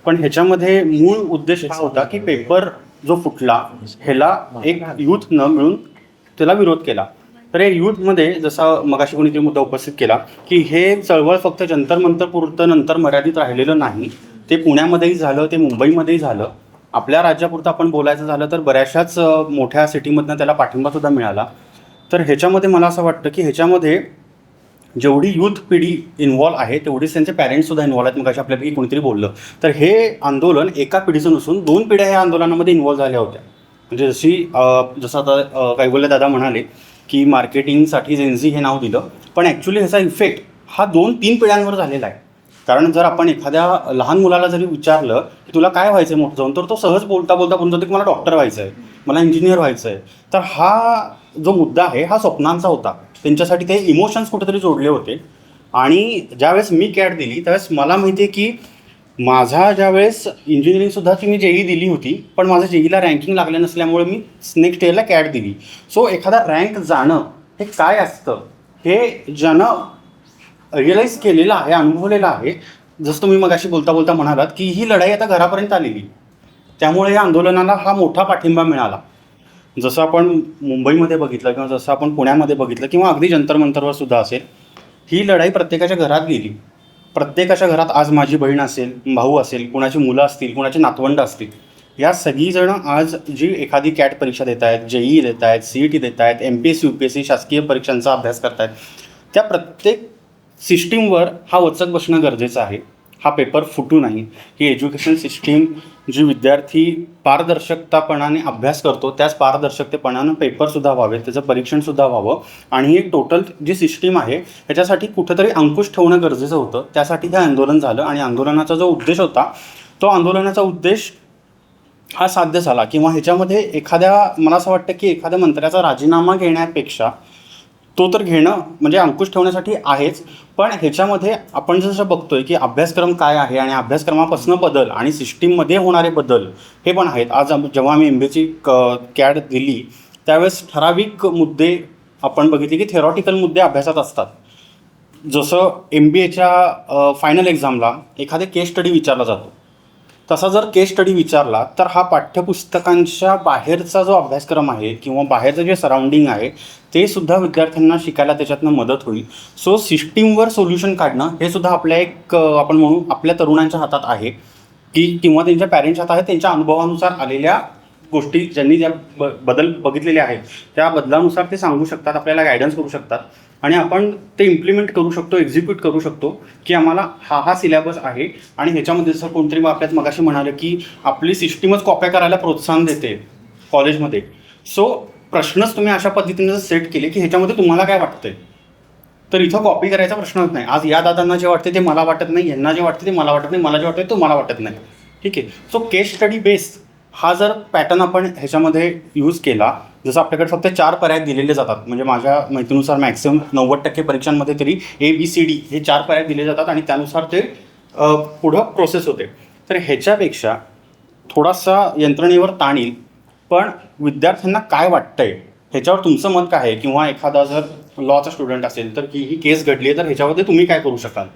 पण ह्याच्यामध्ये मूळ उद्देश हा होता की पेपर जो फुटला ह्याला एक युथ न मिळून त्याला विरोध केला. तर या युथमध्ये जसा मगाशी कोणीतरी मुद्दा उपस्थित केला की हे चळवळ फक्त जंतर मंतर पुरतं नंतर मर्यादित राहिलेलं नाही. ते पुण्यामध्येही झालं, ते मुंबईमध्येही झालं. आपल्या राज्यापुरतं आपण बोलायचं झालं तर बऱ्याचशाच मोठ्या सिटीमधनं त्याला पाठिंबासुद्धा मिळाला. तर ह्याच्यामध्ये मला असं वाटतं की ह्याच्यामध्ये जेवढी युथ पिढी इन्व्हॉल्व आहे तेवढीच त्यांचे पॅरेंट्ससुद्धा इन्व्हॉल्व आहेत. मग अशा आपल्यापैकी कोणीतरी बोललं तर हे आंदोलन एका पिढीचं नसून 2 पिढ्या ह्या आंदोलनामध्ये इन्व्हॉल्व झाल्या होत्या. म्हणजे जसं आता कैवल्य दादा म्हणाले की मार्केटिंगसाठी जेन्झी हे नाव दिलं, पण ॲक्च्युली ह्याचा इफेक्ट हा 2-3 पिढ्यांवर झालेला आहे. कारण जर आपण एखाद्या लहान मुलाला जरी विचारलं की तुला काय व्हायचं आहे मोठं जाऊन, तर तो सहज बोलता म्हणतो की मला डॉक्टर व्हायचं आहे, मला इंजिनियर व्हायचं आहे. तर हा जो मुद्दा आहे हा स्वप्नांचा होता. त्यांच्यासाठी ते इमोशन्स कुठेतरी जोडले होते आणि ज्यावेळेस मी कॅट दिली त्यावेळेस मला माहिती आहे की माझा ज्यावेळेस इंजिनिअरिंगसुद्धाची मी जेई दिली होती, पण माझं जेईला रँकिंग लागलं नसल्यामुळे मी नेक्स्ट इयरला कॅट दिली. सो एखादा रँक जाणं हे काय असतं हे ज्यानं रिअलाईज केलेलं आहे, अनुभवलेलं आहे. जसं तुम्ही मगाशी बोलता बोलता म्हणालात की ही लढाई आता घरापर्यंत आलेली, त्यामुळे या आंदोलनाला हा मोठा पाठिंबा मिळाला. जसं आपण मुंबईमध्ये बघितलं किंवा जसं आपण पुण्यामध्ये बघितलं किंवा अगदी जंतर मंतरवर सुद्धा असेल, ही लढाई प्रत्येकाच्या घरात गेली. प्रत्येकाच्या घरात आज माझी बहीण असेल, भाऊ असेल, कुणाची मुलं असतील, कुणाची नातवंड असतील, या सगळीजणं आज जी एखादी कॅट परीक्षा देत आहेत, जेई देत आहेत, CET देत आहेत, MPSC UPSC शासकीय परीक्षांचा अभ्यास करत आहेत, त्या प्रत्येक सिस्टीमवर हा वचक बसणं गरजेचं आहे. हा पेपर फुटू नाही. ही एज्युकेशन सिस्टीम जी विद्यार्थी पारदर्शकतापणाने अभ्यास करतो त्याच पारदर्शकतेपणानं पेपरसुद्धा व्हावे, त्याचं परीक्षणसुद्धा व्हावं. आणि ही टोटल जी सिस्टीम आहे ह्याच्यासाठी कुठंतरी अंकुश ठेवणं गरजेचं होतं. त्यासाठी हे आंदोलन झालं आणि आंदोलनाचा जो उद्देश होता तो आंदोलनाचा उद्देश हा साध्य झाला. किंवा ह्याच्यामध्ये मला असं वाटतं की एखाद्या मंत्र्याचा राजीनामा घेण्यापेक्षा तो तर घेणं म्हणजे अंकुश ठेवण्यासाठी आहेच, पण ह्याच्यामध्ये आपण जसं बघतोय की अभ्यासक्रम काय आहे आणि अभ्यासक्रमापासून बदल आणि सिस्टीममध्ये होणारे बदल हे पण आहेत. आज जेव्हा आम्ही MBAची कॅट दिली त्यावेळेस ठराविक मुद्दे आपण बघितले की थेरॉटिकल मुद्दे अभ्यासात असतात. जसं MBAच्या फायनल एक्झामला एखादे केस स्टडी विचारला जातो, तसा जर केस स्टडी विचारला तर हा पाठ्यपुस्तकांच्या बाहेरचा जो अभ्यासक्रम आहे किंवा बाहेरचं जे सराउंडिंग आहे ते सुद्धा विद्यार्थ्यांना शिकायला त्याच्यातनं मदत होईल. सो सिस्टीमवर सोल्युशन काढणं हे सुद्धा आपण म्हणू आपल्या तरुणांच्या हातात आहे की किंवा त्यांच्या पॅरेंट्स हातात आहे. त्यांच्या अनुभवानुसार आलेल्या गोष्टी ज्यांनी ज्या बदल बघितलेले आहेत त्या बदलानुसार ते सांगू शकतात, आपल्याला गायडन्स करू शकतात आणि आपण ते इम्प्लिमेंट करू शकतो, एक्झिक्यूट करू शकतो की आम्हाला हा सिलेबस आहे. आणि ह्याच्यामध्ये जसं कोणतरी आपल्यात मगाशी म्हणाले की आपली सिस्टीमच कॉप्या करायला प्रोत्साहन देते कॉलेजमध्ये. सो प्रश्नच तुम्ही अशा पद्धतीने सेट केले की ह्याच्यामध्ये तुम्हाला काय वाटतंय, तर इथं कॉपी करायचा प्रश्नच नाही. आज या दादांना जे वाटते ते मला वाटत नाही, यांना जे वाटते ते मला वाटत नाही, मला जे वाटतं ते मला वाटत नाही. ठीक आहे. सो केस स्टडी बेस्ड हा जर पॅटर्न आपण ह्याच्यामध्ये यूज केला, जसं आपल्याकडे फक्त 4 पर्याय दिलेले जातात, म्हणजे माझ्या माहितीनुसार मॅक्सिमम 90% परीक्षांमध्ये तरी ABCD हे 4 पर्याय दिले जातात आणि त्यानुसार ते पुढं प्रोसेस होते. तर ह्याच्यापेक्षा थोडासा यंत्रणेवर ताण येईल, पण विद्यार्थ्यांना काय वाटतंय ह्याच्यावर तुमचं मत काय आहे, किंवा एखादा जर लॉचा स्टुडंट असेल तर ही केस घडली आहे तर ह्याच्यामध्ये तुम्ही काय करू शकाल.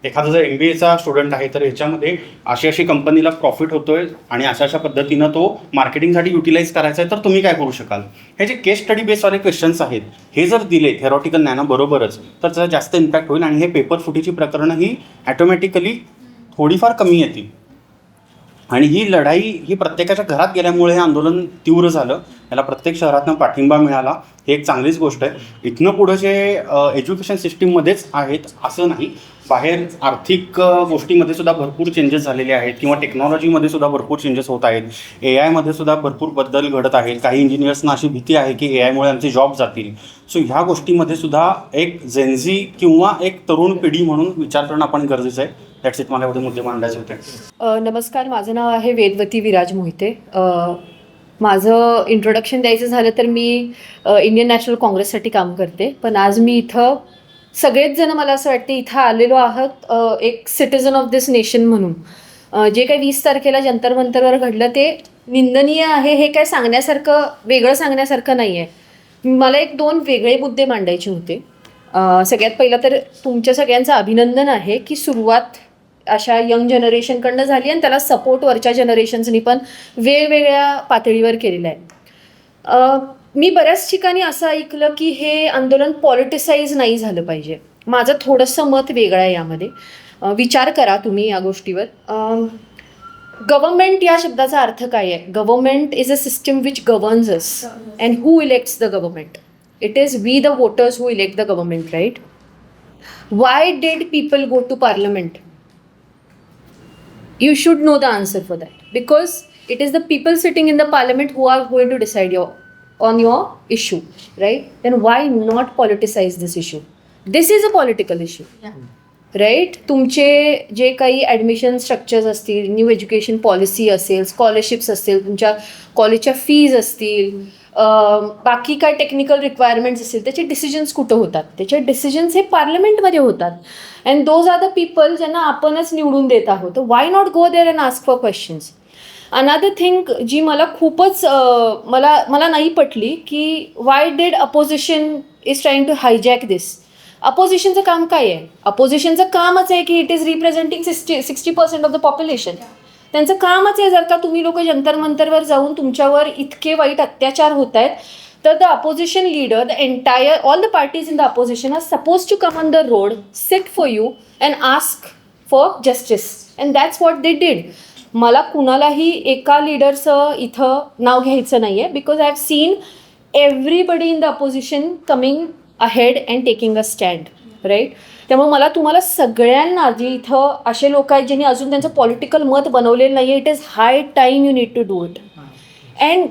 एखादा जर MBAचा स्टुडंट आहे तर ह्याच्यामध्ये अशी कंपनीला प्रॉफिट होतोय आणि अशा पद्धतीनं तो मार्केटिंगसाठी युटिलाइज करायचा आहे तर तुम्ही काय करू शकाल. हे जे केस स्टडी बेसवाले क्वेश्चन्स आहेत हे जर दिले थेरॉटिकल ज्ञानाबरोबरच तर त्याचा जास्त इम्पॅक्ट होईल आणि हे पेपर फुटीची प्रकरणं ही ॲटोमॅटिकली थोडीफार कमी येतील. आणि ही लढाई ही प्रत्येकाच्या घरात गेल्यामुळे हे आंदोलन तीव्र झालं, याला प्रत्येक शहरातनं पाठिंबा मिळाला, ही एक चांगलीच गोष्ट आहे. इथनं पुढं जे एज्युकेशन सिस्टीममध्येच आहेत असं नाही, बाहेर आर्थिक गोष्टीमध्ये सुद्धा भरपूर चेंजेस झालेले आहेत किंवा टेक्नॉलॉजीमध्ये सुद्धा भरपूर चेंजेस होत आहेत. AIमध्ये सुद्धा भरपूर बदल घडत आहेत. काही इंजिनियर्सना अशी भीती आहे की AIमुळे आमचे जॉब जातील. सो ह्या गोष्टीमध्ये सुद्धा एक जेनझी किंवा एक तरुण पिढी म्हणून विचार करणं आपण गरजेचं आहे. That's it. मला एवढे मुद्दे मांडायचे होते. नमस्कार, माझं नाव आहे वेदवती विराज मोहिते. माझं इंट्रोडक्शन द्यायचं झालं तर मी इंडियन नॅशनल काँग्रेससाठी काम करते, पण आज मी इथं सगळेच जण मला असं वाटते इथं आलेलो आहात एक सिटिझन ऑफ दिस नेशन म्हणून. जे काही 20 तारखेला जंतर मंतरवर घडलं ते निंदनीय आहे, हे काय वेगळं सांगण्यासारखं नाही आहे. मला 1-2 वेगळे मुद्दे मांडायचे होते. सगळ्यात पहिलं तर तुमच्या सगळ्यांचं अभिनंदन आहे की सुरुवात अशा यंग जनरेशनकडनं झाली आणि त्याला सपोर्ट वरच्या जनरेशन्सनी पण वेगवेगळ्या पातळीवर केलेलं आहे. मी बऱ्याच ठिकाणी असं ऐकलं की हे आंदोलन पॉलिटिसाइज नाही झालं पाहिजे. माझं थोडंसं मत वेगळं आहे यामध्ये. विचार करा तुम्ही या गोष्टीवर. गव्हर्नमेंट या शब्दाचा अर्थ काय आहे? Government is a system which governs us and who elects the government? It is we the voters who elect the government, right? Why did people go to parliament? You should know the answer for that. Because it is the people sitting in the parliament who are going to decide on your issue, right? Then why not politicize this issue? This is a political issue. Right. तुमचे जे काही admission structures असतील, new education policy असेल, scholarships असतील, तुमच्या कॉलेजच्या fees असतील, बाकी काय टेक्निकल रिक्वायरमेंट्स असतील त्याचे डिसिजन्स कुठं होतात, त्याचे डिसिजन्स हे पार्लमेंटमध्ये होतात. And those are the people ज्यांना आपणच निवडून देत आहोत. Why not go there and ask for questions. Another thing जी मला खूपच मला नाही पटली की why did opposition is trying to hijack this. अपोजिशनचं काम काय आहे? अपोजिशनचं कामच आहे की it is representing 60% of the population. त्यांचं कामच आहे, जर का तुम्ही लोक जंतर मंतरवर जाऊन तुमच्यावर इतके वाईट अत्याचार होत आहेत तर the opposition leader, the entire, all the parties in the opposition are suppose to come on the road, sit for you and ask for justice. And that's what they did. मला कुणालाही एका लीडरचं इथं नाव घ्यायचं नाही आहे because I have seen everybody in the opposition coming ahead and taking a stand, right. त्यामुळे मला तुम्हाला सगळ्यांना जे इथं असे लोक आहेत ज्यांनी अजून त्यांचं पॉलिटिकल मत बनवलेलं नाही आहे, it is high time you need to do it. And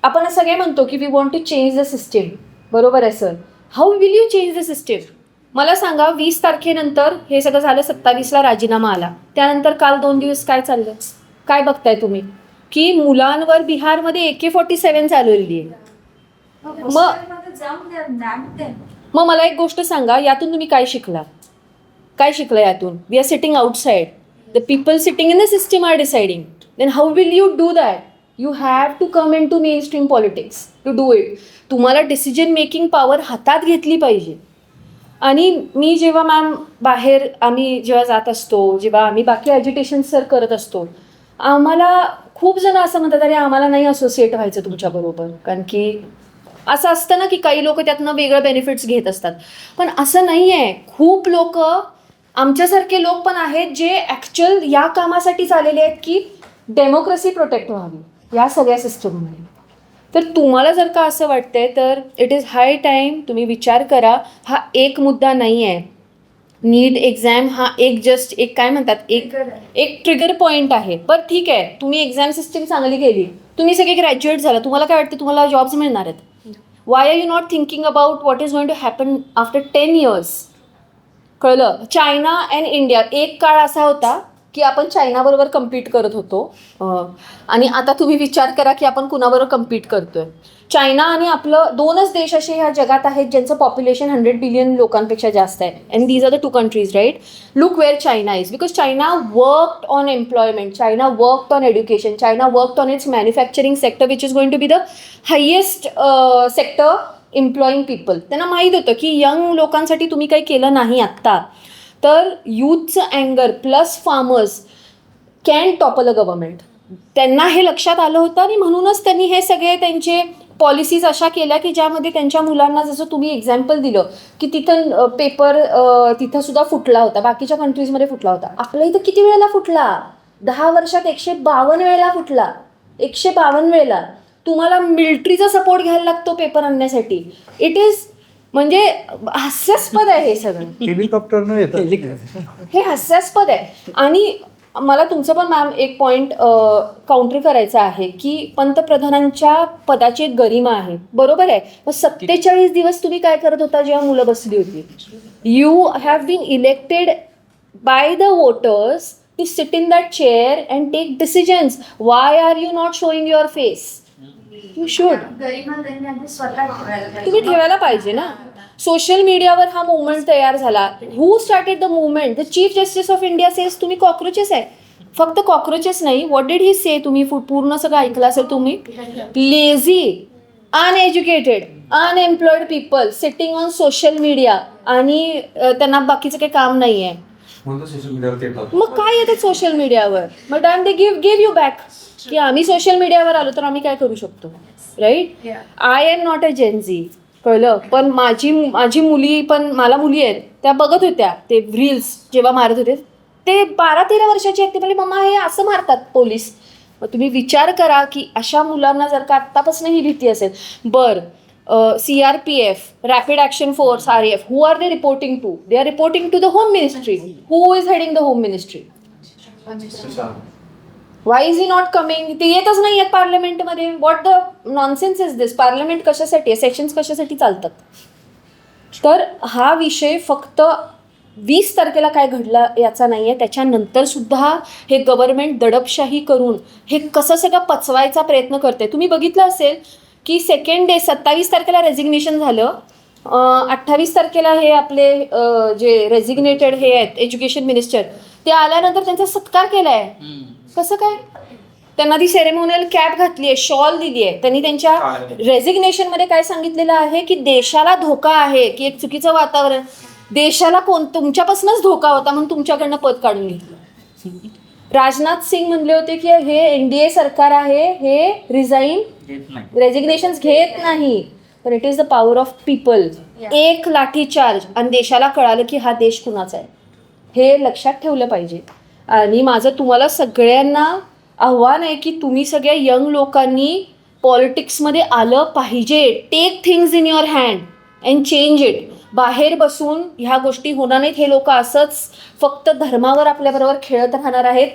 आपण सगळे म्हणतो की we want to change the system. बरोबर आहे sir. How will you change the system? मला सांगा, 20 तारखेनंतर हे सगळं झालं, 27ला राजीनामा आला, त्यानंतर काल 2 दिवस काय चाललं? काय बघताय तुम्ही की मुलांवर बिहारमध्ये AK-47 चालवलेली आहे. मग मला एक गोष्ट सांगा, यातून तुम्ही काय शिकला? काय शिकलं यातून? We are sitting outside, the people sitting in the system are deciding. Then how will you do that? You have to come into mainstream politics to do it. तुम्हाला डिसिजन मेकिंग पॉवर हातात घेतली पाहिजे. आणि मी जेव्हा ma'am बाहेर आम्ही जेव्हा जात असतो, जेव्हा आम्ही बाकी ॲजिटेशन सर करत असतो, आम्हाला खूप जण असं म्हणतात अरे आम्हाला नाही असोसिएट व्हायचं तुमच्याबरोबर, कारण की असं असतं ना की काही लोक त्यातनं वेगळं बेनिफिट्स घेत असतात. पण असं नाही आहे. खूप लोक, आमच्यासारखे लोक पण आहेत जे ॲक्च्युअल या कामासाठीच आलेले आहेत की डेमोक्रेसी प्रोटेक्ट व्हावी या सगळ्या सिस्टममध्ये. तर तुम्हाला जर का असं वाटतंय तर इट इज हाय टाईम तुम्ही विचार करा. हा एक मुद्दा नाही आहे. नीट एक्झाम हा एक काय म्हणतात एक ट्रिगर पॉईंट आहे. बरं ठीक आहे, तुम्ही एक्झाम सिस्टीम चांगली गेली, तुम्ही सगळे ग्रॅज्युएट झाला, तुम्हाला काय वाटतं तुम्हाला जॉब्स मिळणार आहेत? Why are you not thinking about what is going to happen after 10 years? कळलं? चायना अँड इंडिया, एक काळ असा होता की आपण चायनाबरोबर कम्पीट करत होतो आणि आता तुम्ही विचार करा की आपण कुणाबरोबर कम्पीट करतोय. चायना आणि आपलं 2च देश असे ह्या जगात आहेत ज्यांचं पॉप्युलेशन 100 billion लोकांपेक्षा जास्त आहे. And these are the 2 countries, right? Look where China is, because China worked on employment, China worked on education, China worked on its manufacturing sector which is going to be the highest sector employing people. त्यांना माहीत होतं की young लोकांसाठी तुम्ही काही केलं नाही आत्ता तर यूथचं अँगर plus farmers can topple a government. त्यांना हे लक्षात आलं होतं आणि म्हणूनच त्यांनी हे सगळे त्यांचे पॉलिसीज अशा केल्या की ज्यामध्ये त्यांच्या मुलांना, जसं तुम्ही एक्झाम्पल दिलं की तिथं पेपर तिथं सुद्धा फुटला होता, बाकीच्या कंट्रीजमध्ये फुटला होता, आपल्या इथं किती वेळेला फुटला? 10 वर्षात 152 वेळेला फुटला. 152 वेळेला. तुम्हाला मिलिटरीचा सपोर्ट घ्यायला लागतो पेपर आणण्यासाठी. इट इज म्हणजे हास्यास्पद आहे हे सगळं. हेलिकॉप्टरनं येतं. हे हास्यास्पद आहे. आणि मला तुमचं पण मॅम एक पॉईंट काउंटर करायचं आहे की पंतप्रधानांच्या पदाची एक गरिमा आहे. बरोबर आहे. मग 47 दिवस तुम्ही काय करत होता जेव्हा मुलं बसली होती? You have been elected by the voters to sit in that chair and take decisions. Why are you not showing your face? You should. तुम्ही ठेवायला पाहिजे ना. सोशल मीडियावर हा मुवमेंट तयार झाला. Who started the movement? The chief justice of India says तुम्ही cockroaches आहे. फक्त कॉक्रोचेस नाही, व्हॉट डिड ही से? तुम्ही पूर्ण सगळं ऐकलं असेल तुम्ही. Lazy, uneducated, unemployed people sitting on social media आणि त्यांना बाकीचं काही काम नाही आहे. मग काय येते सोशल मीडियावर? मग time they give you back की आम्ही सोशल मीडियावर आलो तर आम्ही काय करू शकतो, right? I am not a Gen Z, कळलं? पण माझी मुली पण, मला मुली आहेत, त्या बघत होत्या ते रील्स जेव्हा मारत होते. ते 12-13 वर्षाचे आहेत. ते म्हणजे मम्मा हे असं मारतात पोलीस. मग तुम्ही विचार करा की अशा मुलांना जर का आत्तापासून ही भीती असेल. CRPF, rapid action force, RAF, who are they reporting to? They are reporting to the home ministry. Who is heading the home ministry? Why is he not coming? ते येतच नाही आहेत पार्लमेंटमध्ये. What the nonsense is this? Parliament कशासाठी? Sessions कशासाठी चालतात? तर हा विषय फक्त 20 तारखेला काय घडलं याचा नाही आहे. त्याच्यानंतर सुद्धा हे गव्हर्नमेंट दडपशाही करून हे कसं सगळं पचवायचा प्रयत्न करते. तुम्ही बघितलं असेल की सेकंड डे 27 तारखेला रेझिग्नेशन झालं, 28 तारखेला हे आपले जे रेझिग्नेटेड हे आहेत एज्युकेशन मिनिस्टर, ते आल्यानंतर त्यांचा सत्कार केलाय. कसं काय? त्यांना ती सेरेमोनियल कॅप घातली आहे, शॉल दिली आहे. त्यांनी त्यांच्या रेझिग्नेशन मध्ये काय सांगितलेलं आहे की देशाला धोका आहे, की एक चुकीचं वातावरण, देशाला तुमच्यापासूनच धोका होता म्हणून तुमच्याकडनं पद काढून घेतलं. राजनाथ सिंग म्हणले होते की हे एनडीए सरकार आहे, हे रेझिग्नेशन घेत नाही, पण it is the power of people. एक लाठी चार्ज आणि देशाला कळालं की हा देश कुणाचा आहे, हे लक्षात ठेवलं पाहिजे. आणि माझं तुम्हाला सगळ्यांना आव्हान आहे की तुम्ही सगळ्या यंग लोकांनी पॉलिटिक्समध्ये आलं पाहिजे. Take things in your hand and change it. बाहेर बसून ह्या गोष्टी होणार नाहीत. हे लोक असंच फक्त धर्मावर आपल्याबरोबर खेळत राहणार आहेत.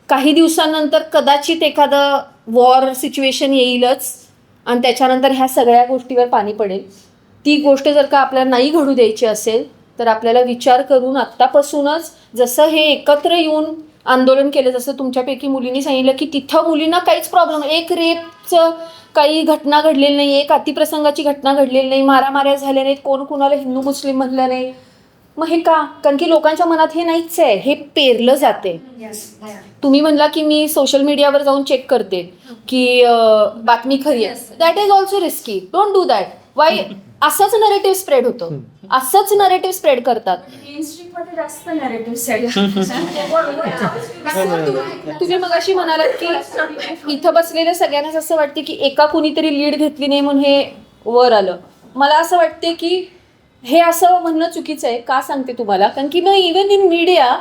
काही दिवसांनंतर कदाचित एखादं वॉर सिच्युएशन येईलच आणि त्याच्यानंतर ह्या सगळ्या गोष्टीवर पाणी पडेल. ती गोष्ट जर का आपल्याला नाही घडू द्यायची असेल तर आपल्याला विचार करून आत्तापासूनच, जसं हे एकत्र येऊन आंदोलन केलं, जसं तुमच्यापैकी मुलींनी सांगितलं की तिथं मुलींना काहीच प्रॉब्लेम, एक रेपचं काही घटना घडलेली नाही, एक अतिप्रसंगाची घटना घडलेली नाही, मारामाऱ्या झाल्या नाहीत, कोण कुणाला हिंदू मुस्लिम म्हणलं नाही. मग हे का? कारण की लोकांच्या मनात हे नाहीच आहे, हे पेरलं जाते. तुम्ही म्हणला की मी सोशल मीडियावर जाऊन चेक करते की बातमी खरी आहे, that is also risky. Don't do that. Y? असंच नरेटिव्ह स्प्रेड होतं, असंच नरेटिव्ह स्प्रेड करतात. तुम्ही मगाशी म्हणालात की इथं बसलेल्या सगळ्यांनाच असं वाटते की एका कुणीतरी लीड घेतली नाही म्हणून हे वर आलं. मला असं वाटते की हे असं म्हणणं चुकीचं आहे. का सांगते तुम्हाला? कारण की मग इवन इन मीडिया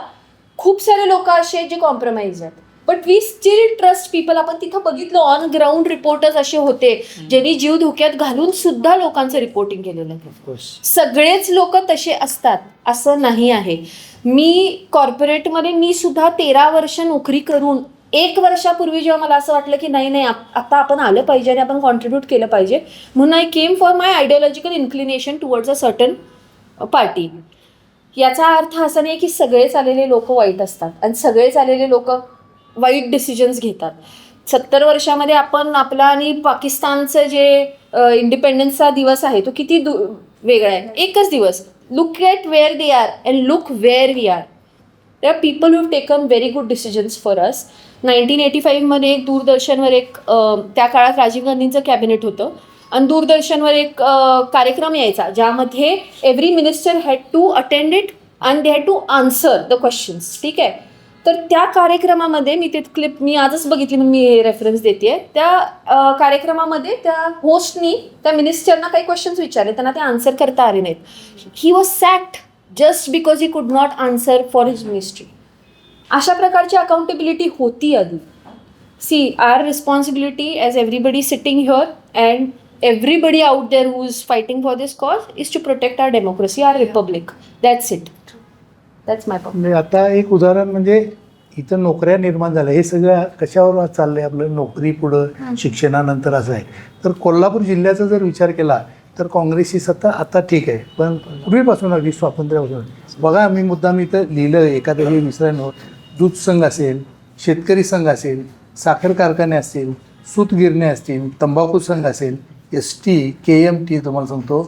खूप सारे लोक असे आहेत जे कॉम्प्रोमाइज आहेत, but we still trust people. आपण तिथं बघितलं ऑन ग्राउंड रिपोर्टर्स असे होते ज्यांनी जीव धोक्यात घालून सुद्धा लोकांचं रिपोर्टिंग केलेलं आहे. सगळेच लोक तसे असतात असं नाही आहे. मी कॉर्पोरेटमध्ये मी सुद्धा 13 वर्ष नोकरी करून 1 वर्षापूर्वी जेव्हा मला असं वाटलं की नाही आता आपण आलं पाहिजे आणि आपण कॉन्ट्रीब्यूट केलं पाहिजे, म्हणून I came for my ideological inclination towards a certain party. याचा अर्थ असा नाही की सगळेच आलेले लोक वाईट असतात आणि सगळेच आलेले लोक वाईट डिसिजन्स घेतात. 70 वर्षामध्ये आपण आपला आणि पाकिस्तानचं जे इंडिपेंडन्सचा दिवस आहे तो किती वेगळा आहे. एकच दिवस. Look at where they are and look where we are. There are people who have taken very good decisions for us. 1985 मध्ये एक दूरदर्शनवर एक त्या काळात राजीव गांधींचं कॅबिनेट होतं आणि दूरदर्शनवर एक कार्यक्रम यायचा ज्यामध्ये every minister had to attend it and they had to answer the questions. ठीक आहे. तर त्या कार्यक्रमामध्ये मी ते क्लिप मी आजच बघितली म्हणून मी रेफरन्स देते. त्या कार्यक्रमामध्ये त्या होस्टनी त्या मिनिस्टरना काही क्वेश्चन्स विचारले, त्यांना ते आन्सर करता आले नाहीत. He was sacked just because he could not answer for his ministry. अशा प्रकारची अकाउंटेबिलिटी होती आधी. See, our responsibility as everybody sitting here and everybody out there who is fighting for this cause is to protect our democracy, our republic. That's it. That's my point. आता एक उदाहरण म्हणजे इथं नोकऱ्या निर्माण झाल्या, हे सगळं कशावर चाललंय आपलं, नोकरी पुढं शिक्षणानंतर असं आहे. तर कोल्हापूर जिल्ह्याचा जर विचार केला तर काँग्रेसची सत्ता आता ठीक आहे, पण पूर्वीपासून अगदी स्वातंत्र्यापासून बघा, मी मुद्दाम इथं लिहिलं एखाद्या मिश्रांवर, दूध संघ असेल, शेतकरी संघ असेल, साखर कारखाने असतील, सूतगिरण्या असतील, तंबाखू संघ असेल, ST, KMT तुम्हाला सांगतो,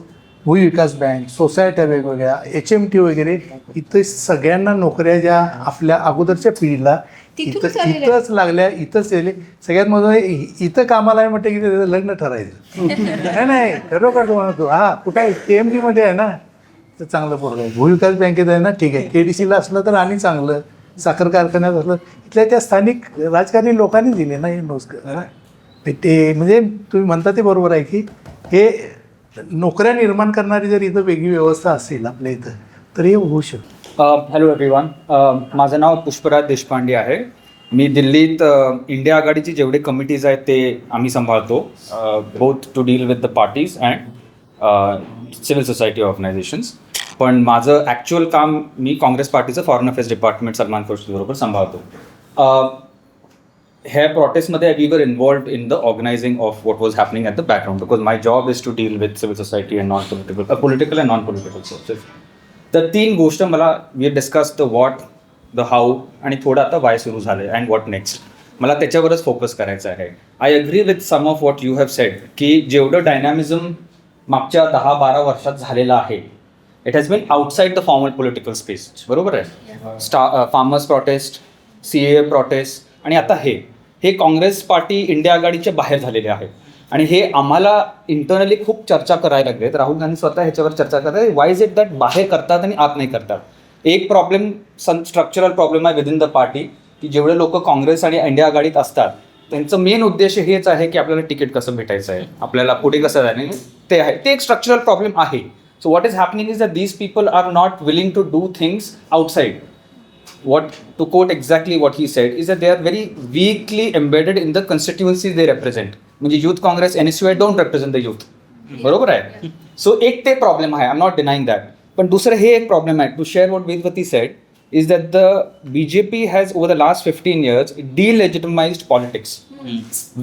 भूविकास बँक, सोसायट्या वेगवेगळ्या, HMT वगैरे, इथं सगळ्यांना नोकऱ्या ज्या आपल्या अगोदरच्या पिढीला इथंच लागल्या, इथंच केले. सगळ्यात महत्त्वाचं इथं कामाला आहे म्हटलं की त्याचं लग्न ठरायचं. नाही खरोखर म्हणतो, हा कुठं आहे, KMT मध्ये आहे ना तर चांगलं पोरग आहे, भूविकास बँकेत आहे ना ठीक आहे, KDCला असलं तर आणि चांगलं, साखर कारखान्यात असलं, इथल्या त्या स्थानिक राजकारणी लोकांनी दिले ना हे नोकर. ते म्हणजे तुम्ही म्हणता ते बरोबर आहे की हे नोकऱ्या निर्माण करणारी जर इथं वेगळी व्यवस्था असेल आपल्या इथं तर हे होऊ शकतं. हॅलो एव्हरीवन, माझं नाव पुष्पराज देशपांडे आहे. मी दिल्लीत इंडिया आघाडीची जेवढे कमिटीज आहेत ते आम्ही सांभाळतो, both to deal with the parties and civil society organisations. पण माझं ॲक्च्युअल काम मी काँग्रेस पार्टीचं फॉरेन अफेअर्स डिपार्टमेंट सलमान खुर्शीदबरोबर सांभाळतो. ह्या प्रोटेस्टमध्ये we were involved in the organising of what was happening at the background, because my job is to deal with civil society and non political and non political sources. तर 3 गोष्ट मला we discuss the what, the how आणि थोडं आता Y सुरू झालं and what next. मला त्याच्यावरच फोकस करायचा आहे. I agree with some of what you have said की जेवढं डायनॅमिझम मागच्या 10-12 वर्षात झालेलं आहे, it has been outside the formal political space. बरोबर आहे. फार्मर्स प्रोटेस्ट, CAA प्रोटेस्ट आणि आता हे काँग्रेस पार्टी इंडिया आघाडीच्या बाहेर झालेले आहे. आणि हे आम्हाला इंटरनली खूप चर्चा करायला लागलेत. राहुल गांधी स्वतः ह्याच्यावर चर्चा करतात, वाय इज इट दॅट बाहेर करतात आणि आत नाही करतात. एक प्रॉब्लेम स्ट्रक्चरल प्रॉब्लेम आहे विदिन द पार्टी की जेवढे लोक काँग्रेस आणि इंडिया आघाडीत असतात त्यांचं मेन उद्देश हेच आहे की आपल्याला तिकीट कसं भेटायचं आहे, आपल्याला पुढे कसं जाणे ते आहे. ते एक स्ट्रक्चरल प्रॉब्लेम आहे. So what is happening is that these people are not willing to do things outside. What to quote exactly what he said is that they are very weakly embedded in the constituencies they represent. म्हणजे youth Congress NSUI don't represent the youth. बरोबर आहे. So एक ते problem आहे, I am not denying that. पण दुसरं हे एक प्रॉब्लेम आहे, to share what Vedavati said is that the BJP has over the last 15 years delegitimized politics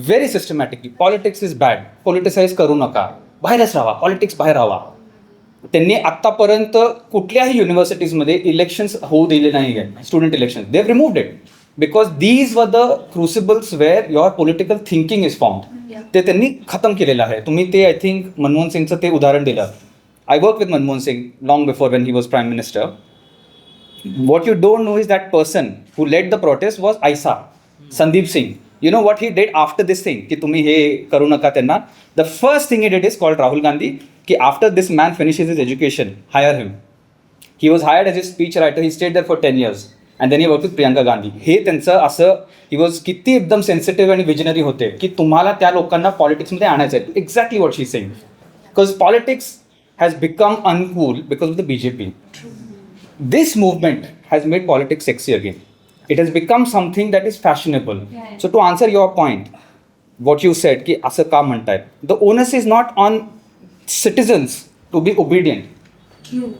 very systematically. Politics is bad, politicize करू नका, बाहेरच राहा, पॉलिटिक्स बाहेर राहा. त्यांनी आत्तापर्यंत कुठल्याही युनिव्हर्सिटीजमध्ये इलेक्शन्स होऊ दिले नाही आहे, student election. They have removed it because these were the crucibles where your political thinking is formed. ते त्यांनी खतम केलेलं आहे. तुम्ही ते आय थिंक मनमोहन सिंगचं ते उदाहरण दिलं. I work with Manmohan Singh long before when he was prime minister. What you don't know is that person who led the protest was ISA, Sandeep Singh. You know what he did after this thing? कि तुम्ही हे करू नका त्यांना. The first thing he did is called Rahul Gandhi. कि after this man finishes his education, hire him. He was hired as a speech writer. He stayed there for 10 years. And then he worked with Priyanka Gandhi. हे त्यांचं असं, he was किती एकदम sensitive आणि visionary होते की तुम्हाला त्या लोकांना पॉलिटिक्समध्ये आणायचं आहे. Exactly what she saying. Because politics has become uncool because of the BJP. This movement has made politics sexy again. It has become something that is fashionable. So to answer your point, what you said, की असं का म्हणताय, the onus is not on citizens to be obedient.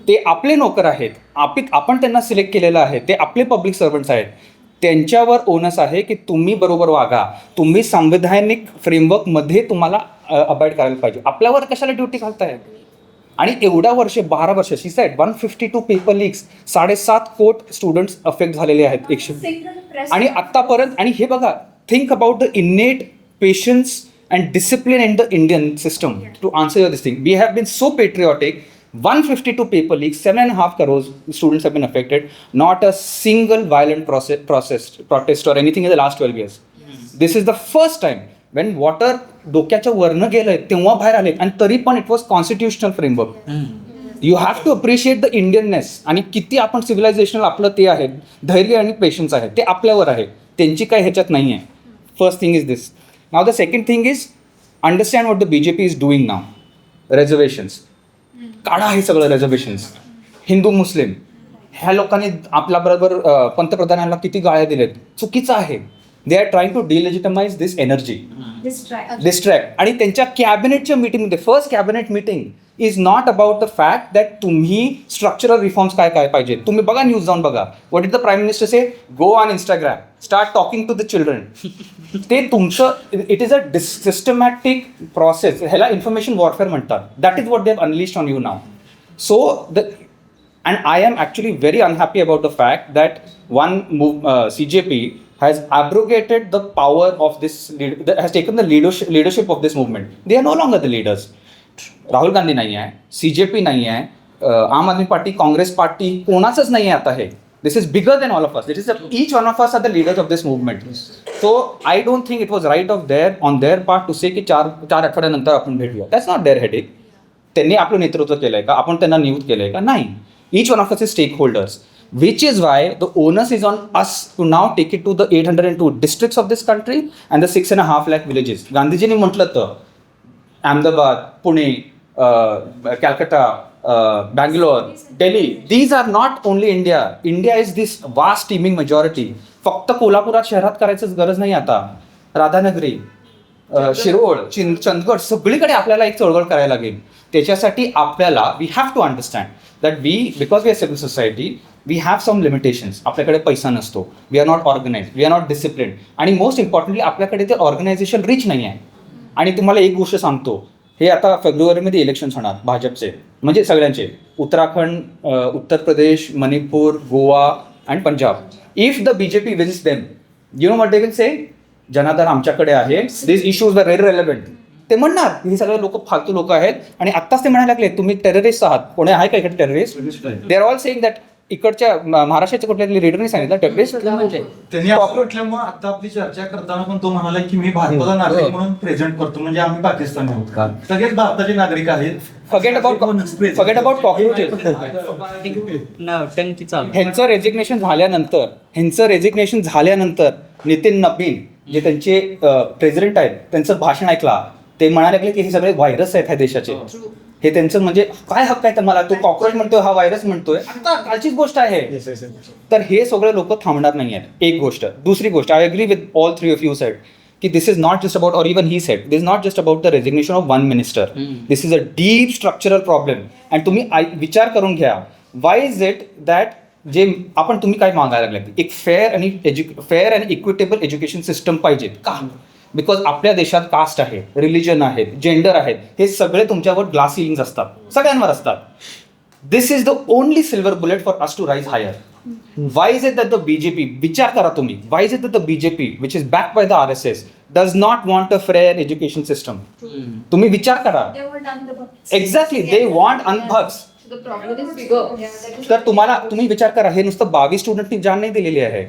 ते आपले नोकर आहेत, आपण त्यांना सिलेक्ट केलेलं आहे, ते आपले पब्लिक सर्वंट्स आहेत. त्यांच्यावर ओनस आहे की तुम्ही बरोबर वागा, तुम्ही संवैधानिक फ्रेमवर्कमध्ये तुम्हाला अबाईड करायला पाहिजे. आपल्यावर कशाला ड्युटी घालताय. आणि एवढ्या वर्ष 12 वर्ष शी साईड 152 पेपर लीक्स, 7.5 कोट स्टुडंट्स अफेक्ट झालेले आहेत 100. आणि आत्तापर्यंत, आणि हे बघा, think about the innate patience and discipline in the Indian system to answer your this thing. We have been so patriotic. 152 paper leaks, 7.5 crores students have been affected. Not a single violent protest or anything in the last 12 years. This is the first time when water डोक्याच्या वरनं गेलंय तेव्हा बाहेर आले, आणि तरी पण it was constitutional framework. You have to appreciate the Indianness. आणि किती आपण सिव्हिलायझेशनल आपलं ते आहे, धैर्य आणि पेशन्स आहे, ते आपल्यावर आहे, त्यांची काही ह्याच्यात नाही आहे. First thing is this. Now the second thing is understand what the BJP is doing now. Reservations काढा, हे सगळं रिझर्वेशन्स. हिंदू मुस्लिम ह्या लोकांनी आपल्याबरोबर पंतप्रधानांना किती गाळ्या दिलेत, चुकीचं आहे. They are trying to delegitimise this energy, distract. आणि त्यांच्या कॅबिनेटच्या मीटिंगमध्ये, first cabinet meeting is not about the fact that तुम्ही स्ट्रक्चरल रिफॉर्म्स काय काय पाहिजे. तुम्ही बघा, न्यूज जाऊन बघा. What is the prime minister say, go on Instagram, start talking to the children. ते तुमचं, it is a systematic process. ह्याला इन्फॉर्मेशन वॉरफेअर म्हणतात. That is what they have unleashed on you now. So the and I am actually very unhappy about the fact that CJP has abrogated the power of this, has taken the leadership of this movement. They are no longer the leaders. Rahul Gandhi नाही आहे, CJP नाही आहे, आम आदमी party, Congress party, कोणाचंच नाही आहे आता. हे this is bigger than all of us. It is each one of us are the leaders of this movement. So I don't think it was right on their part to say की चार आठवड्यानंतर आपण भेटूया. That's not their headache. त्यांनी आपलं नेतृत्व केलंय का, आपण त्यांना नियुक्त केलंय का, नाही. Each one of us is stakeholders, which is why the onus is on us to now take it to the 802 districts of this country and the 6.5 lakh villages. गांधीजींनी म्हटलं तर Ahmedabad, Pune, Calcutta, Bangalore, Delhi, these are not only India. India is this vast teeming majority. फक्त कोल्हापुरात शहरात करायचंच गरज नाही आता. राधानगरी, शिरोळ, चंदगड, सगळीकडे आपल्याला एक चळवळ करायला लागेल. त्याच्यासाठी आपल्याला, we have to understand that because we are civil society, we have some limitations. आपल्याकडे पैसा नसतो, we are not organise, we are not discipline, आणि मोस्ट इम्पॉर्टंटली आपल्याकडे ते ऑर्गनायझेशन रिच नाही आहे. आणि तुम्हाला एक गोष्ट सांगतो, हे आता फेब्रुवारीमध्ये इलेक्शन्स होणार भाजपचे, म्हणजे सगळ्यांचे, Uttarakhand, Uttar Pradesh, Manipur, Goa and Punjab. If the BJP wins them, you know what they will say, Janardan आमच्याकडे आहे, this issues were very relevant. ते म्हणणार हे सगळे लोक फालतू लोक आहेत. आणि आत्ताच ते म्हणायला लागले तुम्ही टेररिस्ट आहात. कोणी आहे का इकडे terrorist? They are all saying that. इकडच्या महाराष्ट्राच्या कुठल्या लीडरने सांगितलं टेररिस्ट त्यांनी असं म्हटल्यामुळे आता आपली चर्चा करताना पण तो म्हणाला की मी भारताचा नागरिक म्हणून प्रेझेंट करतो, म्हणजे आम्ही पाकिस्तानी आहोत. सगळेच भारताचे नागरिक आहेत. Forget about cockroaches. ह्यांचं रेजिग्नेशन झाल्यानंतर नितीन नबीन जे त्यांचे प्रेसिडेंट आहेत त्यांचं भाषण ऐकला. ते म्हणायला लागले की हे सगळे व्हायरस आहेत ह्या देशाचे. हे त्यांचं म्हणजे काय हक्क आहे मला, तो कॉक्रोच म्हणतोय हा व्हायरस म्हणतोय. आता कालचीच गोष्ट आहे. तर हे सगळे लोक थांबणार नाही आहेत. एक गोष्ट. दुसरी गोष्ट, I agree with all three of you said की दिस इज नॉट जस्ट अबाउट, और even he said this is not just about the resignation of one minister. This is a deep structural problem. And तुम्ही विचार करून घ्या, Y is it that जे तुम्ही काय मागायला लागले, एक fair and equitable education system पाहिजे का? बिकॉज आपल्या देशात कास्ट आहे, रिलिजन आहेत, जेंडर आहेत, हे सगळे तुमच्यावर ग्लास सिलिंग्स असतात, सगळ्यांवर असतात. This is the only silver bullet for us to rise higher. Why is it that the BJP, विचार करा तुम्ही, why is it that the BJP which is back by the RSS does not want a fair education system? तुम्ही विचार करा. Exactly, they want अनभक्स. तर तुम्ही विचार करा, हे नुसतं 22 स्टुडंटनी जान नाही दिलेली आहे.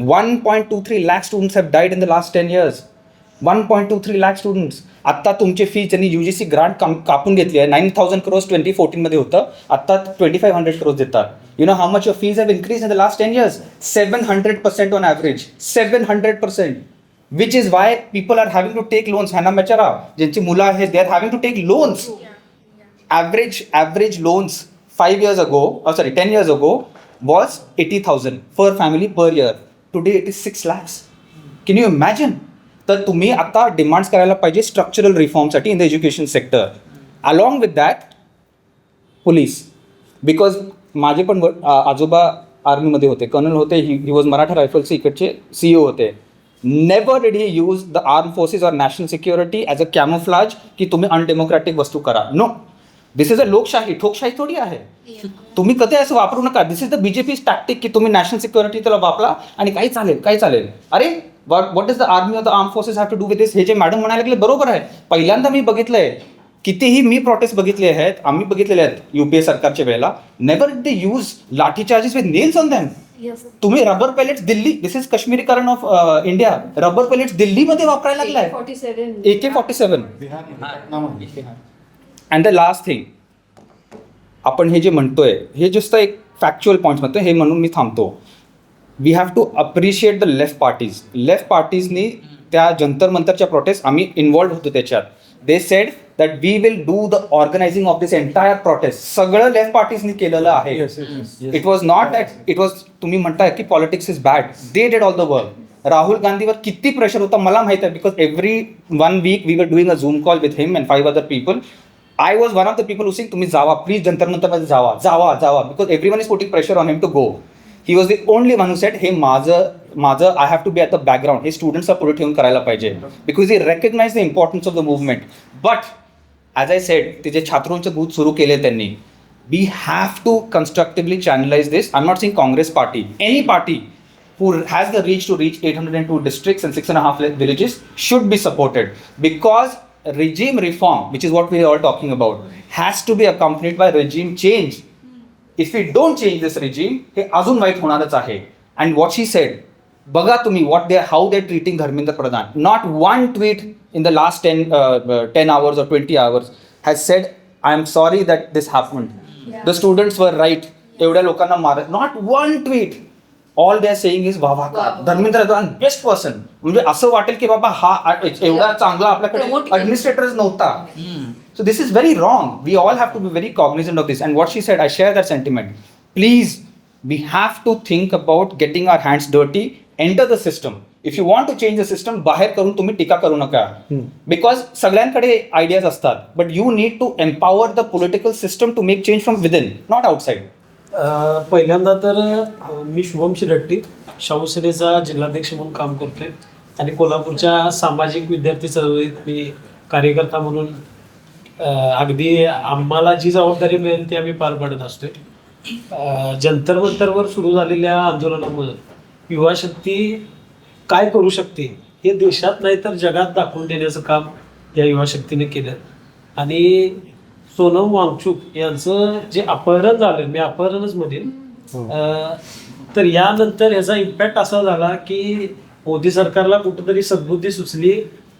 1.23 lakh students have died in the last 10 years. 1.23 lakh students. आता तुमचे फी त्यांनी UGC ग्रांट कापून घेतली आहे. 9,000 crores 2014 मध्ये होतं, आता 2,500 crores देतात. You know how much your fees have increase in the last 10 years? 700% on average. 700%. Which is why people are having to take loans. ह्यांना बेचारा ज्यांची मुलं आहेत, they are having to take loans. Average loans 10 years ago was 80,000 per family per year. Today it is 6 lakhs. Can you imagine? तर तुम्ही आता demands करायला पाहिजे स्ट्रक्चरल रिफॉर्मसाठी in the education sector. Along with that police, because माझे पण आजोबा आर्मीमध्ये होते, कर्नल होते. ही वॉज मराठा रायफल्सचे इकडचे CEO होते. Never did he use the arm forces or national security as a camouflage की तुम्ही अनडेमोक्रॅटिक वस्तू करा. नो, दिस इज अ लोकशाही, ठोकशाही थोडी आहे. तुम्ही कधी असं वापरू नका. दिस इज द बीजेपीज टॅक्टिक की तुम्ही नॅशनल सिक्युरिटी त्याला वापरा आणि काही चालेल. अरे what is the army of the arm forces have to do with this? हे जे मॅडम म्हणायला लागले बरोबर आहे. पहिल्यांदा मी बघितलंय, कितीही मी प्रोटेस्ट बघितले आहेत, आम्ही बघितलेले आहेत UPA सरकारच्या वेळेला. Never did they use lathi charges with nails on them. तुम्ही rubber pellets Delhi, this is काश्मीरीकरण ऑफ इंडिया. रबर पेलेट्स दिल्लीमध्ये वापरायला लागलाय. AK-47. And the last thing, आपण हे जे म्हणतोय हे जस्ट एक फॅक्च्युअल पॉईंट म्हणतोय, हे म्हणून मी थांबतो. We have to appreciate the left parties. Left पार्टीजनी त्या जंतर मंतरच्या प्रोटेस्ट आम्ही इन्व्हॉल्व्ह होतो त्याच्यात. They said that we will do the organising of this entire protest. सगळं लेफ्ट पार्टीजनी केलेलं आहे. It was not that it was, तुम्ही म्हणताय की politics is bad, they did all the work. Rahul गांधीवर किती प्रेशर होता मला माहिती आहे, because every 1 week we were doing a zoom call with him and 5 other people. I was one of the people who saying तुम्ही जावा please, Jantar मंतरमध्ये जावा because everyone is putting pressure on him to go. He was the only one who said हे माझं I have to be at the background. हे स्टुडंट्सला पुढे ठेवून करायला पाहिजे because he recognize the importance of the movement. But as I said, ते जे छात्रोंचे बूथ सुरू केले त्यांनी, we have to constructively channelize this. I am not saying Congress party, any party who has the reach to reach 802 districts and 6.5 villages should be supported, because regime reform, which is what we are all talking about, has to be accompanied by regime change. If we don't change this regime, हे अजून वाईट होणारच आहे. And what she said, बघा तुम्ही how they're treating Dharmendra Pradhan. Not one tweet in the last 10 hours or 20 hours has said, I am sorry that this happened. The students were right. एवढ्या लोकांना मारत. Not one tweet. All they are saying is वाह Dharmendra Pradhan best person. म्हणजे असं वाटेल की बाबा हा एवढा चांगला आपल्याकडे ॲडमिनिस्ट्रेटरच नव्हता. So this is very wrong. We all have to be very cognizant of this. And what she said, I share that sentiment. Please, we have to think about getting our hands dirty, enter the system. If you want to change the system, बाहेर करून तुम्ही टीका करू नका. Because सगळ्यांकडे ideas असतात, but you need to empower the political system to make change from within, not outside. पहिल्यांदा तर मी शुभम शिरट्टी, शाहू सेनेचा जिल्हाध्यक्ष म्हणून काम करतोय आणि कोल्हापूरच्या सामाजिक विद्यार्थी चळवळीत मी कार्यकर्ता म्हणून अगदी आम्हाला जी जबाबदारी मिळेल ती आम्ही पार पाडत असतोय. जंतर मंतरवर सुरू झालेल्या आंदोलनामुळे युवा शक्ती काय करू शकते हे देशात नाही तर जगात दाखवून देण्याचं काम या युवा शक्तीने केलं. आणि सोनम वांगचुक यांचं जे अपहरण झालं, मी अपहरणच म्हणेन, तर यानंतर याचा इम्पॅक्ट असा झाला की मोदी सरकारला कुठेतरी सद्बुद्धी सुचली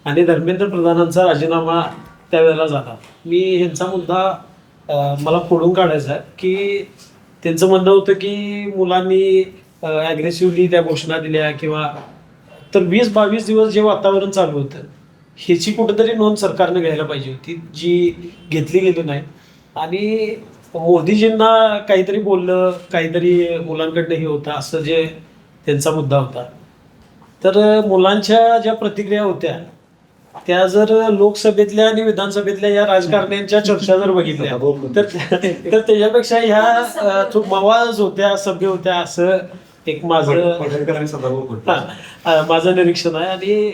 आणि धर्मेंद्र प्रधानांचा राजीनामा त्यावेळेला झाला. मी ह्यांचा मुद्दा मला फोडून काढायचा आहे की त्यांचं म्हणणं होतं की मुलांनी ॲग्रेसिव्हली त्या घोषणा दिल्या किंवा, तर 20-22 दिवस जे वातावरण चालू होतं ह्याची कुठेतरी नोंद सरकारने घ्यायला पाहिजे होती, जी घेतली गेली नाही. आणि मोदीजींना काहीतरी बोललं, काहीतरी मुलांकडनं हे होतं असं जे त्यांचा मुद्दा होता. तर मुलांच्या ज्या प्रतिक्रिया होत्या त्या जर लोकसभेतल्या आणि विधानसभेतल्या या राजकारण्यांच्या चर्चा जर बघितल्या तर त्याच्यापेक्षा ह्या मवाज होत्या, सभ्य होत्या असं एक माझं निरीक्षण आहे. आणि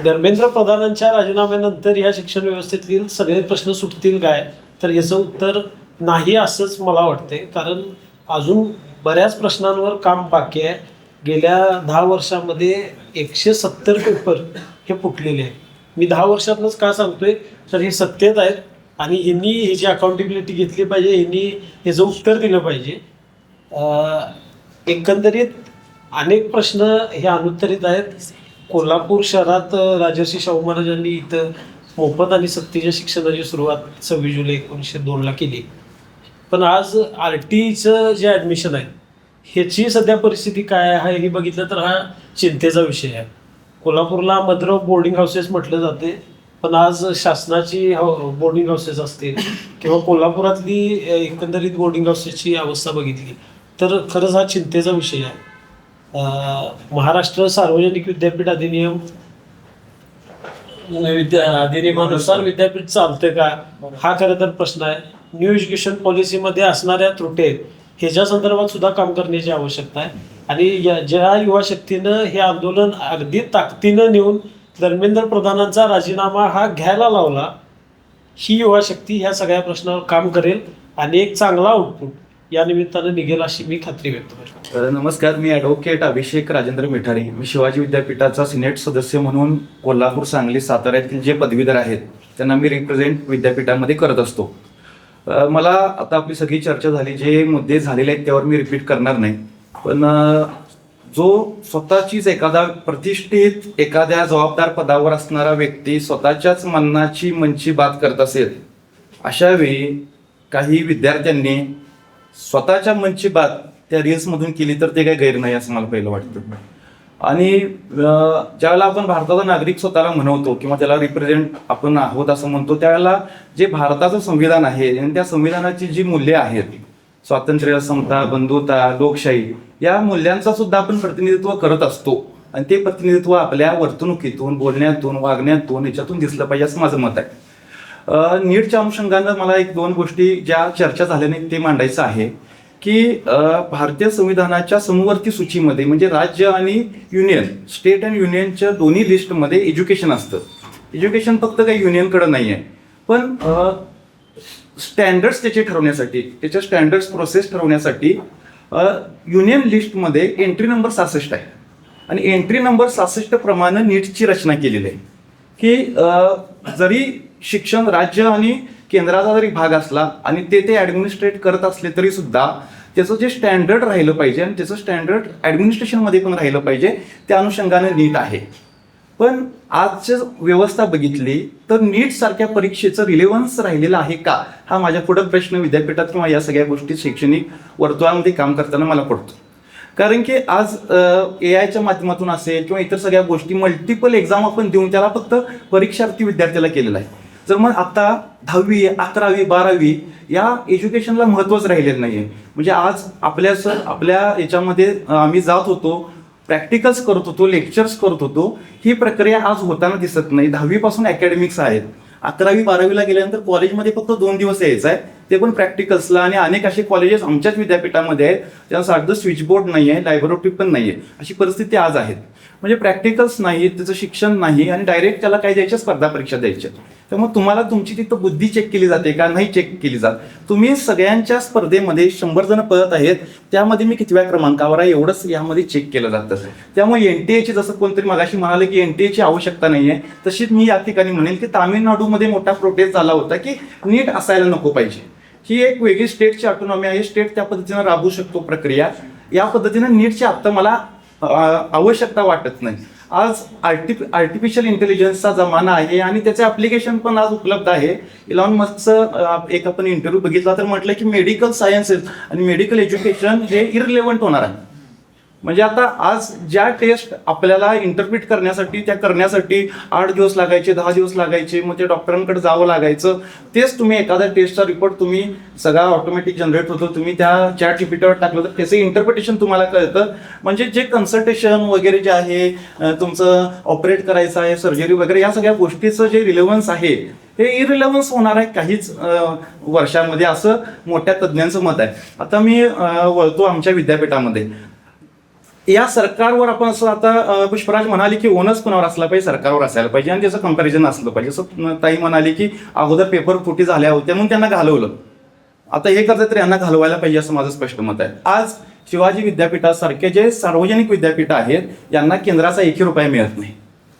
धर्मेंद्र प्रधानांच्या राजीनाम्यानंतर या शिक्षण व्यवस्थेतील सगळे प्रश्न सुटतील काय, तर याचं उत्तर नाही असंच मला वाटतंय. कारण अजून बऱ्याच प्रश्नांवर काम बाकी आहे. गेल्या 10 वर्षामध्ये 170 पेपर हे फुटलेले आहेत. मी 10 वर्षातनंच का सांगतोय, तर हे सत्तेत आहेत आणि ह्यांनी ह्याची अकाउंटेबिलिटी घेतली पाहिजे, ह्यांनी ह्याचं उत्तर दिलं पाहिजे. एकंदरीत अनेक प्रश्न हे अनुत्तरित आहेत. कोल्हापूर शहरात राजर्षी शाहू महाराजांनी इथं मोफत आणि सक्तीच्या शिक्षणाची सुरुवात 26 जुलै 1902 केली. पण आज RTचं जे ॲडमिशन आहे ह्याची सध्या परिस्थिती काय आहे हे बघितलं तर हा चिंतेचा विषय आहे. कोल्हापूरला मद्र बोर्डिंग हाऊसेस म्हटलं जाते, पण आज शासनाची बोर्डिंग हाऊसेस असतील किंवा कोल्हापुरातली एकंदरीत बोर्डिंग हाऊसेसची अवस्था बघितली तर खरंच हा चिंतेचा विषय आहे. महाराष्ट्र सार्वजनिक विद्यापीठ अधिनियमानुसार विद्यापीठ चालतं का, हा खरं तर प्रश्न आहे. न्यू एज्युकेशन पॉलिसीमध्ये असणाऱ्या त्रुटी ह्याच्या संदर्भात सुद्धा काम करण्याची आवश्यकता आहे. आणि ज्या युवा शक्तीनं हे आंदोलन अगदी ताकदीनं नेऊन धर्मेंद्र प्रधानांचा राजीनामा हा घ्यायला लावला, ही युवा शक्ती ह्या सगळ्या प्रश्नावर काम करेल आणि एक चांगला आउटपुट या निमित्तानं निघेल अशी मी खात्री व्यक्त करतो. नमस्कार, मी ॲडव्होकेट अभिषेक राजेंद्र मिठारे. मी शिवाजी विद्यापीठाचा सिनेट सदस्य म्हणून कोल्हापूर, सांगली, सातारा येथील जे पदवीधर आहेत त्यांना मी रिप्रेझेंट विद्यापीठामध्ये करत असतो. मला आता आपली सगळी चर्चा झाली, जे मुद्दे झालेले आहेत त्यावर मी रिपीट करणार नाही. पण जो स्वतःचीच एखादा प्रतिष्ठित, एखाद्या जबाबदार पदावर असणारा व्यक्ती स्वतःच्याच मनाची मनची बात करत असेल, अशा वेळी काही विद्यार्थ्यांनी स्वतःच्या मनची बात त्या रील्समधून केली तर ते काही गैर नाही असं मला पहिलं वाटतं. आणि ज्यावेळेला आपण भारताचा नागरिक स्वतःला म्हणवतो किंवा त्याला रिप्रेझेंट आपण आहोत असं म्हणतो, त्यावेळेला जे भारताचं संविधान आहे आणि त्या संविधानाची जी मूल्ये आहेत, स्वातंत्र्य, समता, बंधुता, लोकशाही, या मूल्यांचा सुद्धा आपण प्रतिनिधित्व करत असतो. आणि ते प्रतिनिधित्व आपल्या वर्तणुकीतून, बोलण्यातून, वागण्यातून, याच्यातून दिसलं पाहिजे असं माझं मत आहे. नीटच्या अनुषंगानं मला 1-2 गोष्टी ज्या चर्चा झाल्या नाहीत ते मांडायचं आहे की भारतीय संविधानाच्या समवर्ती सूचीमध्ये म्हणजे राज्य आणि युनियन, स्टेट आणि युनियनच्या दोन्ही लिस्टमध्ये एज्युकेशन असतं. एज्युकेशन फक्त काही युनियनकडं नाही आहे, पण स्टँडर्ड्स त्याचे ठरवण्यासाठी, त्याच्या स्टँडर्ड्स प्रोसेस ठरवण्यासाठी युनियन लिस्टमध्ये एंट्री नंबर 66 आहे. आणि एंट्री नंबर 66 प्रमाणे नीटची रचना केलेली आहे की जरी शिक्षण राज्य आणि केंद्राचा जरी भाग असला आणि ते ॲडमिनिस्ट्रेट करत असले तरी सुद्धा त्याचं जे स्टँडर्ड राहिलं पाहिजे आणि त्याचं स्टँडर्ड ॲडमिनिस्ट्रेशनमध्ये पण राहिलं पाहिजे, त्या अनुषंगाने नीट आहे. पण आजची व्यवस्था बघितली तर नीट सारख्या परीक्षेचं रिलेव्हन्स राहिलेलं आहे का, हा माझ्या पुढे प्रश्न विद्यापीठात किंवा या सगळ्या गोष्टी शैक्षणिक वर्तुळामध्ये काम करताना मला पडतो. कारण की आज AI माध्यमातून असेल किंवा इतर सगळ्या गोष्टी, मल्टिपल एक्झाम आपण देऊन त्याला फक्त परीक्षार्थी विद्यार्थ्याला केलेला आहे. जर मग आता 10वी, 11वी, 12वी या एज्युकेशनला महत्त्वच राहिलेलं नाही आहे. म्हणजे आज आपल्या याच्यामध्ये आम्ही जात होतो, प्रॅक्टिकल्स करत होतो, लेक्चर्स करत होतो, ही प्रक्रिया आज होताना दिसत नाही. 10वी पासून अकॅडमिक्स आहेत, 11वी 12वीला गेल्यानंतर कॉलेजमध्ये फक्त 2 दिवस यायचं आहे, ते पण प्रॅक्टिकल्सला. आणि अनेक असे कॉलेजेस आमच्याच विद्यापीठामध्ये आहेत ज्यांना साधं स्विचबोर्ड नाही आहे, लॅबोरेटरी पण नाही आहे, अशी परिस्थिती आज आहे. म्हणजे प्रॅक्टिकल्स नाही, त्याचं शिक्षण नाही आणि डायरेक्ट त्याला काय द्यायच्या, स्पर्धा परीक्षा द्यायच्या. त्यामुळे तुम्हाला तुमची तिथं बुद्धी चेक केली जाते का, नाही चेक केली जात. तुम्ही सगळ्यांच्या स्पर्धेमध्ये 100 जण पळत आहेत, त्यामध्ये मी कितव्या क्रमांकावर आहे एवढंच यामध्ये चेक केलं जातं. त्यामुळे NTA जसं कोणतरी मगाशी म्हणाले की NTA ची आवश्यकता नाही आहे, तशीच मी या ठिकाणी म्हणेल की तामिळनाडूमध्ये मोठा प्रोटेस्ट झाला होता की नीट असायला नको पाहिजे. ही एक वेगळी स्टेटची ऑटोनॉमी आहे, स्टेट त्या पद्धतीनं राबवू शकतो प्रक्रिया. या पद्धतीनं नीटची आता मला आवश्यकता वाटत नाही. आज आर्टिफिशियल इंटेलिजन्सचा जमाना आहे आणि त्याचे ॲप्लिकेशन पण आज उपलब्ध आहे. इलॉन मस्कचं एक आपण इंटरव्ह्यू बघितला तर म्हटलं की मेडिकल सायन्सेस आणि मेडिकल एज्युकेशन हे इररिलेव्हंट होणार आहे. म्हणजे आता आज ज्या टेस्ट आपल्याला इंटरप्रिट करण्यासाठी, त्या करण्यासाठी 8 दिवस लागायचे, 10 दिवस लागायचे, मग ते डॉक्टरांकडे जावं लागायचं, तेच तुम्ही एखाद्या टेस्टचा रिपोर्ट तुम्ही सगळा ऑटोमॅटिक जनरेट होतो, तुम्ही त्या ChatGPTवर टाकलं तर त्याचं इंटरप्रिटेशन तुम्हाला कळतं. म्हणजे जे कन्सल्टेशन वगैरे जे आहे, तुमचं ऑपरेट करायचं आहे, सर्जरी वगैरे, या सगळ्या गोष्टीचं जे रिलेव्हन्स आहे हे इरिलेव्हन्स होणार आहे काहीच वर्षामध्ये, असं मोठ्या तज्ज्ञांचं मत आहे. आता मी वळतो आमच्या विद्यापीठामध्ये. या सरकारवर आपण असं आता पुष्पराज म्हणाली की ओनस कोणावर असला पाहिजे, सरकारवर असायला पाहिजे आणि त्याचं कंपॅरिझन असलं पाहिजे. असं ताई म्हणाली की अगोदर पेपर फुटी झाल्या होत्या म्हणून त्यांना घालवलं, आता हे करतात तर यांना घालवायला पाहिजे असं माझं स्पष्ट मत आहे. आज शिवाजी विद्यापीठासारखे जे सार्वजनिक विद्यापीठ आहेत यांना केंद्राचा 1 रुपया मिळत नाही,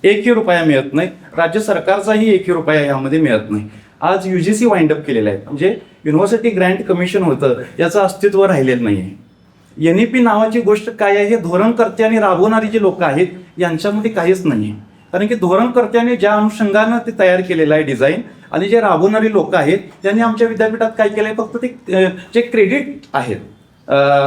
1 रुपया मिळत नाही, राज्य सरकारचाही 1 रुपया यामध्ये मिळत नाही. आज UGC वाइंडअप केलेलं आहे, म्हणजे युनिव्हर्सिटी ग्रँट कमिशन होतं, याचं अस्तित्व राहिलेलं नाही आहे. NEP नावाची गोष्ट काय आहे, हे धोरणकर्ते आणि राबवणारी जी लोक आहेत यांच्यामध्ये काहीच नाही आहे. कारण की धोरणकर्त्याने ज्या अनुषंगानं ते तयार केलेलं आहे डिझाईन, आणि जे राबवणारी लोक आहेत त्यांनी आमच्या विद्यापीठात काय केलं आहे, फक्त ते जे क्रेडिट आहेत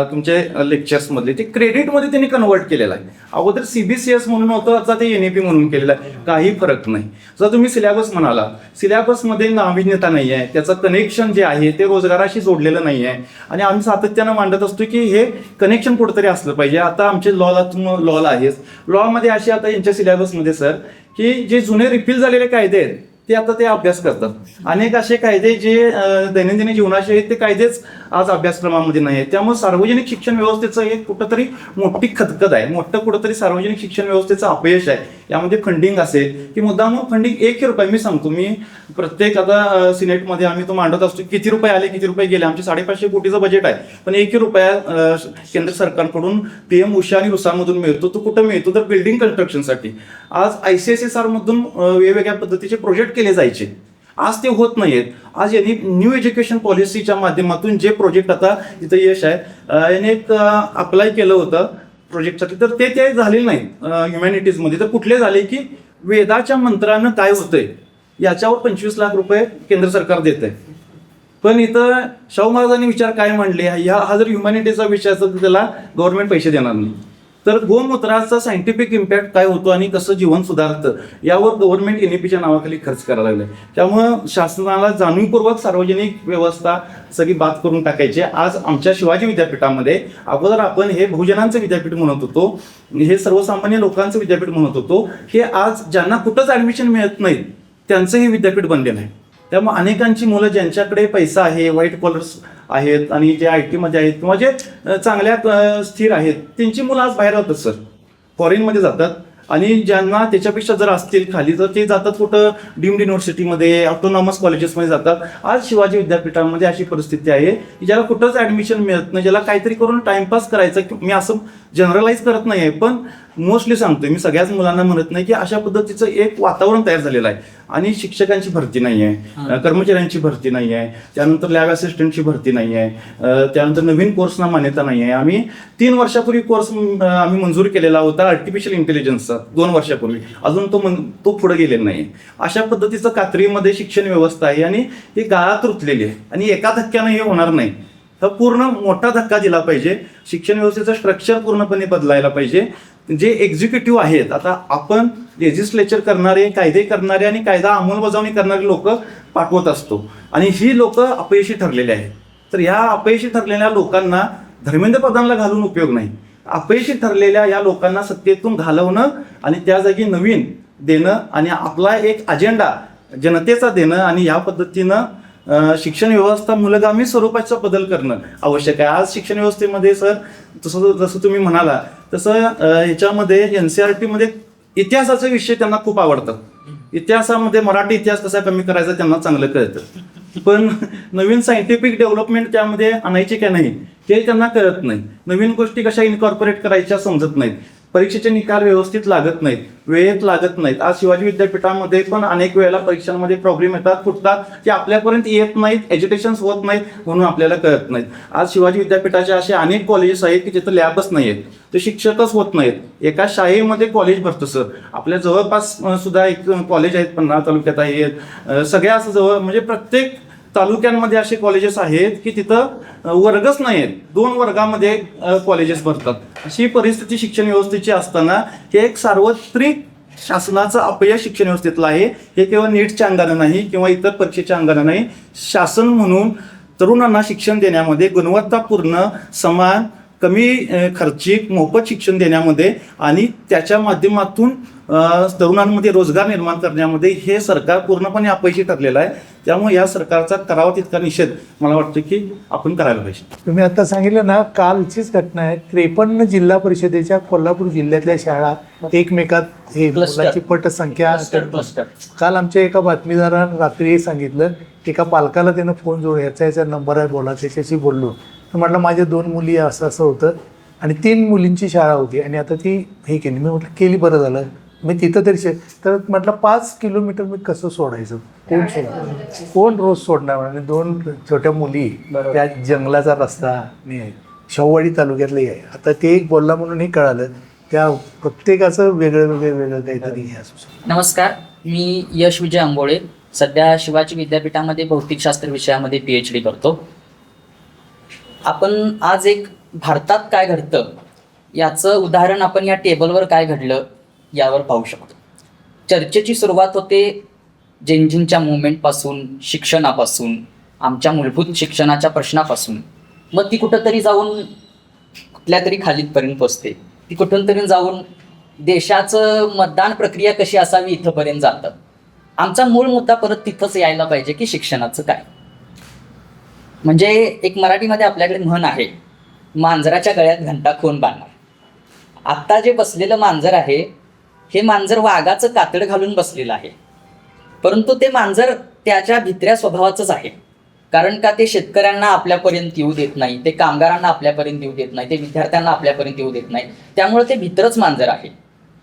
तुमचे लेक्चर्समधले ते क्रेडिटमध्ये त्यांनी कन्वर्ट केलेलं आहे. अगोदर CBCS म्हणून होतं, आता ते NEP म्हणून केलेलं आहे. काही फरक नाही. जर तुम्ही सिलेबस म्हणाला, सिलेबसमध्ये नाविन्यता नाही आहे, त्याचं कनेक्शन जे आहे ते रोजगाराशी जोडलेलं नाही आहे. आणि आम्ही सातत्यानं मांडत असतो की हे कनेक्शन कुठंतरी असलं पाहिजे. आता आमचे लॉला आहेच, लॉमध्ये असे आता यांच्या सिलेबसमध्ये सर की जे जुने रिपील झालेले कायदे आहेत ते आता ते अभ्यास करतात. अनेक असे कायदे जे दैनंदिन जीवनाचे आहेत ते कायदेच आज अभ्यासक्रमामध्ये नाही आहेत. त्यामुळे सार्वजनिक शिक्षण व्यवस्थेचं एक कुठंतरी मोठी खतखत आहे, मोठं कुठंतरी सार्वजनिक शिक्षण व्यवस्थेचं अपयश आहे. यामध्ये फंडिंग असेल की मुद्दाम फंडिंग 1 रुपया, मी सांगतो, मी प्रत्येक आता सिनेटमध्ये आम्ही तो मांडत असतो किती रुपये आले किती रुपये गेले. आमचे 550 कोटीचं बजेट आहे, पण 1 रुपया केंद्र सरकारकडून PM उषा आणि रुसामधून मिळतो. तो कुठं मिळतो तर बिल्डिंग कन्स्ट्रक्शनसाठी. आज ICSSR मधून वेगवेगळ्या पद्धतीचे प्रोजेक्ट केले जायचे, आज ते होत नाहीयेत. आज यांनी न्यू एज्युकेशन पॉलिसीच्या माध्यमातून जे प्रोजेक्ट आता इथं यश आहे, याने एक अप्लाय केलं होतं प्रोजेक्टसाठी, तर ते झालेलं नाही ह्युमॅनिटीजमध्ये. तर कुठले झाले की वेदाच्या मंत्रानं काय होतंय याच्यावर 25 लाख रुपये केंद्र सरकार देत आहे. पण इथं शाहू महाराजांनी विचार काय मांडले, हा जर ह्युमॅनिटीचा विषय असेल तर त्याला गव्हर्नमेंट पैसे देणार नाही. तर गोमूत्राचा सायंटिफिक इम्पॅक्ट काय होतो आणि कसं जीवन सुधारतं यावर गव्हर्नमेंट NEPच्या नावाखाली खर्च करायला लागले. त्यामुळं शासनाला जाणीवपूर्वक सार्वजनिक व्यवस्था सगळी बात करून टाकायची. आज आमच्या शिवाजी विद्यापीठामध्ये अगोदर आपण हे बहुजनांचं विद्यापीठ म्हणत होतो, हे सर्वसामान्य लोकांचं विद्यापीठ म्हणत होतो, हे आज ज्यांना कुठंच ऍडमिशन मिळत नाही त्यांचं हे विद्यापीठ बनलेलं आहे. त्यामुळे अनेकांची मुलं ज्यांच्याकडे पैसा आहे, व्हाईट कॉलर्स आहेत आणि जे IT मध्ये आहेत किंवा जे चांगल्या स्थिर आहेत त्यांची मुलं आज बाहेर जातात सर, फॉरेनमध्ये जातात. आणि ज्यांना त्याच्यापेक्षा जर असतील खाली तर ते जातात कुठं डीम्ड युनिव्हर्सिटीमध्ये, ऑटोनॉमस कॉलेजेसमध्ये जातात. आज शिवाजी विद्यापीठामध्ये अशी परिस्थिती आहे की ज्याला कुठंच ऍडमिशन मिळत नाही, ज्याला काहीतरी करून टाइमपास करायचं. मी असं जनरलाइज करत नाही आहे, पण मोस्टली सांगतोय, मी सगळ्याच मुलांना म्हणत नाही की अशा पद्धतीचं एक वातावरण तयार झालेलं आहे. आणि शिक्षकांची भरती नाही आहे, कर्मचाऱ्यांची भरती नाही आहे, त्यानंतर लॅब असिस्टंटची भरती नाही आहे, त्यानंतर नवीन कोर्सना मान्यता नाही आहे. आम्ही 3 वर्षापूर्वी कोर्स आम्ही मंजूर केलेला होता आर्टिफिशियल इंटेलिजन्सचा, 2 वर्षापूर्वी, अजून तो पुढे गेलेला नाही. अशा पद्धतीचं कात्रीमध्ये शिक्षण व्यवस्था आहे आणि ती गाळात रुतलेली आहे आणि एका धक्क्यानं हे होणार नाही. तर पूर्ण मोठा धक्का दिला पाहिजे, शिक्षण व्यवस्थेचं स्ट्रक्चर पूर्णपणे बदलायला पाहिजे. जे एक्झिक्युटिव्ह आहेत, आता आपण लेजिस्लेचर करणारे, कायदे करणारे आणि कायदा अंमलबजावणी करणारे लोक पाठवत असतो आणि ही लोक अपयशी ठरलेली आहेत. तर या अपयशी ठरलेल्या लोकांना धर्मेंद्र प्रधानला घालून उपयोग नाही. अपयशी ठरलेल्या या लोकांना सत्तेतून घालवणं आणि त्या जागी नवीन देणं आणि आपला एक अजेंडा जनतेचा देणं आणि या पद्धतीनं शिक्षण व्यवस्था मूलगामी स्वरूपाचा बदल करणं आवश्यक आहे. आज शिक्षण व्यवस्थेमध्ये सर जसं तुम्ही म्हणाला तसं ह्याच्यामध्ये NCERT मध्ये इतिहासाचे विषय त्यांना खूप आवडतात. इतिहासामध्ये मराठी इतिहास कसा कमी करायचा त्यांना चांगलं कळतं, पण नवीन सायंटिफिक डेव्हलपमेंट त्यामध्ये आणायची का नाही हे त्यांना कळत नाही. नवीन गोष्टी कशा इनकॉर्पोरेट करायच्या समजत नाहीत. परीक्षेचे निकाल व्यवस्थित लागत नाहीत, वेळेत लागत नाहीत. आज शिवाजी विद्यापीठामध्ये पण अनेक वेळेला परीक्षांमध्ये प्रॉब्लेम येतात, फुटतात, ते आपल्यापर्यंत येत नाहीत, एज्युकेशन होत नाहीत म्हणून आपल्याला कळत नाहीत. आज शिवाजी विद्यापीठाचे असे अनेक कॉलेजेस आहेत की जिथं लॅबच नाही आहेत, ते शिक्षकच होत नाहीत. एका शाळेमध्ये कॉलेज भरतं सर. आपल्या जवळपास सुद्धा एक कॉलेज आहेत, पन्हाळा तालुक्यात आहेत, सगळ्या असं जवळ म्हणजे प्रत्येक तालुक्यांमध्ये असे कॉलेजेस आहेत की तिथं वर्गच नाही आहेत, 2 वर्गामध्ये कॉलेजेस भरतात. अशी परिस्थिती शिक्षण व्यवस्थेची असताना हे एक सार्वत्रिक शासनाचं अपयश शिक्षण व्यवस्थेतलं आहे. हे केवळ नीटच्या अंगानं नाही किंवा इतर परीक्षेच्या अंगानं नाही, शासन म्हणून तरुणांना शिक्षण देण्यामध्ये गुणवत्तापूर्ण, समान, कमी खर्चिक, मोफत शिक्षण देण्यामध्ये आणि त्याच्या माध्यमातून तरुणांमध्ये रोजगार निर्माण करण्यामध्ये हे सरकार पूर्णपणे अपयशी ठरलेलं आहे. त्यामुळे या सरकारचा करावा तितका निषेध मला वाटतं की आपण करायला पाहिजे. तुम्ही आता सांगितलं ना, कालचीच घटना आहे. 53 जिल्हा परिषदेच्या कोल्हापूर जिल्ह्यातल्या शाळा एकमेकात हे मुलांची पटसंख्या. काल आमच्या एका बातमीदारानं रात्री सांगितलं, एका पालकाला त्यानं फोन जोड ह्याचा नंबर आहे बोला, त्याच्याशी बोललो. तर म्हटलं माझ्या 2 मुली असं होतं आणि 3 मुलींची शाळा होती आणि आता ती हे केली. मी म्हटलं केली, बरं झालं. मी तिथं तरी तर म्हटलं 5 किलोमीटर मी कसं सोडायचं, कोण सोडणार, कोण रोज सोडणार. आणि 2 छोट्या मुली, त्या जंगलाचा रस्ता नाही, शेववाडी तालुक्यातलंही आहे. आता ते एक बोलला म्हणूनही कळालं, त्या प्रत्येकाचं वेगळं काहीतरी असू शकतं. नमस्कार, मी यश विजय आंबोळे, सध्या शिवाजी विद्यापीठामध्ये भौतिकशास्त्र विषयामध्ये PhD करतो. आपण आज एक भारतात काय घडतं याचं उदाहरण आपण या टेबलवर काय घडलं यावर पाहू शकतो. चर्चेची सुरुवात होते जेनझिंगच्या मुवमेंटपासून, शिक्षणापासून, आमच्या मूलभूत शिक्षणाच्या प्रश्नापासून. मग ती कुठंतरी जाऊन कुठल्या तरी खालीतपर्यंत पोचते. ती कुठून तरी जाऊन देशाचं मतदान प्रक्रिया कशी असावी इथंपर्यंत जातं. आमचा मूळ मुद्दा परत तिथंच यायला पाहिजे की शिक्षणाचं काय. म्हणजे एक मराठीमध्ये आपल्याकडे म्हण आहे, मांजराच्या गळ्यात घंटा कोण बांधणार. आत्ता जे बसलेलं मांजर आहे हे मांजर वाघाचं कातड घालून बसलेलं आहे, परंतु ते मांजर त्याच्या भित्र्या स्वभावाचंच आहे. कारण का ते शेतकऱ्यांना आपल्यापर्यंत येऊ देत नाही, ते कामगारांना आपल्यापर्यंत येऊ देत नाही, ते विद्यार्थ्यांना आपल्यापर्यंत येऊ देत नाही. त्यामुळे ते भित्रच मांजर आहे.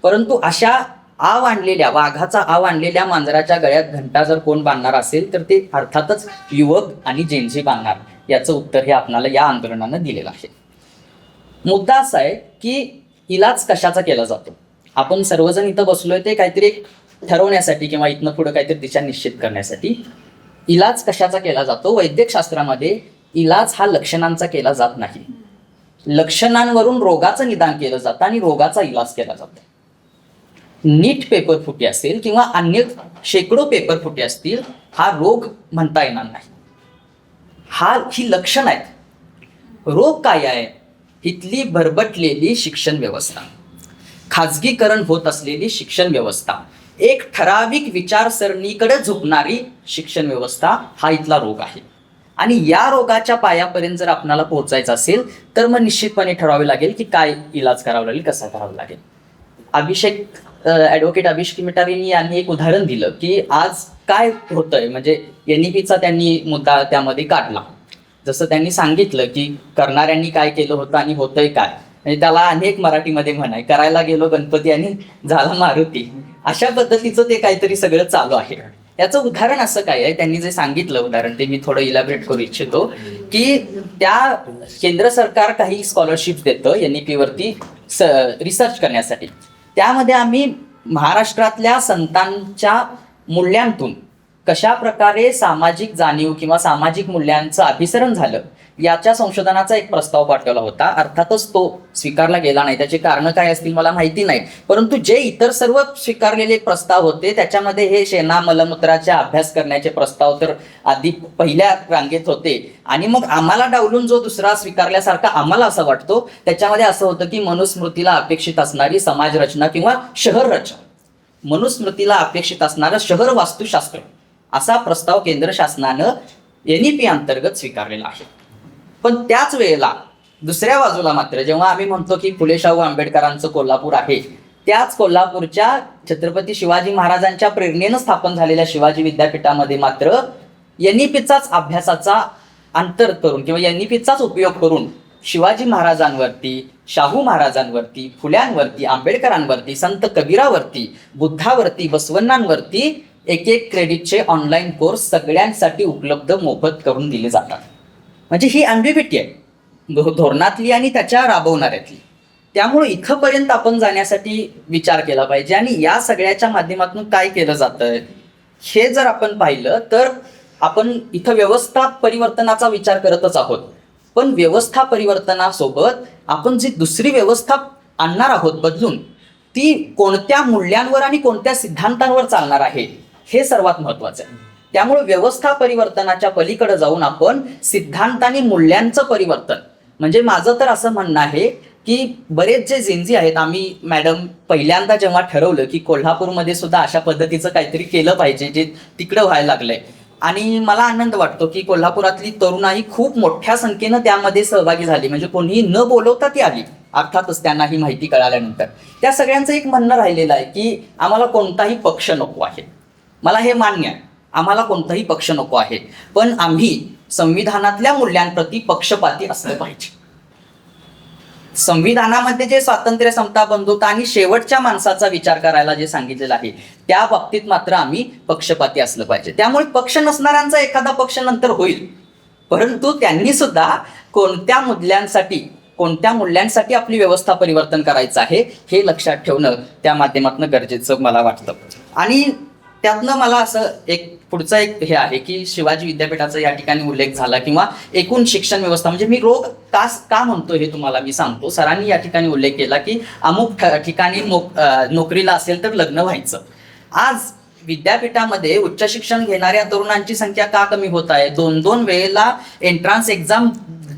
परंतु अशा वाघाचा आव आणलेल्या मांजराच्या गळ्यात घंटा जर कोण बांधणार असेल तर ते अर्थातच युवक आणि जेनझी बांधणार. याचं उत्तर हे आपल्याला या आंदोलनानं दिलेलं आहे. मुद्दा असा आहे की इलाज कशाचा केला जातो. आपण सर्वजण इथं बसलोय ते काहीतरी एक ठरवण्यासाठी किंवा इथनं पुढे काहीतरी दिशा निश्चित करण्यासाठी. इलाज कशाचा केला जातो. वैद्यकशास्त्रामध्ये इलाज हा लक्षणांचा केला जात नाही. लक्षणांवरून रोगाचं निदान केलं जातं आणि रोगाचा इलाज केला जातो. नीट पेपर फुटी असेल किंवा अन्य शेकडो पेपर फुटी असतील, हा रोग म्हणता येणार नाही. ही लक्षण आहेत. रोग काय आहे. इथली भरबटलेली शिक्षण व्यवस्था, खाजगीकरण होत असलेली शिक्षण व्यवस्था, एक ठराविक विचारसरणीकडे झुकणारी शिक्षण व्यवस्था हा इथला रोग आहे. आणि या रोगाच्या पायापर्यंत जर आपल्याला पोहोचायचं असेल तर मग निश्चितपणे ठरवावे लागेल की काय इलाज करावा लागेल, कसा करावा लागेल. ॲडव्होकेट अभिषेक मिटारी यांनी एक उदाहरण दिलं की आज काय होतंय. म्हणजे NEPचा त्यांनी मुद्दा त्यामध्ये काढला. जसं त्यांनी सांगितलं की करणाऱ्यांनी काय केलं होतं आणि होतंय काय. म्हणजे त्याला अनेक मराठीमध्ये म्हणाय, करायला गेलो गणपती आणि झाला मारुती, अशा पद्धतीचं ते काहीतरी सगळं चालू आहे. याचं उदाहरण असं काय आहे, त्यांनी जे सांगितलं उदाहरण ते मी थोडं इलॅबरेट करू इच्छितो की त्या केंद्र सरकार काही स्कॉलरशिप देतं NEP वरती रिसर्च करण्यासाठी. त्यामध्ये आम्ही महाराष्ट्रातल्या संतांच्या मूल्यांतून कशा प्रकारे सामाजिक जाणीव किंवा सामाजिक मूल्यांचं अभिसरण झालं याच्या संशोधनाचा एक प्रस्ताव पाठवला होता. अर्थातच तो स्वीकारला गेला नाही. त्याची कारणं काय असतील मला माहिती नाही, परंतु जे इतर सर्व स्वीकारलेले प्रस्ताव होते त्याच्यामध्ये हे शेणा मलमूत्राचा अभ्यास करण्याचे प्रस्ताव तर आधी पहिल्या रांगेत होते. आणि मग आम्हाला डावलून जो दुसरा स्वीकारल्यासारखा आम्हाला असं वाटतो त्याच्यामध्ये असं होतं की मनुस्मृतीला अपेक्षित असणारी समाज रचना किंवा शहर रचना, मनुस्मृतीला अपेक्षित असणारं शहर वास्तुशास्त्र असा प्रस्ताव केंद्र शासनानं NEP अंतर्गत स्वीकारलेला आहे. पण त्याच वेळेला दुसऱ्या बाजूला मात्र जेव्हा आम्ही म्हणतो की फुले शाहू आंबेडकरांचं कोल्हापूर आहे, त्याच कोल्हापूरच्या छत्रपती शिवाजी महाराजांच्या प्रेरणेनं स्थापन झालेल्या शिवाजी विद्यापीठामध्ये मात्र NEPचाच अभ्यासाचा अंतर करून किंवा NEPचाच उपयोग करून शिवाजी महाराजांवरती, शाहू महाराजांवरती, फुल्यांवरती, आंबेडकरांवरती, संत कबीरावरती, बुद्धावरती, बसवण्णांवरती एक क्रेडिटचे ऑनलाईन कोर्स सगळ्यांसाठी उपलब्ध मोफत करून दिले जातात. म्हणजे ही अँबिग्युइटी आहे धोरणातली आणि त्याच्या राबवणाऱ्यातली. त्यामुळे इथंपर्यंत आपण जाण्यासाठी विचार केला पाहिजे. आणि या सगळ्याच्या माध्यमातून काय केलं जातंय हे जर आपण पाहिलं तर आपण इथं व्यवस्था परिवर्तनाचा विचार करतच आहोत. पण व्यवस्था परिवर्तनासोबत आपण जी दुसरी व्यवस्था आणणार आहोत बदलून, ती कोणत्या मूल्यांवर आणि कोणत्या सिद्धांतांवर चालणार आहे हे सर्वात महत्वाचं आहे. त्यामुळे व्यवस्था परिवर्तनाच्या पलीकडे जाऊन आपण सिद्धांत आणि मूल्यांचं परिवर्तन, म्हणजे माझं तर असं म्हणणं आहे की बरेच जे जेनझी आहेत, आम्ही मॅडम पहिल्यांदा जेव्हा ठरवलं की कोल्हापूरमध्ये सुद्धा अशा पद्धतीचं काहीतरी केलं पाहिजे जे तिकडं व्हायला लागलंय, आणि मला आनंद वाटतो की कोल्हापुरातली तरुणाई खूप मोठ्या संख्येनं त्यामध्ये सहभागी झाली. म्हणजे कोणीही न बोलवता ती आली, अर्थातच त्यांना ही माहिती कळाल्यानंतर. त्या सगळ्यांचं एक म्हणणं राहिलेलं आहे की आम्हाला कोणताही पक्ष नको आहे. मला हे मान्य आहे, आम्हाला कोणताही पक्ष नको आहे, पण आम्ही संविधानातल्या मूल्यांप्रती पक्षपाती असलं पाहिजे. संविधानामध्ये जे स्वातंत्र्य, समता, बंधुता आणि शेवटच्या माणसाचा विचार करायला जे सांगितलेलं आहे त्या बाबतीत मात्र आम्ही पक्षपाती असलं पाहिजे. त्यामुळे पक्ष नसणाऱ्यांचा एखादा पक्ष नंतर होईल, परंतु त्यांनी सुद्धा कोणत्या मूल्यांसाठी आपली व्यवस्था परिवर्तन करायचं आहे हे लक्षात ठेवणं त्या माध्यमातून गरजेचं मला वाटतं. आणि त्यातनं मला असं पुढचं एक हे आहे की शिवाजी विद्यापीठाचा या ठिकाणी उल्लेख झाला किंवा एकूण शिक्षण व्यवस्था, म्हणजे मी रोग का म्हणतो हे तुम्हाला मी सांगतो. सरांनी या ठिकाणी उल्लेख केला की अमुक ठिकाणी नोकरीला असेल तर लग्न व्हायचं. आज विद्यापीठामध्ये उच्च शिक्षण घेणाऱ्या तरुणांची संख्या का कमी होत आहे? 2-2 वेळेला एंट्रान्स एक्झाम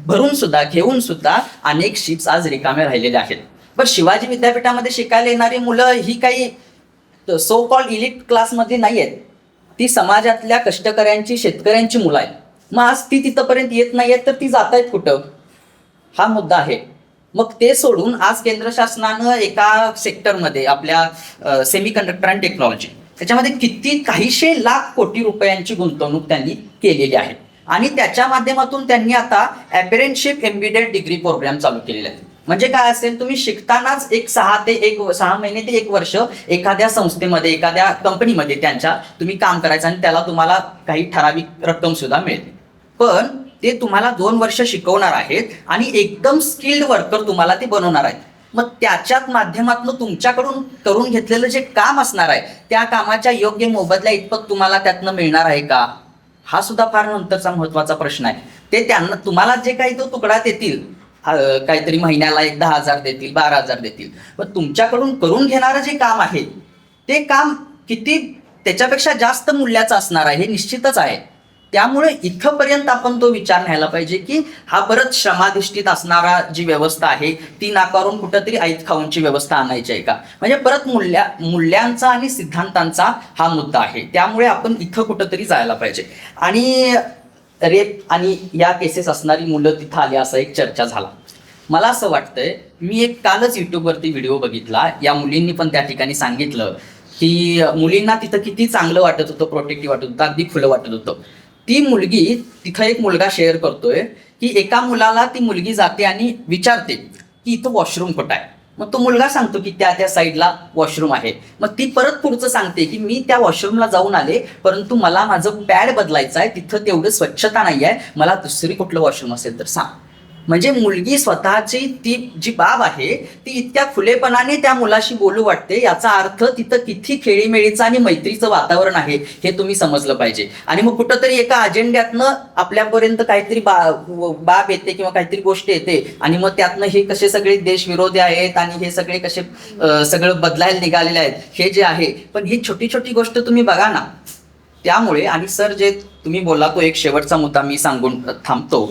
घेऊन सुद्धा अनेक सीट्स आज रिकाम्या राहिलेल्या आहेत. पण शिवाजी विद्यापीठामध्ये शिकायला येणारी मुलं ही काही सो कॉल्ड इलिट क्लासमध्ये नाही आहेत, ती समाजातल्या कष्टकऱ्यांची, शेतकऱ्यांची मुलं आहेत. मग आज ती तिथंपर्यंत येत नाही आहेत तर ती जात आहेत कुठं? हा मुद्दा आहे. मग ते सोडून आज केंद्र शासनानं एका सेक्टरमध्ये आपल्या सेमी कंडक्टर अँड टेक्नॉलॉजी त्याच्यामध्ये काहीशे लाख कोटी रुपयांची गुंतवणूक त्यांनी केलेली आहे. आणि त्याच्या माध्यमातून त्यांनी आता अपेरेंटशिप एम्बेडेड डिग्री प्रोग्राम चालू केलेले आहेत. म्हणजे काय असेल, तुम्ही शिकतानाच 6 महिने ते 1 वर्ष एखाद्या संस्थेमध्ये, एखाद्या कंपनीमध्ये त्यांच्या तुम्ही काम करायचं आणि त्याला तुम्हाला काही ठराविक रक्कम सुद्धा मिळेल. पण ते तुम्हाला 2 वर्ष शिकवणार आहेत आणि एकदम स्किल्ड वर्कर तुम्हाला ते बनवणार आहेत. मग त्याच्यात माध्यमातून तुमच्याकडून करून घेतलेलं जे काम असणार आहे त्या कामाच्या योग्य मोबदल्या इतपत तुम्हाला त्यातनं मिळणार आहे का? हा सुद्धा फार नंतरचा महत्वाचा प्रश्न आहे. ते त्यांना तुम्हाला जे काही तो तुकडा देतील, काहीतरी महिन्याला 10,000 देतील, 12,000 देतील, पण तुमच्याकडून करून घेणारं जे काम आहे ते काम किती त्याच्यापेक्षा जास्त मूल्याचं असणार आहे हे निश्चितच आहे. त्यामुळे इथंपर्यंत आपण तो विचार न्यायला पाहिजे की हा परत श्रमाधिष्ठित असणारा जी व्यवस्था आहे ती नाकारून कुठंतरी ऐत खाऊंची व्यवस्था आणायची आहे का? म्हणजे परत मूल्यांचा आणि सिद्धांतांचा हा मुद्दा आहे. त्यामुळे आपण इथं कुठंतरी जायला पाहिजे. आणि रेप आणि या केसेस असणारी मुलं तिथं आली असं एक चर्चा झाला. मला असं वाटतंय, मी कालच युट्यूबवरती व्हिडिओ बघितला, या मुलींनी पण त्या ठिकाणी सांगितलं की मुलींना तिथं किती चांगलं वाटत होतं, प्रोटेक्टिव्ह वाटत होतं, अगदी खुलं वाटत होतं. ती मुलगी तिथं एक मुलगा शेअर करतोय की एका मुलाला ती मुलगी जाते आणि विचारते की इथं वॉशरूम कुठं आहे. मग तो मुलगा सांगतो की त्या साईडला वॉशरूम आहे. मग ती परत पुढचं सांगते की मी त्या वॉशरूमला जाऊन आले, परंतु मला माझं पॅड बदलायचं आहे, तिथं तेवढं स्वच्छता नाही आहे, मला दुसरी कुठलं वॉशरूम असेल तर सांग. म्हणजे मुलगी स्वतःची ती जी बाब आहे ती इतक्या खुलेपणाने त्या मुलाशी बोलू वाटते. याचा अर्थ तिथं किती खेळीमेळीचं आणि मैत्रीचं वातावरण आहे हे तुम्ही समजलं पाहिजे. आणि मग कुठंतरी एका अजेंड्यातनं आपल्यापर्यंत काहीतरी बाब येते किंवा काहीतरी गोष्ट येते आणि मग त्यातनं हे कसे सगळे देशविरोधी आहेत आणि हे सगळे कसे सगळं बदलायला निघालेले आहेत हे जे आहे. पण ही छोटी छोटी गोष्ट तुम्ही बघा ना. त्यामुळे आणि सर जे तुम्ही बोलला तो एक शेवटचा मुद्दा मी सांगून थांबतो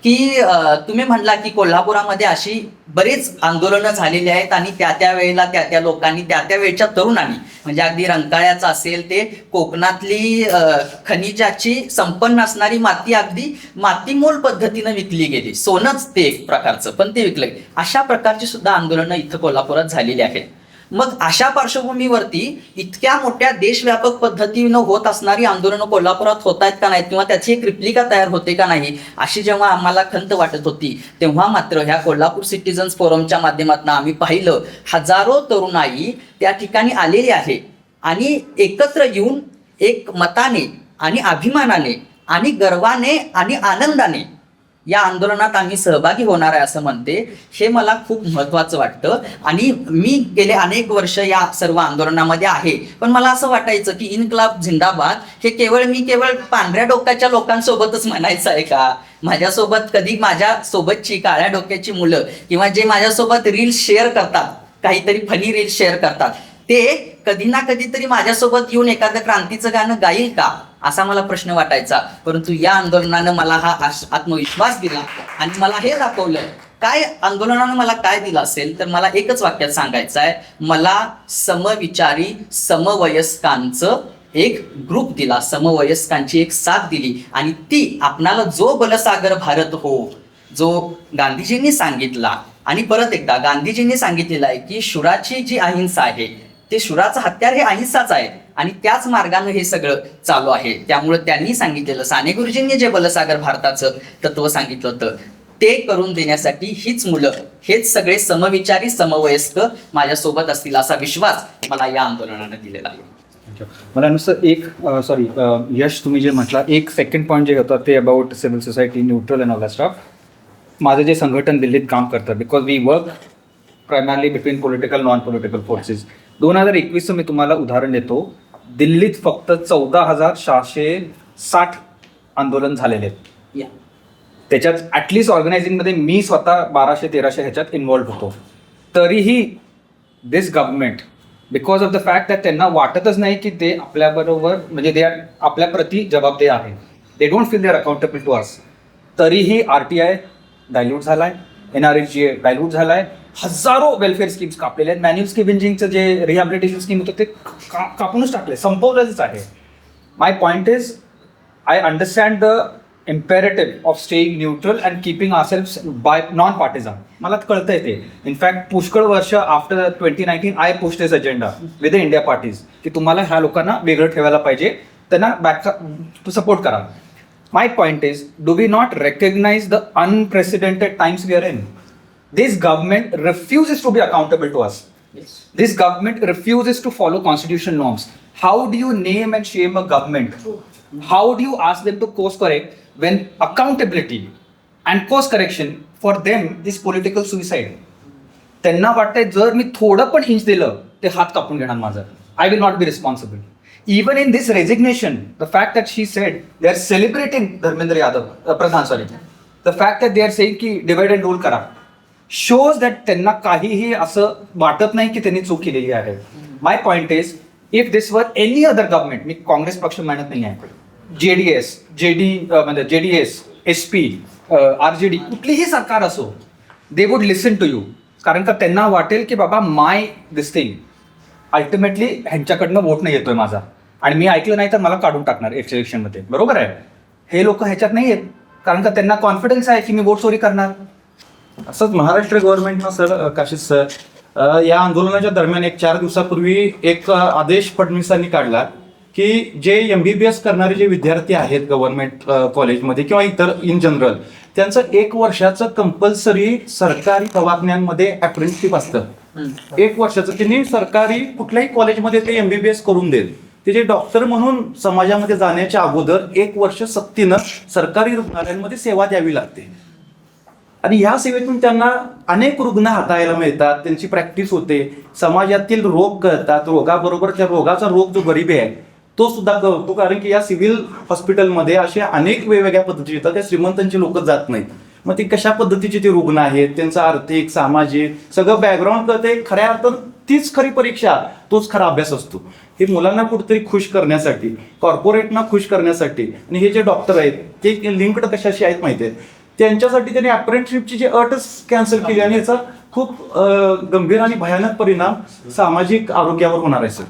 की तुम्ही म्हणला की कोल्हापुरामध्ये अशी बरीच आंदोलनं झालेली आहेत आणि त्या वेळेला त्या लोकांनी त्या वेळच्या तरुणांनी म्हणजे अगदी रंकाळ्याचं असेल ते कोकणातली खनिजाची संपन्न असणारी माती अगदी मातीमोल पद्धतीनं विकली गेली. सोनंच ते एक प्रकारचं पण ते विकलं गेलं. अशा प्रकारची सुद्धा आंदोलनं इथं कोल्हापुरात झालेली आहेत. मग अशा पार्श्वभूमीवरती इतक्या मोठ्या देशव्यापक पद्धतीनं होत असणारी आंदोलनं कोल्हापुरात होत आहेत का नाहीत किंवा त्याची एक रिप्लिका तयार होते का नाही अशी जेव्हा आम्हाला खंत वाटत होती तेव्हा मात्र ह्या कोल्हापूर सिटीजन्स फोरमच्या माध्यमातून आम्ही पाहिलं हजारो तरुणाई त्या ठिकाणी आलेली आहे आणि एकत्र येऊन एक मताने आणि अभिमानाने आणि गर्वाने आणि आनंदाने या आंदोलनात आम्ही सहभागी होणार आहे असं म्हणते. हे मला खूप महत्त्वाचं वाटतं आणि मी गेले अनेक वर्ष या सर्व आंदोलनामध्ये आहे. पण मला असं वाटायचं की इन्क्लाब जिंदाबाद हे केवळ पांढऱ्या डोक्याच्या लोकांसोबतच म्हणायचं आहे का? माझ्यासोबत कधी माझ्यासोबतची काळ्या डोक्याची मुलं किंवा जे माझ्यासोबत रील्स शेअर करतात काहीतरी फनी रील्स शेअर करतात ते कधी ना कधीतरी माझ्यासोबत येऊन एखादं क्रांतीचं गाणं गाईल का असा मला प्रश्न वाटायचा. परंतु या आंदोलनानं मला हा आत्मविश्वास दिला आणि मला हे दाखवलं काय आंदोलनानं मला काय दिलं असेल तर मला एकच वाक्यात सांगायचं आहे मला समविचारी समवयस्कांचं एक ग्रुप दिला समवयस्कांची एक साथ दिली आणि ती आपणाला जो बलसागर भारत हो जो गांधीजींनी सांगितला आणि परत एकदा गांधीजींनी सांगितलेलं आहे की शूराची जी अहिंसा आहे ते शूराचं हत्यार हे अहिंसाच आहे आणि त्याच मार्गानं हे सगळं चालू आहे. त्यामुळे त्यांनी सांगितलेलं साने गुरुजींनी जे बलसागर भारताचं तत्व सांगितलं होतं ते करून देण्यासाठी हीच मुलं हेच सगळे समविचारी समवयस्क माझ्यासोबत असतील असा विश्वास मला या आंदोलनानं दिलेला आहे. मला नुसतं एक सॉरी यश तुम्ही जे म्हटला एक सेकंड पॉईंट जे होतं ते about civil society neutral and all that stuff. माझं जे संघटन दिल्लीत काम करतं because we work primarily between political non political forces. 2021चं मी तुम्हाला उदाहरण देतो. दिल्लीत फक्त 14,660 आंदोलन झालेले आहेत. त्याच्यात ॲटलिस्ट ऑर्गनायझिंगमध्ये मी स्वतः 1200-1300 ह्याच्यात इन्व्हॉल्व्ह होतो. तरीही this government because of the fact that त्यांना वाटतच नाही की ते आपल्याबरोबर म्हणजे ते आपल्या प्रती जबाबदार आहे. They don't feel they are accountable to us. तरीही RTI डायल्यूट झालाय, NRHGA डायल्यूट झालाय, हजारो वेलफेअर स्कीम्स कापलेले आहेत. मॅन्युअल स्कीमिंजिंगचं जे रिहॅबिलिटेशन स्कीम होतं ते कापूनच टाकले, संपवलेच आहे. My point is I understand the imperative of staying neutral and keeping ourselves by non partisan. मला कळतंय ते. इनफॅक्ट पुष्कळ वर्ष after 2019 I pushed this agenda with the India parties की तुम्हाला ह्या लोकांना वेगळं ठेवायला पाहिजे, त्यांना बॅक सपोर्ट करा. My point is, do we not recognize the unprecedented times we are in? This government refuses to be accountable to us. Yes. This government refuses to follow constitutional norms. How do you name and shame a government? How do you ask them to course correct when accountability and course correction for them is political suicide? त्यांना वाटतंय जर मी थोडं पण inch दिलं ते हात कापून घेणार माझं. I will not be responsible. Even in this resignation, the fact that she said they are celebrating Dharmendra Yadav, Pradhan, sorry, the fact that they are saying की divide and rule करा, shows that त्यांना काहीही असं वाटत नाही की त्यांनी चूक केलेली आहे. My point is, if this were any other government, मी काँग्रेस पक्ष मानत नाही आहे, JDS, SP, RJD, कुठलीही सरकार असो, they would listen to you. कारण का त्यांना वाटेल की बाबा माय दिस थिंग अल्टिमेटली ह्यांच्याकडनं वोट नाही येतोय माझा आणि मी ऐकलं नाही तर मला काढून टाकणार इलेक्शनमध्ये. बरोबर आहे. हे लोक ह्याच्यात नाही आहेत कारण का त्यांना कॉन्फिडन्स आहे की मी वोट चोरी करणार. असंच महाराष्ट्र गव्हर्नमेंटनं सर काशीद सर या आंदोलनाच्या दरम्यान 4 दिवसापूर्वी एक आदेश फडणवीसांनी काढला की जे MBBS करणारे जे विद्यार्थी आहेत गव्हर्नमेंट कॉलेजमध्ये किंवा इतर इन जनरल त्यांचं 1 वर्षाचं कंपल्सरी सरकारी दवाखान्यांमध्ये अप्रेंटिसशिप असतं. 1 वर्षाचं त्यांनी सरकारी कुठल्याही कॉलेजमध्ये ते MBBS करून देईल. ते जे डॉक्टर म्हणून समाजामध्ये जाण्याच्या अगोदर 1 वर्ष सक्तीनं सरकारी रुग्णालयांमध्ये सेवा द्यावी लागते आणि ह्या सेवेतून त्यांना अनेक रुग्ण हाताळायला मिळतात, त्यांची प्रॅक्टिस होते, समाजातील रोग कळतात, रोगाबरोबर त्या रोगाचा रोग जो गरिबी आहे तो सुद्धा कळतो. कारण की या सिव्हिल हॉस्पिटलमध्ये असे अनेक वेगवेगळ्या पद्धती येतात, त्या श्रीमंतांची लोक जात नाहीत. मग ते कशा पद्धतीचे ते रुग्ण आहेत, त्यांचं आर्थिक सामाजिक सगळं बॅकग्राऊंड कळते. खऱ्या अर्थानं तीच खरी परीक्षा, तोच खरा अभ्यास असतो. हे मुलांना कुठेतरी खुश करण्यासाठी, कॉर्पोरेटना खुश करण्यासाठी. आणि हे जे डॉक्टर आहेत ते लिंक्ड कशाशी आहेत माहिती आहे, त्यांच्यासाठी त्यांनी अप्रेंटिसशिपची जी अटच कॅन्सल केली आणि याचा खूप गंभीर आणि भयानक परिणाम सामाजिक आरोग्यावर होणार आहे सर.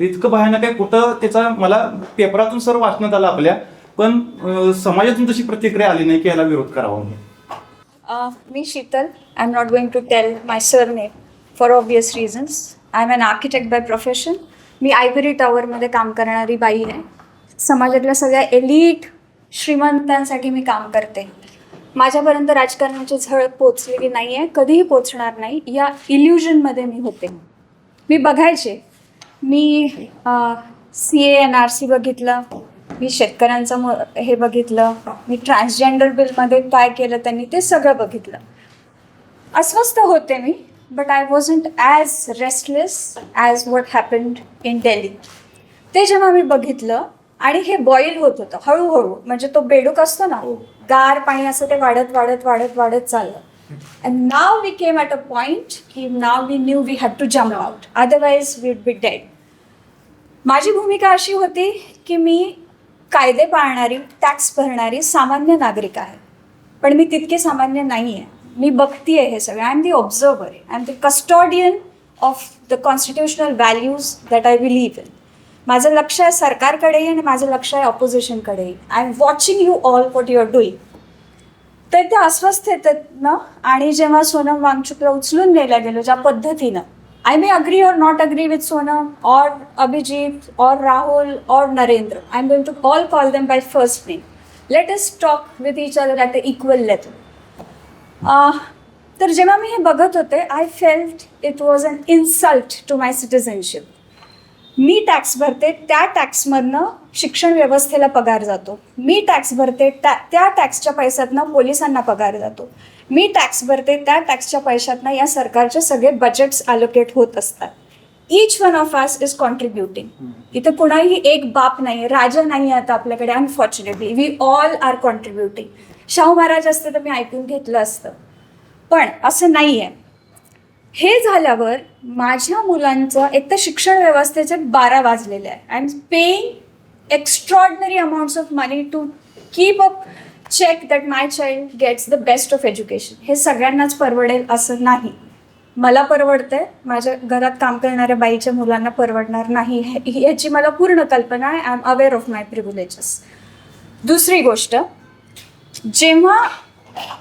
इतकं भयानक आहे, कुठं त्याचा मला पेपरातून सर वाचण्यात आलं आपल्या, पण समाजातून तशी प्रतिक्रिया आली नाही की याला विरोध करावा म्हणून. मी Sheetal. I am not going to tell my surname for obvious reasons. I am an architect by profession. मी आयव्हरी टॉवरमध्ये काम करणारी बाई आहे. समाजातल्या सगळ्या एलिट श्रीमंतांसाठी मी काम करते. माझ्यापर्यंत राजकारणाची झळक पोचलेली नाही आहे, कधीही पोचणार नाही. या इल्युजनमध्ये मी होते. मी बघायचे, मी CA-NRC बघितलं, मी शेतकऱ्यांचं हे बघितलं, मी ट्रान्सजेंडर बिलमध्ये काय केलं त्यांनी ते सगळं बघितलं. अस्वस्थ होते मी, but I wasn't as restless as what happened in Delhi. ते जेव्हा मी बघितलं आणि हे बॉईल होत होतं हळूहळू, म्हणजे तो बेडूक असतो ना, गार पाणी असं ते वाढत वाढत वाढत वाढत चाललं. And now we came at a point की now we knew we had to jump out, otherwise we would be dead. माझी भूमिका अशी होती की मी कायदे पाळणारी, टॅक्स भरणारी सामान्य नागरिक आहे, पण मी तितके सामान्य नाही आहे. मी बघतीये हे सगळं. I am the observer, I am the custodian of the constitutional values that I believe in. माझं लक्ष आहे सरकारकडेही आणि माझं लक्ष आहे ऑपोजिशनकडेही. I am watching you all what you are doing. तर ते अस्वस्थ येतात ना. आणि जेव्हा सोनम वांगचुकला उचलून नेल्या गेलो ज्या पद्धतीनं, I may agree or not agree with Sonam or Abhijit or Rahul or Narendra. I am going to all call them by first name. Let us talk with each other at the equal level. तर जेव्हा मी हे बघत होते, I felt it was an insult to my citizenship. मी tax भरते, त्या टॅक्समधनं शिक्षण व्यवस्थेला पगार जातो. मी टॅक्स भरते, त्या टॅक्सच्या पैशातनं पोलिसांना पगार जातो. मी टॅक्स भरते, त्या टॅक्सच्या पैशातनं या सरकारचे सगळे बजेट्स अलोकेट होत असतात. Each one of us is contributing. इथं कुणाही एक बाप नाही, राजा नाही आता आपल्याकडे. Unfortunately we all are contributing. Shahu Maharaj असते तर मी ऐकून घेतलं असतं, पण असं नाही आहे. हे झाल्यावर माझ्या मुलांचं एक तर शिक्षण व्यवस्थेचे 12 वाजलेले आहे. I am paying extraordinary amounts of money to keep up check that my child gets the best of education. हे सगळ्यांनाच परवडेल असं नाही. मला परवडतंय, माझ्या घरात काम करणाऱ्या बाईच्या मुलांना परवडणार नाही याची मला पूर्ण कल्पना आहे. I am aware of my privileges. दुसरी गोष्ट, जेव्हा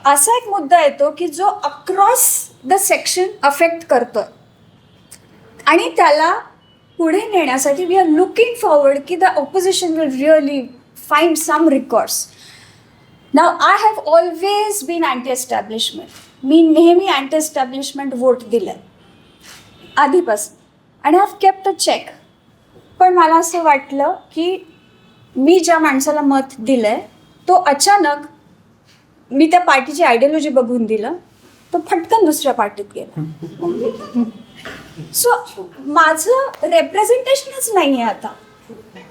असा एक मुद्दा येतो की जो अक्रॉस द सेक्शन अफेक्ट करतोय आणि त्याला पुढे नेण्यासाठी वी आर लुकिंग फॉरवर्ड की the opposition will really find some recourse. Now I have always been anti establishment. मी नेहमी अँटी एस्टॅब्लिशमेंट वोट दिलं आधीपासून आणि I have kept a check. पण मला असं वाटलं की मी ज्या माणसाला मत दिलं आहे तो अचानक, मी त्या पार्टीची आयडियोलॉजी बघून दिलं, तो फटकन दुसऱ्या पार्टीत गेला. सो माझं रेप्रेझेंटेशनच नाही आहे आता.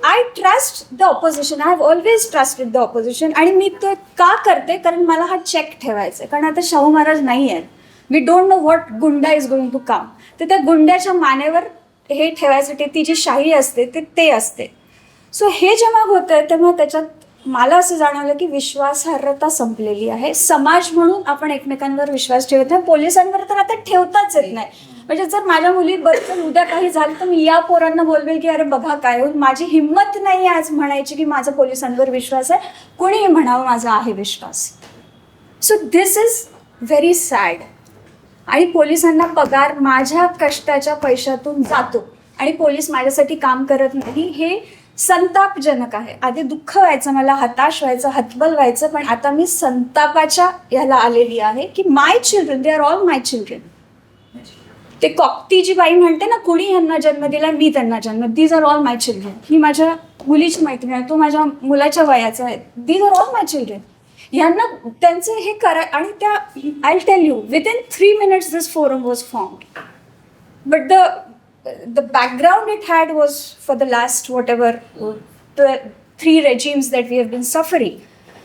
I trust the opposition. I have always trusted the opposition. आणि मी ते का करते, कारण मला हा चेक ठेवायचा आहे. कारण आता शाहू महाराज नाही आहेत. वी डोंट नो व्हॉट गुंडा इज गोइंग टू कम. तर त्या गुंड्याच्या मानेवर हे ठेवायसाठी ती जी शाही असते ते असते. सो हे जेव्हा होतं तेव्हा त्याच्यात मला असं जाणवलं की विश्वासार्हता संपलेली आहे. समाज म्हणून आपण एकमेकांवर विश्वास ठेवत नाही. पोलिसांवर तर आता ठेवताच येत नाही. म्हणजे जर माझ्या मुलीबद्दल उद्या काही झालं तर मी या पोरांना बोलवेल की अरे बघा काय होईल. माझी हिंमत नाही आज म्हणायची की माझा पोलिसांवर विश्वास आहे. कोणीही म्हणावं माझा आहे विश्वास. So this is very sad. आणि पोलिसांना पगार माझ्या कष्टाच्या पैशातून जातो आणि पोलीस माझ्यासाठी काम करत नाही, हे संतापजनक आहे. आधी दुःख व्हायचं, मला हताश व्हायचं, हतबल व्हायचं, पण आता मी संतापाच्या याला आलेली आहे की my children, they are all my children. ते कॉक्ती जी बाई म्हणते ना, कुणी यांना जन्म दिला, मी त्यांना जन्म, these are all my children. ही माझ्या मुलीची मैत्रीण आहे, तो माझ्या मुलाच्या वयाचा आहे. These are all my children. यांना त्यांचे हे करा. आणि त्या, I tell you, within 3 minutes this forum was formed. But the background it had was for the last whatever 3 regimes that we have been suffering.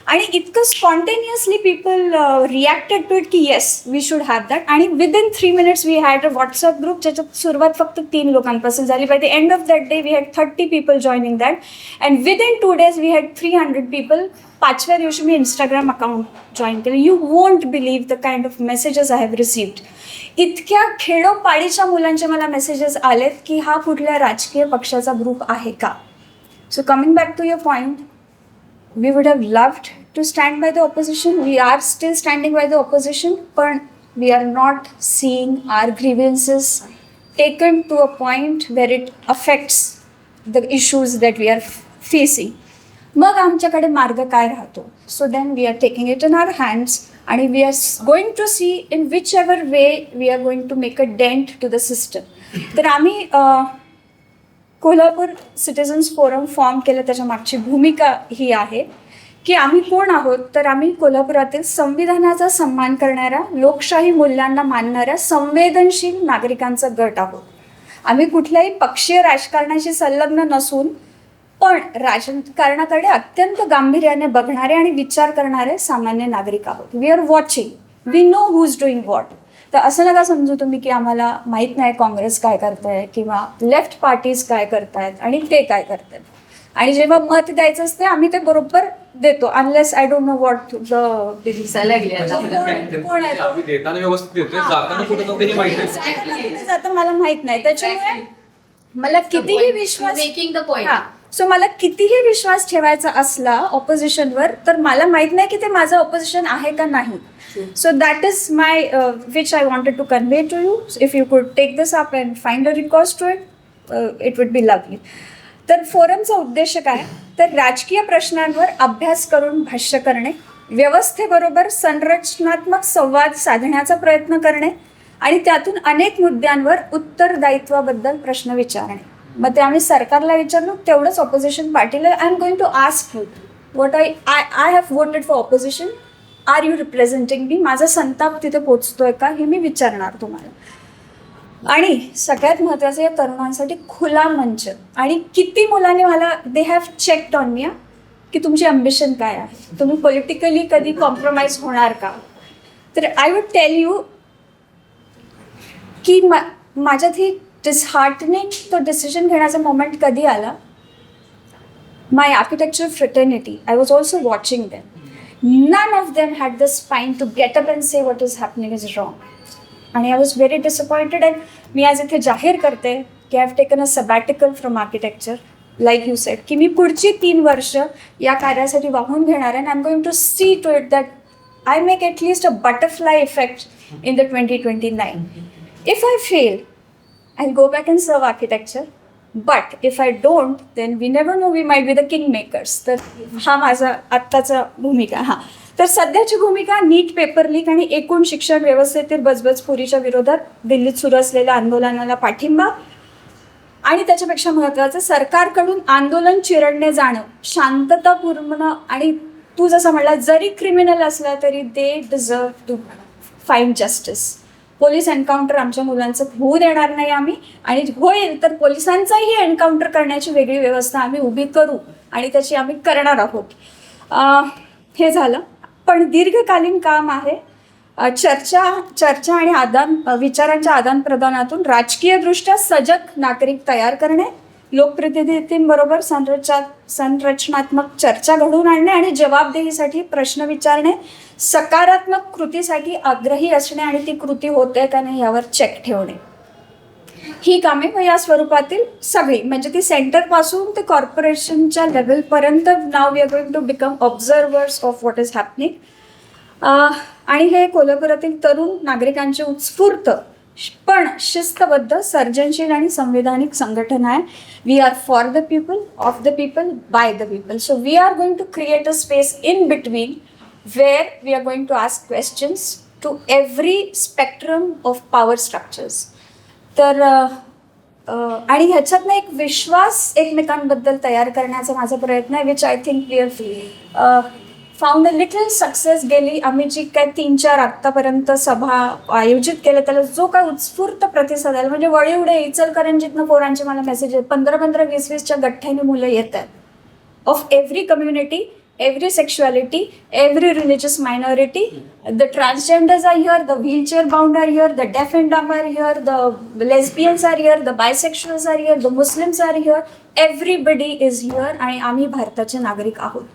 आणि इतकं spontaneously people reacted to it की yes we should have that. आणि within 3 minutes we had a WhatsApp group ज्याच्यात सुरुवात फक्त 3 लोकांपासून झाली. By the end of that day we had 30 people joining that and within 2 days we had 300 people. 5व्या दिवशी मी इंस्टाग्राम अकाउंट जॉईन केलं. You won't believe the kind of messages I have received. इतक्या खेडोपाडीच्या मुलांचे मला मेसेजेस आलेत की हा कुठल्या राजकीय पक्षाचा ग्रुप आहे का. So coming back to your point, we would have loved to stand by the opposition. We are still standing by the opposition, but we are not seeing our grievances taken to a point where it affects the issues that we are facing. मग आमच्याकडे मार्ग काय राहतो. So then we are taking it in our hands आणि we are going to see in whichever way we are going to make a dent to the system. तर आम्ही Kolhapur citizens forum form केलं त्याच्या मागची भूमिका ही आहे की आम्ही कोण आहोत. तर आम्ही कोल्हापुरातील संविधानाचा सन्मान करणाऱ्या, लोकशाही मूल्यांना मानणाऱ्या संवेदनशील नागरिकांचा गट आहोत. आम्ही कुठल्याही पक्षीय राजकारणाशी संलग्न नसून पण राजकारणाकडे अत्यंत गांभीर्याने बघणारे आणि विचार करणारे सामान्य नागरिक आहोत. We are watching, we know who is doing what. तर असं नका समजू तुम्ही की आम्हाला माहीत नाही काँग्रेस काय करताय किंवा लेफ्ट पार्टीज काय करतायत आणि ते काय करतायत. आणि जेव्हा मत द्यायचं असते आम्ही ते बरोबर देतो. Unless I don't know what the कोण आहे तो. देताना व्यवस्थित देतोय, जाताना कुठं जातो हे माहिती आहे. आता मला माहित नाही. त्याच्यामुळे मला कितीही विश्वास मेकिंग द पॉइंट. सो मला कितीही विश्वास ठेवायचा असला ऑपोजिशनवर तर मला माहित नाही की ते माझं ऑपोजिशन आहे का नाही. So that is my which I wanted to convey to you. If you could take this up and find a recourse to it, it would be lovely. तर फोरमचा उद्देश काय, तर राजकीय प्रश्नांवर अभ्यास करून भाष्य करणे, व्यवस्थेबरोबर संरचनात्मक संवाद साधण्याचा प्रयत्न करणे आणि त्यातून अनेक मुद्द्यांवर उत्तरदायित्वाबद्दल प्रश्न विचारणे. मग ते आम्ही सरकारला विचारलो, तेवढंच ऑपोजिशन पार्टीला I am going to ask you what I have voted for opposition, are you representing me. माझा संताप तिथे पोचतोय का हे मी विचारणार तुम्हाला. आणि सगळ्यात महत्त्वाचं या तरुणांसाठी खुला मंच. आणि किती मुलांनी मला they have checked on me की तुमची अम्बिशन काय आहे, तुम्ही पॉलिटिकली कधी कॉम्प्रोमाइज होणार का. तर आय वुड टेल यू की माझ्यात ही डिसहार्टनिंग तो डिसिजन घेण्याचा मोमेंट कधी आला. My architecture fraternity, I was also watching them. None of them had the spine to get up and say what is happening is wrong. आणि I was very disappointed. And मी आज इथे जाहीर करते की I have taken a sabbatical from architecture. Like you said की मी पुढची 3 वर्ष या कार्यासाठी वाहून घेणार आहे. I am going to see to it that I make at least a butterfly effect in the 2029. If I fail I will go back and serve architecture. But if I don't then we never know, we might be the kingmakers. तर हा माझा आत्ताचा भूमिका. हां, तर सध्याची भूमिका नीट, paper leak आणि एकूण शिक्षण व्यवस्थेतील बजबजपुरीच्या विरोधात दिल्लीत सुरू असलेल्या आंदोलनाला पाठिंबा. आणि त्याच्यापेक्षा महत्त्वाचं, सरकारकडून आंदोलन चिरडणे जाणं शांततापूर्ण. आणि तू जसं म्हणला, जरी क्रिमिनल असला तरी they deserve to find justice. Police encounter आमच्या मुलांचं होऊ देणार नाही आम्ही. आणि होईल तर पोलिसांचाही एन्काउंटर करण्याची वेगळी व्यवस्था आम्ही उभी करू आणि त्याची आम्ही करणार आहोत. हे झालं. पण दीर्घकालीन काम आहे. चर्चा आणि विचारांच्या आदानप्रदानातून राजकीयदृष्ट्या सजग नागरिक तयार करणे, लोकप्रतिनिधींबरोबर संरचनात्मक चर्चा घडवून आणणे आणि जबाबदेहीसाठी प्रश्न विचारणे, सकारात्मक कृतीसाठी आग्रही असणे आणि ती कृती होते का नाही यावर चेक ठेवणे. ही कामे व या स्वरूपातील सगळी, म्हणजे ती सेंटरपासून ते कॉर्पोरेशनच्या लेवलपर्यंत नाव we are going to become observers of what is happening. आणि हे कोल्हापुरातील तरुण नागरिकांचे उत्स्फूर्त पण शिस्तबद्ध, सर्जनशील आणि संविधानिक संघटन आहे. We are for the people, of the people, by the people. So we are going to create a space in between where we are going to ask questions to every spectrum of power structures. तर आणि ह्याच्यातनं एक विश्वास एकमेकांबद्दल तयार करण्याचा माझा प्रयत्न आहे, which I think we are found a little success. गेली आम्ही जी काय 3-4 आत्तापर्यंत सभा आयोजित केल्या त्याला जो काय उत्स्फूर्त प्रतिसाद आला, म्हणजे वळीवडे इचलकरंजीतनं पोरांचे मला मेसेज आहेत, 15-15, 20-20च्या गठ्ठ्याने मुलं येत आहेत of every community. every sexuality, every religious minority. The transgenders are here, the wheelchair bound are here, the deaf and dumb are here, the lesbians are here, the bisexuals are here, the Muslims are here. Everybody is here आणि आम्ही भारताचे नागरिक आहोत.